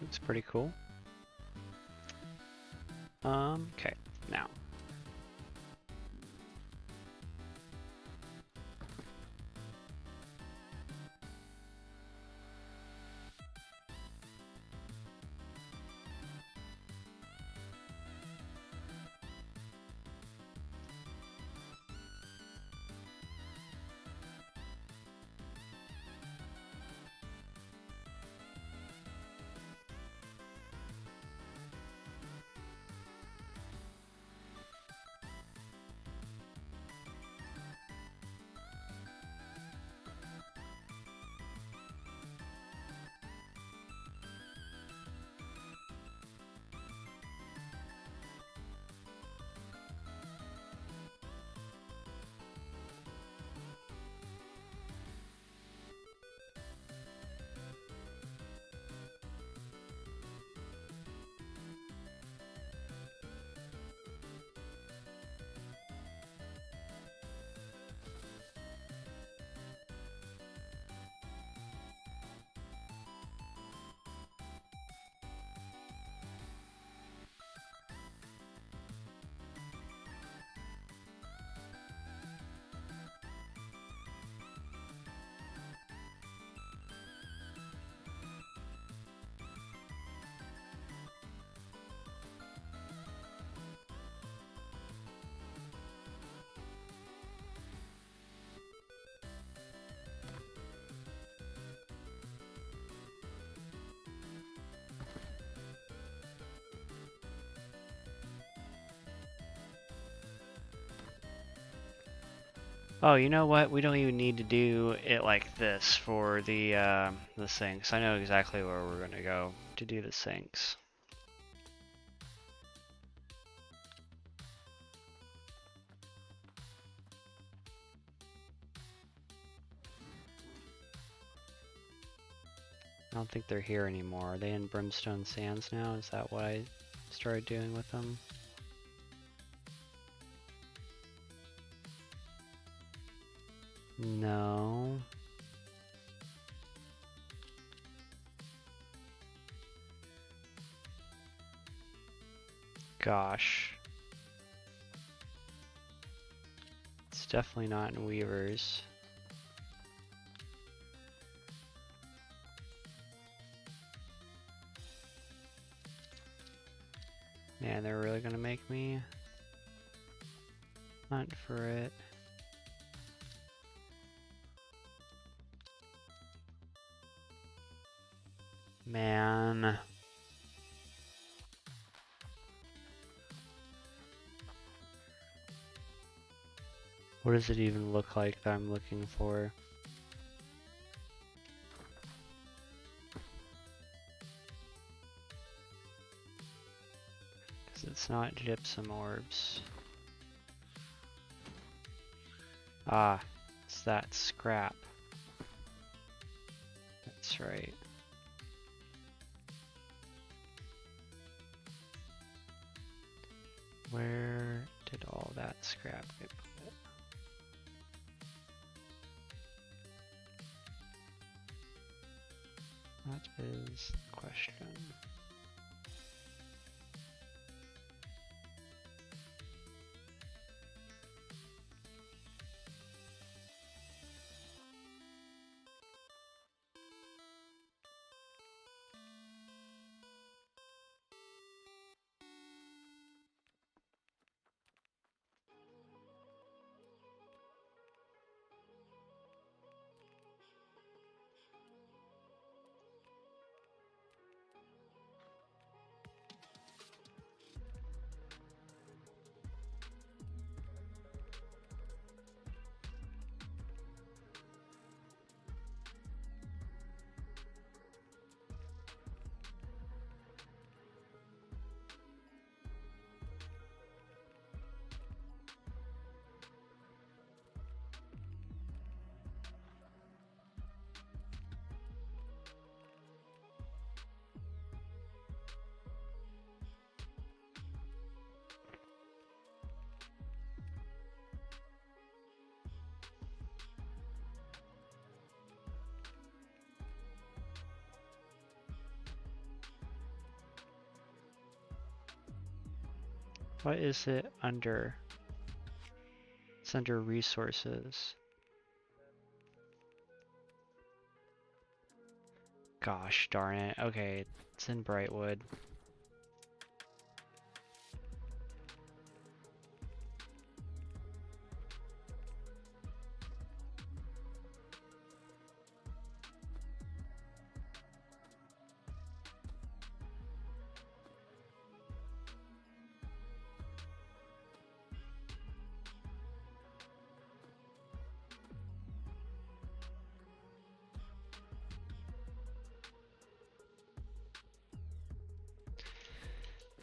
It's pretty cool. Okay, now. Oh, you know what? We don't even need to do it like this for the sinks. I know exactly where we're gonna go to do the sinks. I don't think they're here anymore. Are they in Brimstone Sands now? Is that what I started doing with them? No. Gosh. It's definitely not in Weavers. Man, they're really gonna make me hunt for it. Man. What does it even look like that I'm looking for? Because it's not gypsum orbs. Ah, it's that scrap. That's right. Where did all that scrap get put? That is the question. What is it under? It's under resources. Gosh darn it. Okay, it's in Brightwood.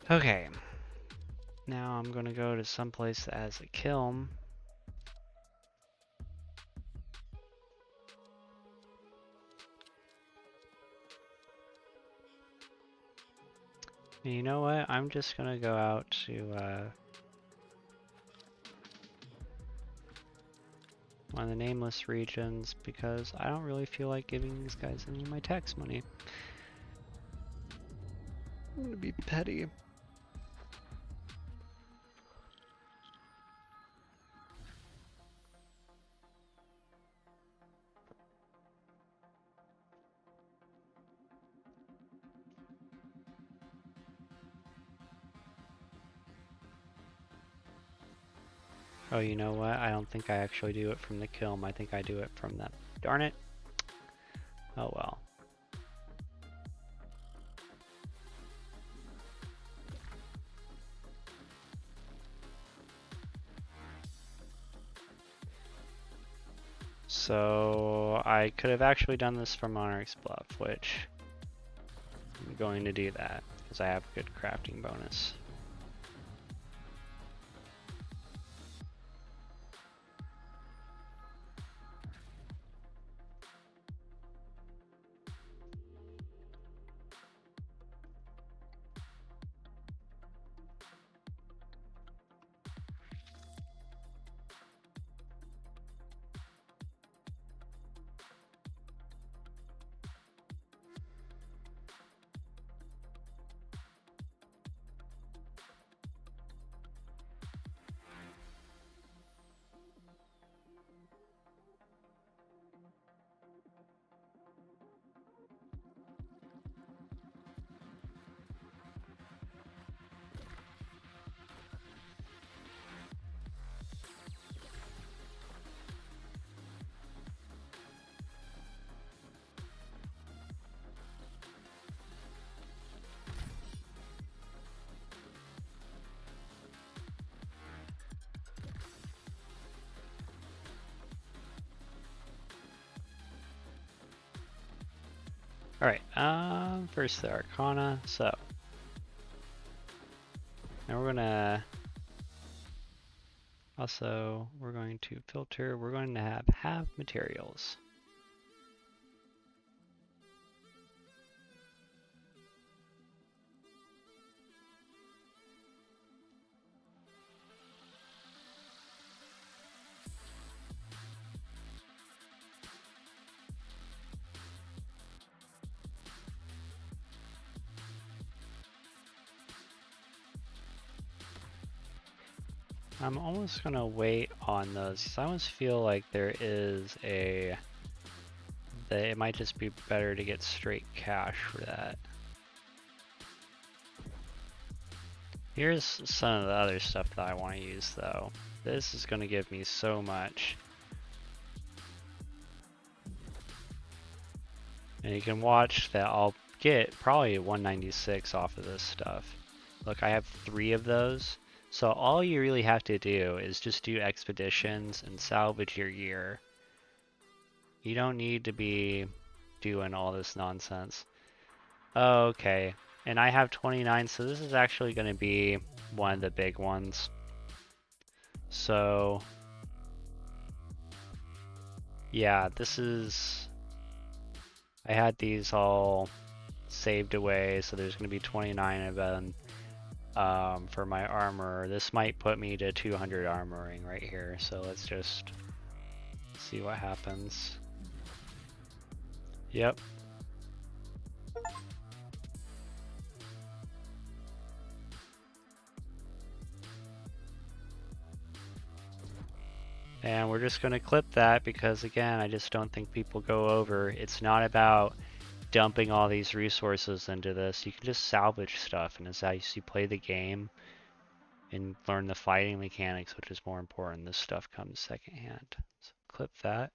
Okay, now I'm gonna go to some place that has a kiln. And you know what? I'm just gonna go out to one of the nameless regions because I don't really feel like giving these guys any of my tax money. I'm gonna be petty. Oh, you know what? I don't think I actually do it from the kiln. I think I do it from that. Darn it. Oh well. So I could have actually done this from Monarch's Bluff, which I'm going to do that because I have a good crafting bonus. Alright, first the Arcana, so. Now we're gonna, also, we're going to filter, we're going to have materials. I'm almost gonna wait on those because I almost feel like there is that it might just be better to get straight cash for that. Here's some of the other stuff that I want to use though. This is gonna give me so much. And you can watch that I'll get probably 196 off of this stuff. Look, I have 3 of those. So all you really have to do is just do expeditions and salvage your gear. You don't need to be doing all this nonsense. Oh, okay, and I have 29, so this is actually going to be one of the big ones. So yeah, this is, I had these all saved away, so there's going to be 29 of them. For my armor, this might put me to 200 armoring right here, so let's just see what happens. Yep. And we're just going to clip that because, again, I just don't think people go over. It's not about dumping all these resources into this. You can just salvage stuff, and as you play the game and learn the fighting mechanics, which is more important, this stuff comes secondhand. So clip that.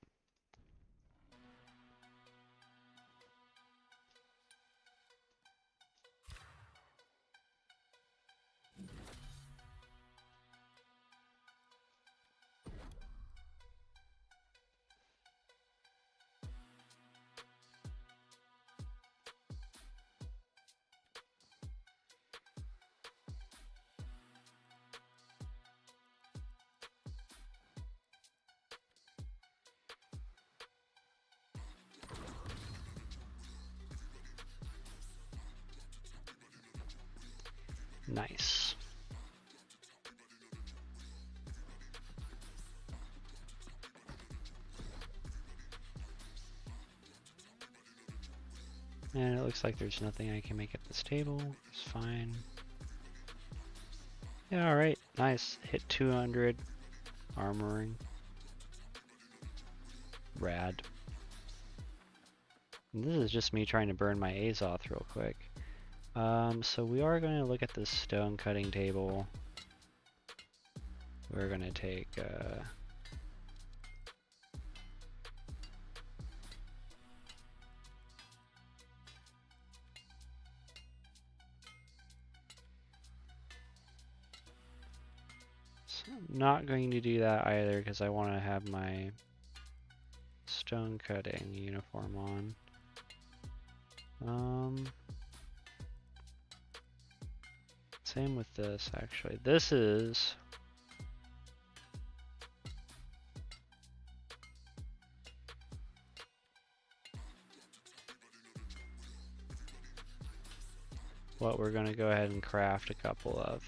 Nice. And it looks like there's nothing I can make at this table. It's fine. Yeah, alright. Nice. Hit 200. Armoring. Rad. And this is just me trying to burn my Azoth real quick. So we are going to look at this stone cutting table. We're going to take so I'm not going to do that either because I want to have my stone cutting uniform on. Same with this, actually. This is what we're going to go ahead and craft a couple of.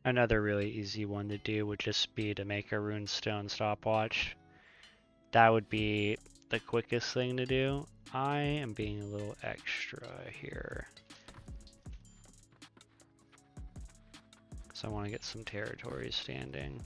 Another really easy one to do would just be to make a runestone stopwatch. That would be the quickest thing to do. I am being a little extra here. So I want to get some territory standing.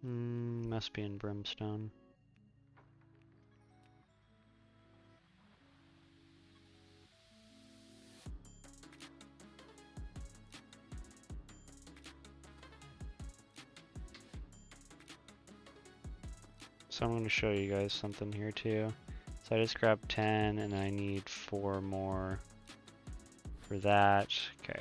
Must be in Brimstone. So I'm going to show you guys something here too. So I just grabbed 10 and I need 4 more for that. Okay.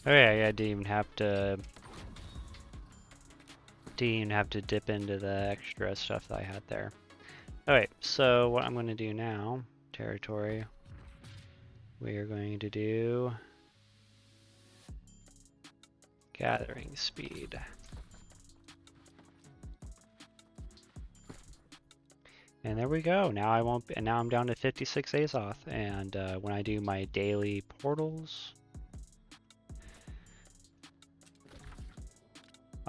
Oh yeah, I didn't even have to dip into the extra stuff that I had there. Alright, so what I'm going to do now, territory, we are going to do gathering speed. And there we go. Now I won't. And now I'm down to 56 Azoth. And when I do my daily portals,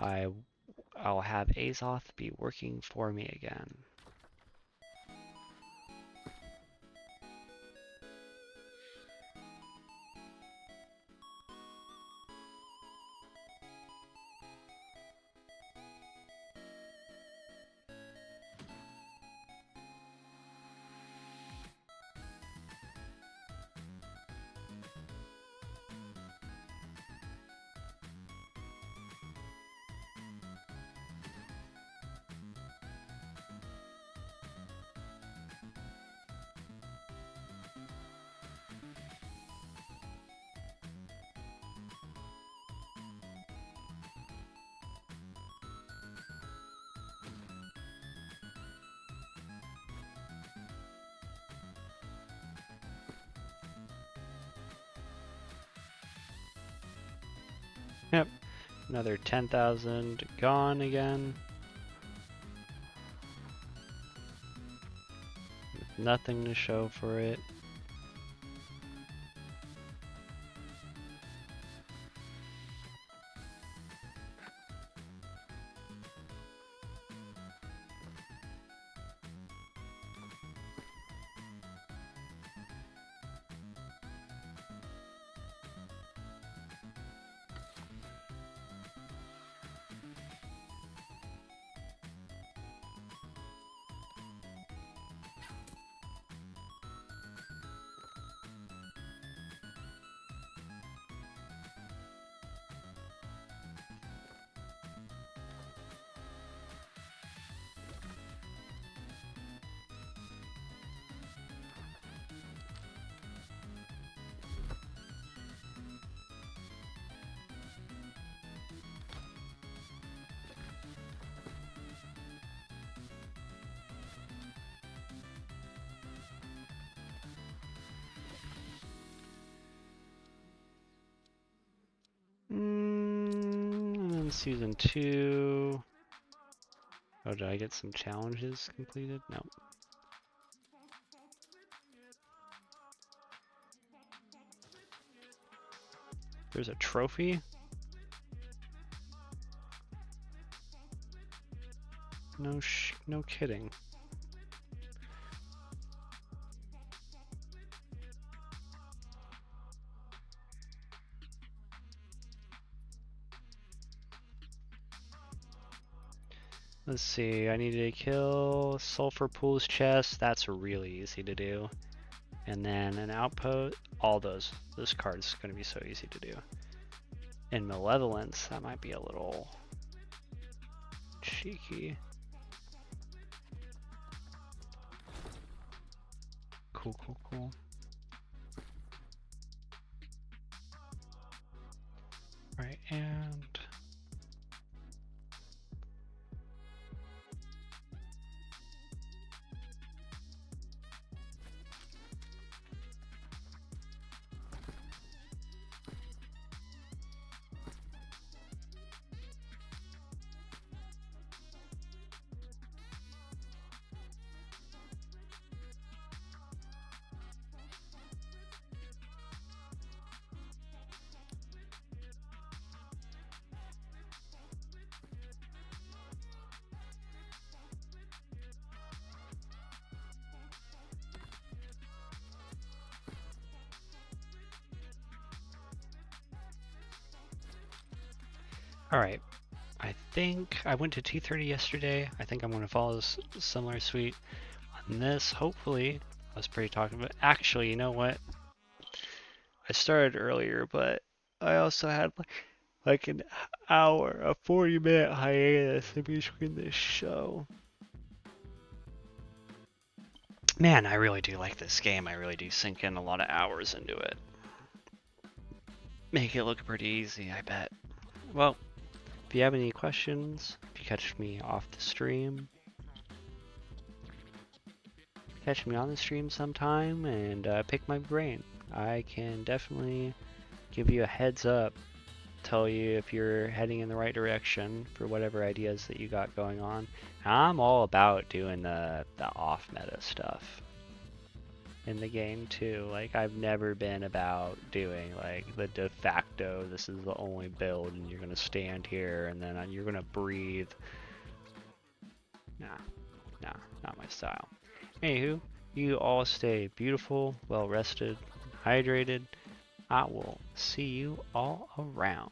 I'll have Azoth be working for me again. Yep, another 10,000 gone again. Nothing to show for it. And season 2. Oh, did I get some challenges completed? No. There's a trophy? No kidding. Let's see, I need to kill Sulfur Pools chest. That's really easy to do. And then an outpost, all those. This card is going to be so easy to do. And Malevolence, that might be a little cheeky. Cool. Right, and alright, I think I went to 2:30 yesterday. I think I'm going to follow a similar suite on this. Hopefully, I was pretty talking about. Actually, you know what? I started earlier, but I also had like an hour, a 40-minute hiatus in between this show. Man, I really do like this game. I really do sink in a lot of hours into it. Make it look pretty easy, I bet. Well, if you have any questions, if you catch me off the stream, catch me on the stream sometime and pick my brain. I can definitely give you a heads up, tell you if you're heading in the right direction for whatever ideas that you got going on. I'm all about doing the off-meta stuff. in the game too. Like, I've never been about doing like the de facto, this is the only build and you're gonna stand here and then you're gonna breathe. Nah, not my style. Anywho, you all stay beautiful, well rested, hydrated. I will see you all around.